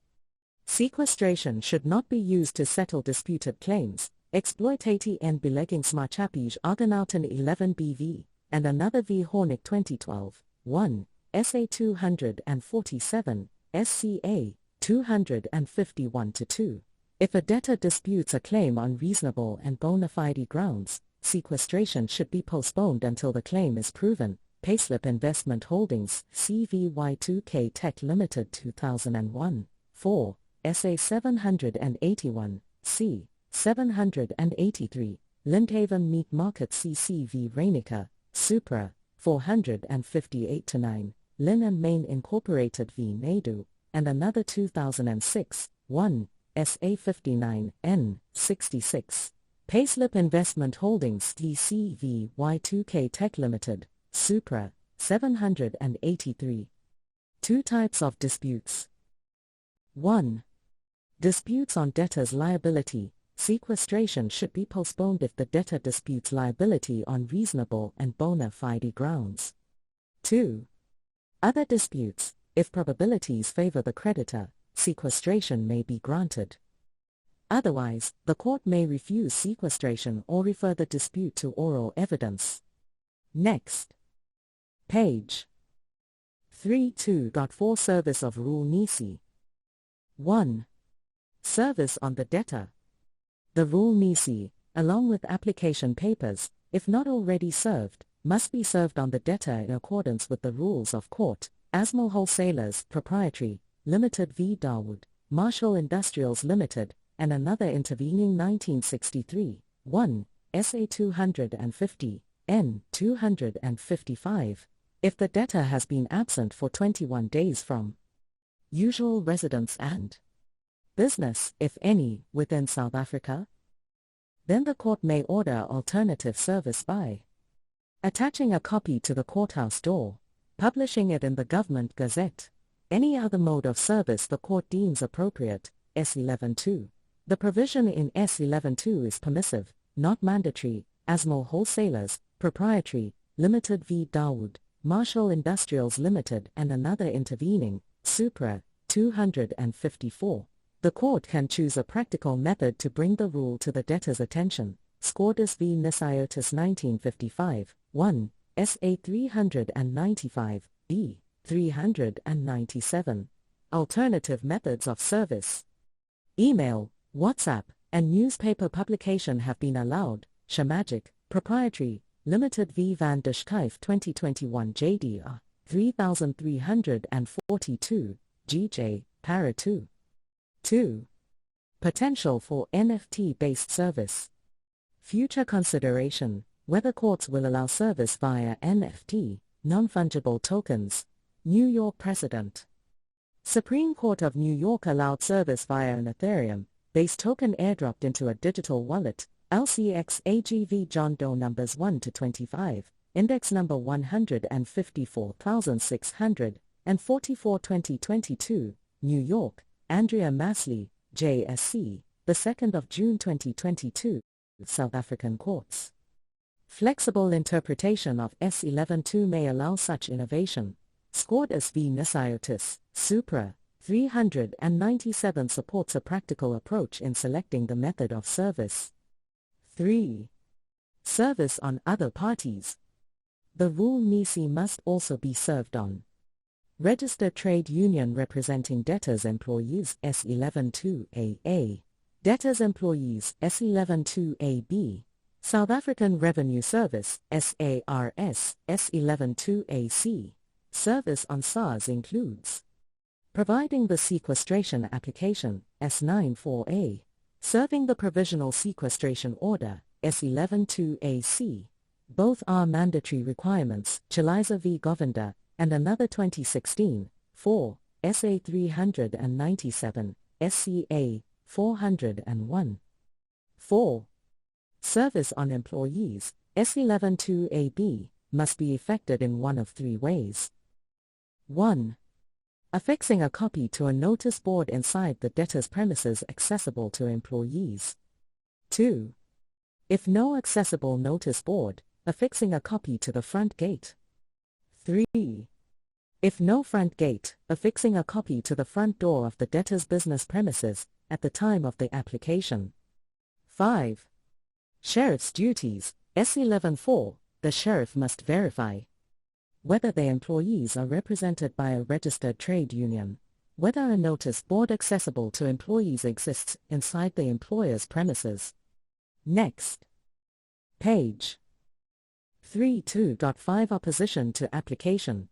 Sequestration should not be used to settle disputed claims. Exploitati en beleggingsmaatschappij Argonauten 11 BV, and another v. Hornick 2012, 1, SA 247, SCA 251-2. If a debtor disputes a claim on reasonable and bona fide grounds, sequestration should be postponed until the claim is proven. Payslip Investment Holdings, CVY2K Tech Limited 2001, 4, SA 781, C. 783, Lindhaven Meat Market CCV Reinica, Supra, 458-9, Lynn and Main Incorporated v. Nadu, and another 2006, 1, SA 59, N. 66. Payslip Investment Holdings DCV Y2K Tech Limited, Supra, 783. 2 types of disputes. 1. Disputes on debtor's liability. Sequestration should be postponed if the debtor disputes liability on reasonable and bona fide grounds. 2. Other disputes. If probabilities favor the creditor, sequestration may be granted. Otherwise, the court may refuse sequestration or refer the dispute to oral evidence. Next. Page 32.4 Service of Rule Nisi. 1. Service on the debtor. The rule nisi, along with application papers, if not already served, must be served on the debtor in accordance with the rules of court. Asmal Wholesalers Proprietary, Limited v. Darwood, Marshall Industrials Limited, and another intervening 1963, 1, SA 250, N. 255. If the debtor has been absent for 21 days from usual residence and business, if any, within South Africa, then the court may order alternative service by attaching a copy to the courthouse door, publishing it in the Government Gazette, any other mode of service the court deems appropriate. S11(2). The provision in S11(2) is permissive, not mandatory. Asmal Wholesalers, Proprietary, Limited v. Darwood, Marshall Industrials Limited and another intervening, Supra, 254. The court can choose a practical method to bring the rule to the debtor's attention. Scordas v. Nisiotis 1955, 1, SA 395, B. 397. Alternative methods of service. Email, WhatsApp, and newspaper publication have been allowed. Shamagic, Proprietary, Limited v. Van de Schijf 2021 JDR, 3342, GJ, Para 2. 2. Potential for NFT-based service. Future consideration, whether courts will allow service via NFT, non-fungible tokens. New York precedent. Supreme Court of New York allowed service via an Ethereum-based token airdropped into a digital wallet, LCX AGV John Doe numbers 1 to 25, index number 154,644 2022, New York, Andrea Masley, JSC, the 2nd of June 2022, South African courts. Flexible interpretation of S11.2 may allow such innovation. Scordas v. Nisiotis, Supra, 397 supports a practical approach in selecting the method of service. 3. Service on other parties. The rule nisi must also be served on registered trade union representing debtors' employees S11.2AA, debtors' employees S11.2AB, South African Revenue Service SARS S11.2AC. Service on SARS includes providing the sequestration application S94A, serving the provisional sequestration order S11.2AC. Both are mandatory requirements. Chaliza v. Govinda and another 2016, 4, SA 397, SCA 401. 4. Service on employees S11.2AB must be effected in one of three ways. 1. Affixing a copy to a notice board inside the debtor's premises accessible to employees. 2. If no accessible notice board, affixing a copy to the front gate. 3. If no front gate, affixing a copy to the front door of the debtor's business premises at the time of the application. 5. Sheriff's duties S11.4. The sheriff must verify whether the employees are represented by a registered trade union, whether a notice board accessible to employees exists inside the employer's premises. Next. Page 3.2.5 Opposition to application.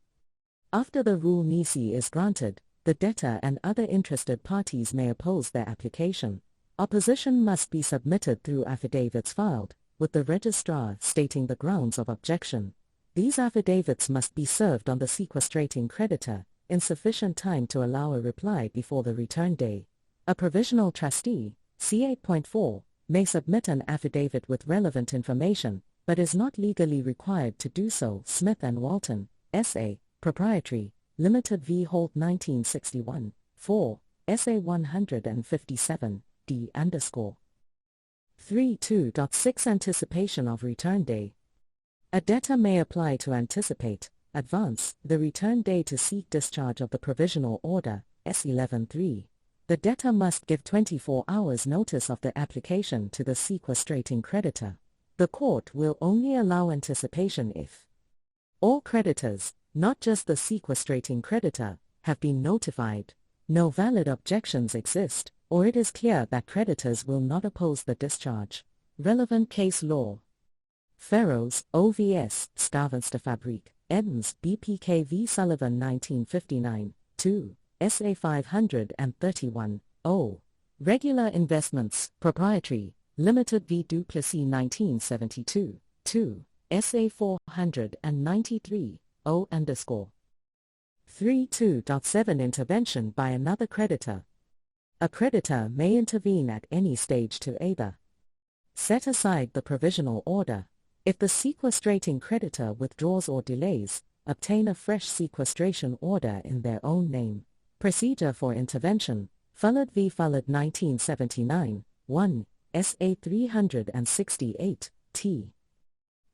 After the rule nisi is granted, the debtor and other interested parties may oppose their application. Opposition must be submitted through affidavits filed with the registrar stating the grounds of objection. These affidavits must be served on the sequestrating creditor in sufficient time to allow a reply before the return day. A provisional trustee, C8.4, may submit an affidavit with relevant information, but is not legally required to do so. Smith and Walton, S.A., Proprietary, Limited v. Holt 1961, 4, SA 157, D_. 3.2.6 Anticipation of return day. A debtor may apply to anticipate, advance, the return day to seek discharge of the provisional order, S11.3. The debtor must give 24 hours notice of the application to the sequestrating creditor. The court will only allow anticipation if all creditors, not just the sequestrating creditor, have been notified, no valid objections exist, or it is clear that creditors will not oppose the discharge. Relevant case law. Ferros, OVS, Stavensterfabriek, Edens, BPK v. Sullivan 1959, 2, SA 531, 0. Regular Investments, Proprietary, Limited v. Duplessis 1972, 2, SA 493, 0 _. 3.2.7 Intervention by another creditor. A creditor may intervene at any stage to either set aside the provisional order, if the sequestrating creditor withdraws or delays, obtain a fresh sequestration order in their own name. Procedure for intervention, Fullard v. Fullard 1979, 1, SA 368, T.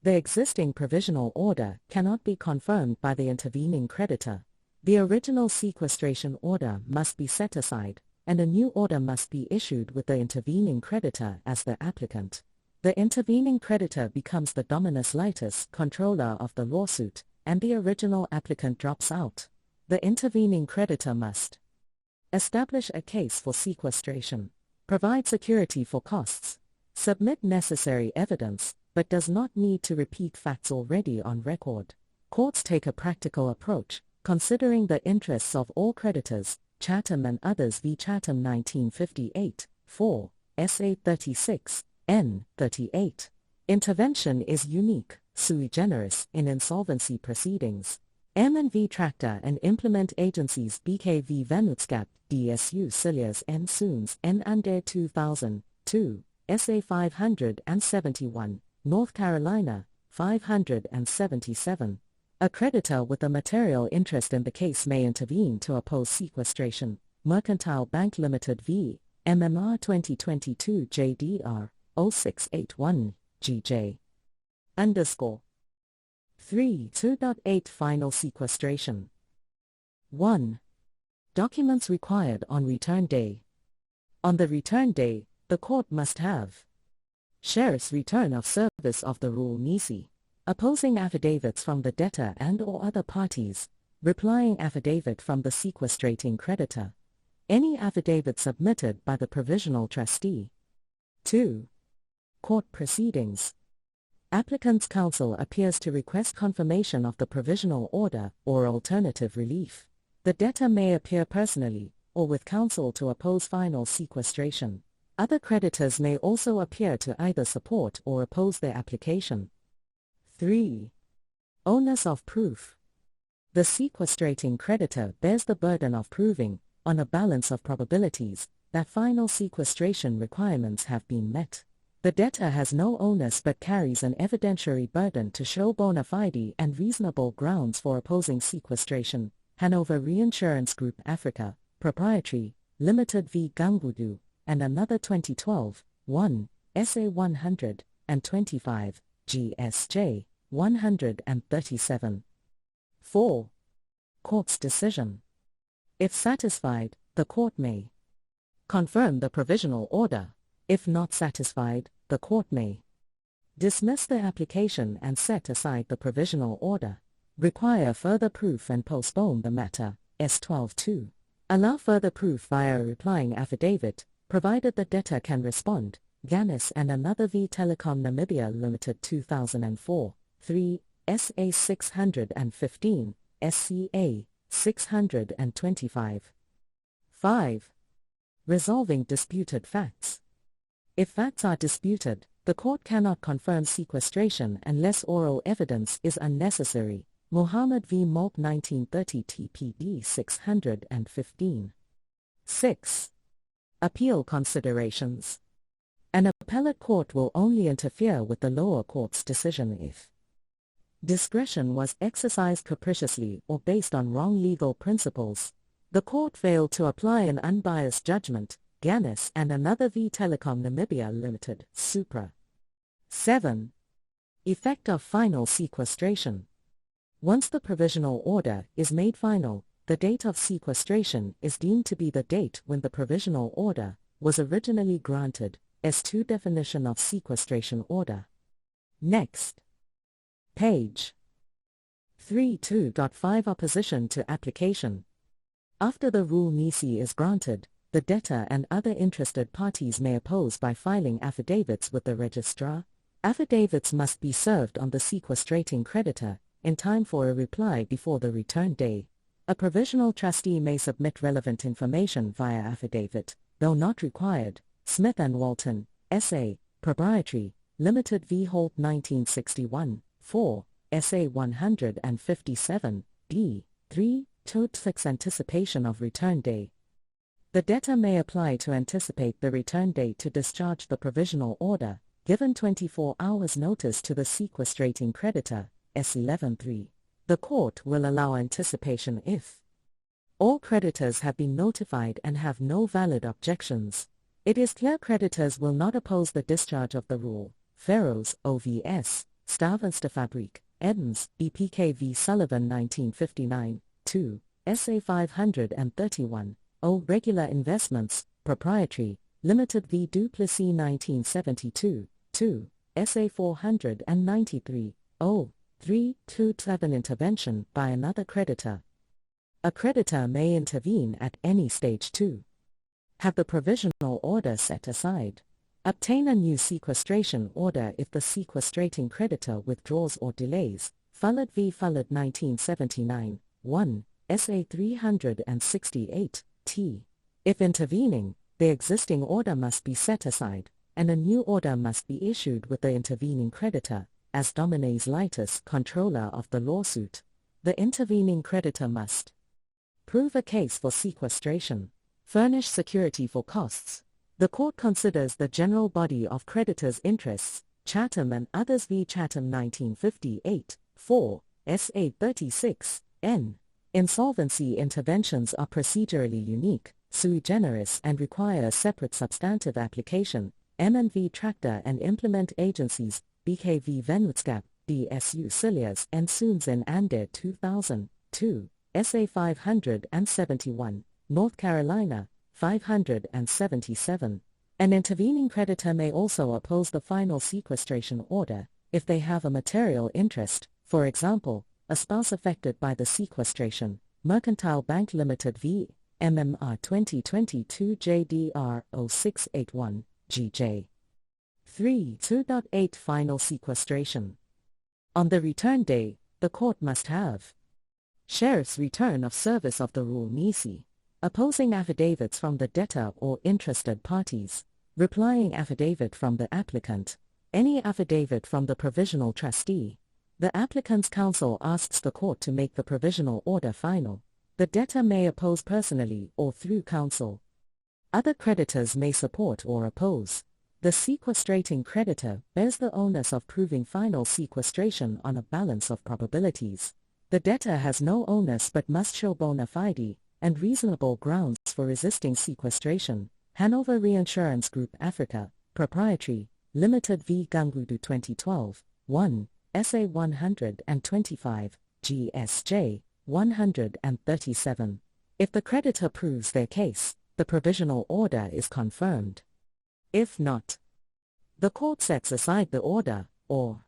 The existing provisional order cannot be confirmed by the intervening creditor. The original sequestration order must be set aside, and a new order must be issued with the intervening creditor as the applicant. The intervening creditor becomes the dominus litis controller of the lawsuit, and the original applicant drops out. The intervening creditor must establish a case for sequestration, provide security for costs, submit necessary evidence, but does not need to repeat facts already on record. Courts take a practical approach, considering the interests of all creditors. Chatham and others v. Chatham 1958, 4, SA 36, N. 38. Intervention is unique, sui generis, in insolvency proceedings. M & V Tractor and Implement Agencies BK v. Venutskap, DSU Cilias N. Soons N. Under 2000, 2, SA 571, North Carolina, 577. A creditor with a material interest in the case may intervene to oppose sequestration. Mercantile Bank Limited v. MMR 2022 JDR 0681 GJ. _. 3.2.8 Final sequestration. 1. Documents required on return day. On the return day, the court must have sheriff's return of service of the rule nisi, opposing affidavits from the debtor and or other parties, replying affidavit from the sequestrating creditor, any affidavit submitted by the provisional trustee. 2. Court proceedings. Applicant's counsel appears to request confirmation of the provisional order or alternative relief. The debtor may appear personally or with counsel to oppose final sequestration. Other creditors may also appear to either support or oppose their application. 3. Onus of proof. The sequestrating creditor bears the burden of proving, on a balance of probabilities, that final sequestration requirements have been met. The debtor has no onus but carries an evidentiary burden to show bona fide and reasonable grounds for opposing sequestration. Hanover Reinsurance Group Africa, Proprietary, Limited v. Gangudu, and another 2012, 1, SA 125, GSJ 137. 4. Court's decision. If satisfied, the court may confirm the provisional order. If not satisfied, the court may dismiss the application and set aside the provisional order, require further proof and postpone the matter, S12-2. Allow further proof via a replying affidavit, provided the debtor can respond, Ganis and another v. Telecom Namibia Limited 2004, 3, SA 615, SCA 625. 5. Resolving disputed facts. If facts are disputed, the court cannot confirm sequestration unless oral evidence is unnecessary. Muhammad v. Malk 1930 TPD 615. 6. Appeal considerations. An appellate court will only interfere with the lower court's decision if discretion was exercised capriciously or based on wrong legal principles. The court failed to apply an unbiased judgment, Ganis and another v. Telecom Namibia Limited, Supra. 7. Effect of final sequestration. Once the provisional order is made final, the date of sequestration is deemed to be the date when the provisional order was originally granted. S2 Definition of sequestration order. Next. Page 3.2.5 Opposition to application. After the rule nisi is granted, the debtor and other interested parties may oppose by filing affidavits with the registrar. Affidavits must be served on the sequestrating creditor in time for a reply before the return day. A provisional trustee may submit relevant information via affidavit, though not required. Smith and Walton, S.A., Proprietary, Limited v. Holt 1961, 4, SA 157, D. 3, 6 Anticipation of return day. The debtor may apply to anticipate the return date to discharge the provisional order, given 24 hours notice to the sequestrating creditor, S11-3. The court will allow anticipation if all creditors have been notified and have no valid objections. It is clear creditors will not oppose the discharge of the rule. Ferros, OVS, Stavensterfabriek, Edens, EPK v. Sullivan 1959, 2, SA 531, O. Regular Investments, Proprietary, Limited v. Duplessis 1972, 2, SA 493, O. 3. 2-7 Intervention by another creditor. A creditor may intervene at any stage 2. Have the provisional order set aside. Obtain a new sequestration order if the sequestrating creditor withdraws or delays. Fullard v. Fullard 1979, 1, SA 368, t. If intervening, the existing order must be set aside, and a new order must be issued with the intervening creditor, as Domines Litis, controller of the lawsuit. The intervening creditor must prove a case for sequestration, furnish security for costs. The court considers the general body of creditors' interests, Chatham and others v. Chatham 1958, 4, SA 36, n. Insolvency interventions are procedurally unique, sui generis and require a separate substantive application. M&V Tractor and Implement Agencies, BKV Vennootskap, DSU Cilliers and Soons in Ander 2000, 2, SA 571, North Carolina, 577. An intervening creditor may also oppose the final sequestration order, if they have a material interest, for example, a spouse affected by the sequestration. Mercantile Bank Limited v. MMR 2022 JDR 0681, GJ. 3. 2.8 Final sequestration. On the return day, the court must have sheriff's return of service of the rule nisi, opposing affidavits from the debtor or interested parties, replying affidavit from the applicant, any affidavit from the provisional trustee. The applicant's counsel asks the court to make the provisional order final. The debtor may oppose personally or through counsel. Other creditors may support or oppose. The sequestrating creditor bears the onus of proving final sequestration on a balance of probabilities. The debtor has no onus but must show bona fide and reasonable grounds for resisting sequestration. Hanover Reinsurance Group Africa, Proprietary, Limited v. Gangudu 2012, 1, SA 125, GSJ 137. If the creditor proves their case, the provisional order is confirmed. If not, the court sets aside the order, or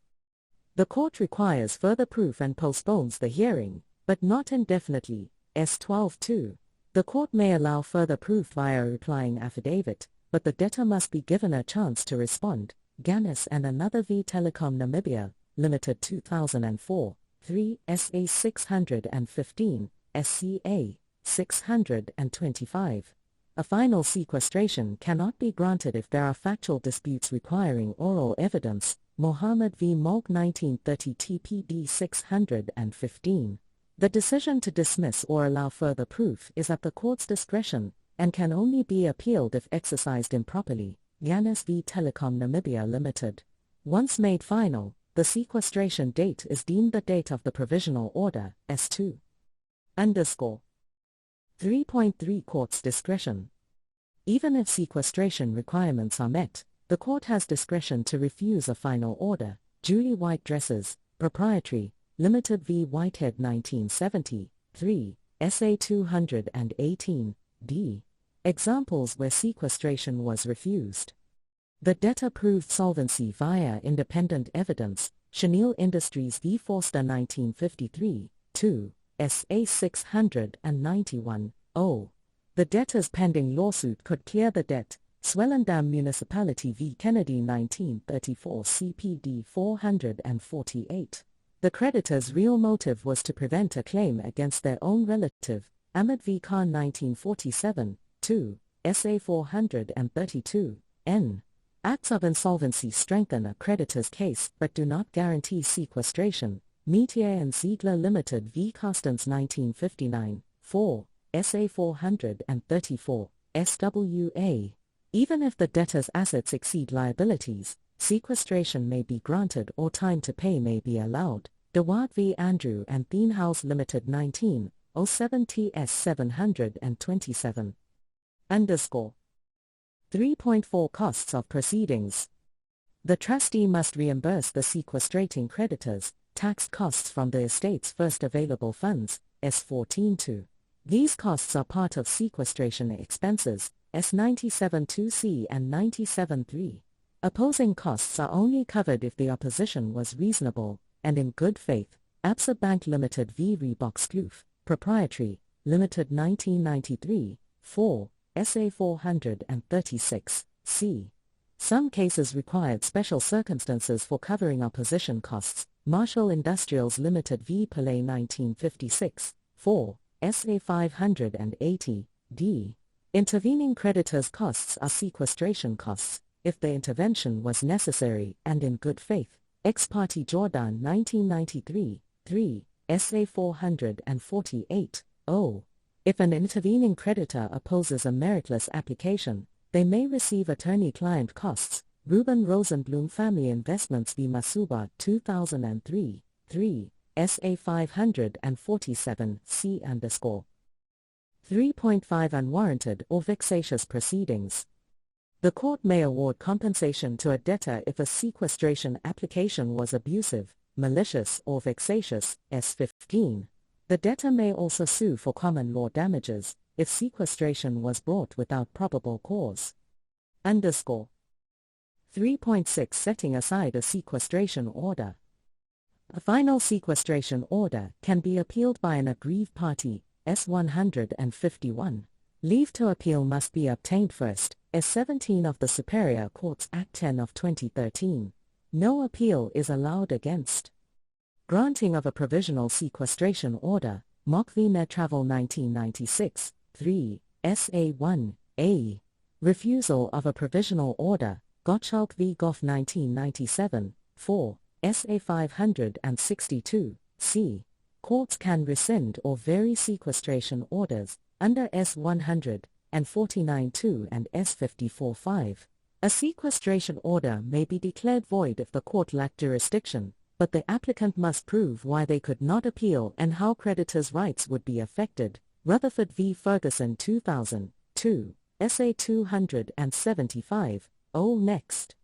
the court requires further proof and postpones the hearing, but not indefinitely. S12-2. The court may allow further proof via a replying affidavit, but the debtor must be given a chance to respond. Ganis and Another v. Telecom Namibia, Limited 2004, 3, SA 615, SCA 625. A final sequestration cannot be granted if there are factual disputes requiring oral evidence. Mohammed v. Molk 1930 TPD 615. The decision to dismiss or allow further proof is at the court's discretion, and can only be appealed if exercised improperly. Ganis v. Telecom Namibia Limited. Once made final, the sequestration date is deemed the date of the provisional order. S2. 3.3 Court's discretion. Even if sequestration requirements are met, the court has discretion to refuse a final order. Julie White Dresses, Proprietary, Limited v. Whitehead 1970, 3, SA 218, d. Examples where sequestration was refused. The debtor proved solvency via independent evidence. Chenille Industries v. Forster 1953, 2, SA 691, 0. The debtor's pending lawsuit could clear the debt. Swellendam Municipality v. Kennedy 1934 CPD 448. The creditor's real motive was to prevent a claim against their own relative. Ahmed v. Khan 1947, 2, SA 432, n. Acts of insolvency strengthen a creditor's case but do not guarantee sequestration. Metier and Ziegler Limited v. Carstens 1959, 4, SA 434, SWA. Even if the debtor's assets exceed liabilities, sequestration may be granted or time to pay may be allowed. DeWard v. Andrew and Theenhouse Limited 1907 TS 727. 3.4 Costs of proceedings. The trustee must reimburse the sequestrating creditors tax costs from the estate's first available funds, S14(2). These costs are part of sequestration expenses, S97(2)(c) and 97(3). Opposing costs are only covered if the opposition was reasonable and in good faith. Absa Bank Limited v. Reeboks Kloof, Proprietary, Limited 1993, 4, SA 436, c. Some cases required special circumstances for covering opposition costs. Marshall Industrials Limited v. Pillay 1956, 4, SA 580, d. Intervening creditors' costs are sequestration costs, if the intervention was necessary and in good faith. Ex parte Jordan 1993, 3, SA 448, 0. If an intervening creditor opposes a meritless application, they may receive attorney-client costs. Ruben Rosenblum Family Investments v. Masuba 2003, 3, SA 547, c. 3.5 Unwarranted or vexatious proceedings. The court may award compensation to a debtor if a sequestration application was abusive, malicious or vexatious, S15. The debtor may also sue for common law damages, if sequestration was brought without probable cause. 3.6 Setting aside a sequestration order. A final sequestration order can be appealed by an aggrieved party, S151. Leave to appeal must be obtained first, S17 of the Superior Courts Act 10 of 2013. No appeal is allowed against granting of a provisional sequestration order, Mock v. Travel 1996, 3, SA1, A. Refusal of a provisional order, Gottschalk v. Goff 1997, 4, SA 562, c. Courts can rescind or vary sequestration orders, under S100, and 49(2) and S54(5). A sequestration order may be declared void if the court lacked jurisdiction, but the applicant must prove why they could not appeal and how creditors' rights would be affected. Rutherford v. Ferguson 2002, SA 275, O. Next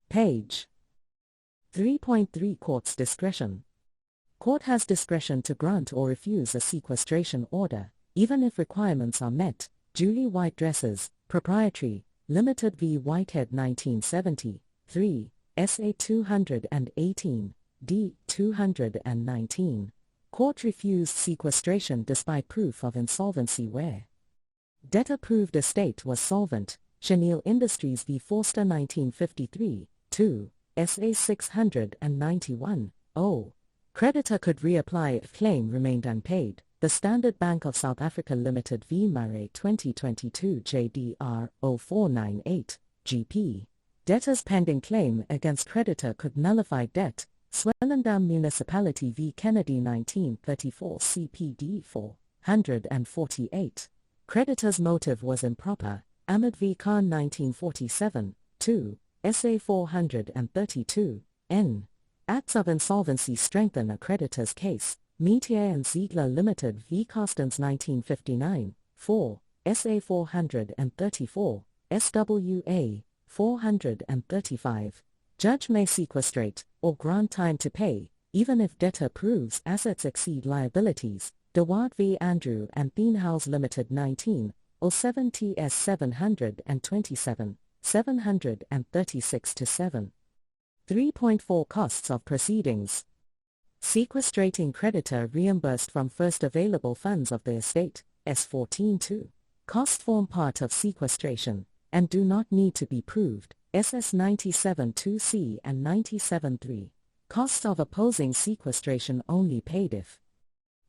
page. 3.3 Court's discretion. Court has discretion to grant or refuse a sequestration order, even if requirements are met. Julie White Dresses, Proprietary, Limited v. Whitehead 1970, 3, SA 218, D. 219. Court refused sequestration despite proof of insolvency where debtor-proved estate was solvent. Chenille Industries v. Forster 1953, 2, SA 691, 0. Creditor could reapply if claim remained unpaid. The Standard Bank of South Africa Limited v. Murray 2022 JDR 0498, GP. Debtor's pending claim against creditor could nullify debt. Swellendam Municipality v. Kennedy 1934 CPD 448. Creditor's motive was improper. Ahmed v. Khan 1947, 2, SA 432, N. Acts of insolvency strengthen a creditor's case. Metier and Ziegler Limited v. Carstens 1959, 4, SA 434, SWA 435. Judge may sequestrate or grant time to pay, even if debtor proves assets exceed liabilities. DeWard v. Andrew and Theenhouse Limited 19, 07 TS 727, 736-7. 3.4 Costs of proceedings. Sequestrating creditor reimbursed from first available funds of the estate, S14(2). Costs form part of sequestration, and do not need to be proved, SS 97(2)(c) and 97(3). Costs of opposing sequestration only paid if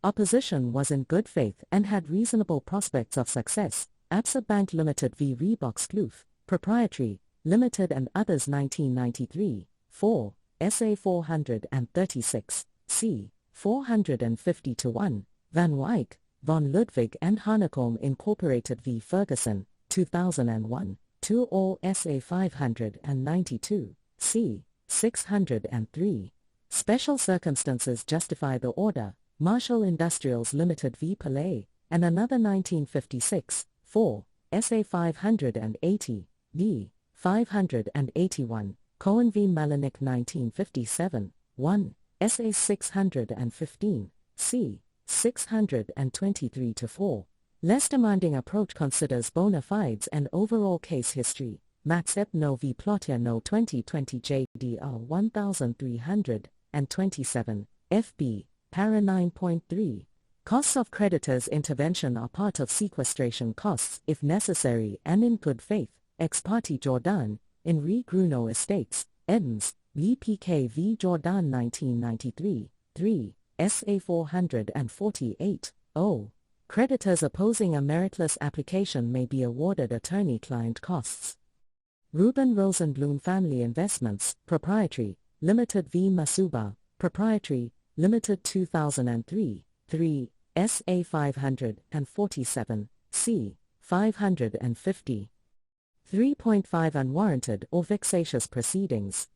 opposition was in good faith and had reasonable prospects of success. Absa Bank Limited v. Reeboks Kloof, Proprietary, Limited and Others 1993, 4, SA 436, c. 450-1, Van Wyk, Von Ludwig and Hanekom Incorporated v. Ferguson, 2001, 2 all SA 592, c. 603. Special circumstances justify the order. Marshall Industrials Limited v. Pillay, and another 1956, 4, SA 580, B. 581, Cohen v. Malenik 1957, 1, SA 615, c. 623-4. Less demanding approach considers bona fides and overall case history. Max No v. Plotier No 2020 JDR 1327, FB, para 9.3. Costs of creditors' intervention are part of sequestration costs if necessary and in good faith. Ex parte Jordan, in Re Gruno Estates, Edens, VPK v. Jordan 1993, 3, SA 448, 0. Creditors opposing a meritless application may be awarded attorney-client costs. Reuben Rosenblum Family Investments, Proprietary, Limited v. Masuba, Proprietary, Limited 2003, 3, SA 547, c. 550. 3.5 Unwarranted or vexatious proceedings.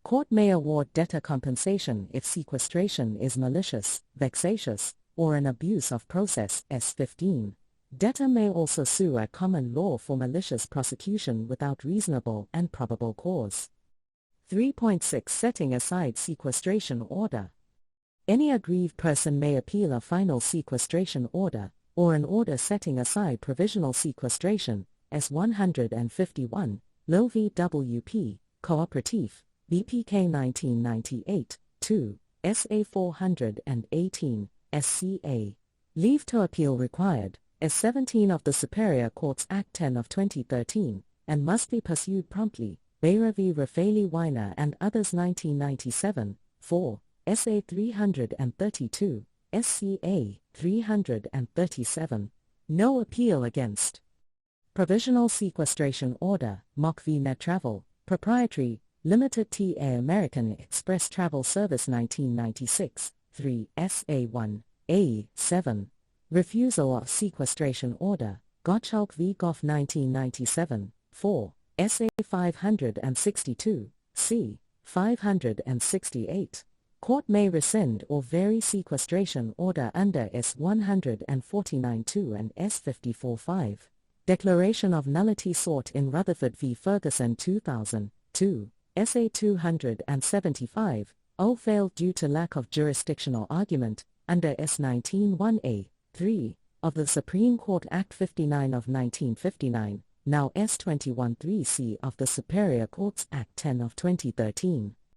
Court may award debtor compensation if sequestration is malicious, vexatious, or an abuse of process. S15. Debtor may also sue at common law for malicious prosecution without reasonable and probable cause. 3.6 Setting aside sequestration order. Any aggrieved person may appeal a final sequestration order, or an order setting aside provisional sequestration, S151, Low v. WP, Cooperative, BPK 1998, 2, SA 418, SCA. Leave to appeal required, S17 of the Superior Courts Act 10 of 2013, and must be pursued promptly, Beira v. Raffaele Weiner and others 1997, 4, SA 332, SCA 337. No appeal against. Provisional Sequestration Order, Mock v. Medtravel, Proprietary, Limited TA American Express Travel Service 1996, 3, SA 1, A, 7. Refusal of Sequestration Order, Gottschalk v. Goff 1997, 4, SA 562, c. 568. Court may rescind or vary sequestration order under S149-2 and S54-5. Declaration of nullity sought in Rutherford v. Ferguson 2000, 2, SA 275, 0 failed due to lack of jurisdictional argument, under S19-1A, 3, of the Supreme Court Act 59 of 1959, now S21-3C of the Superior Courts Act 10 of 2013.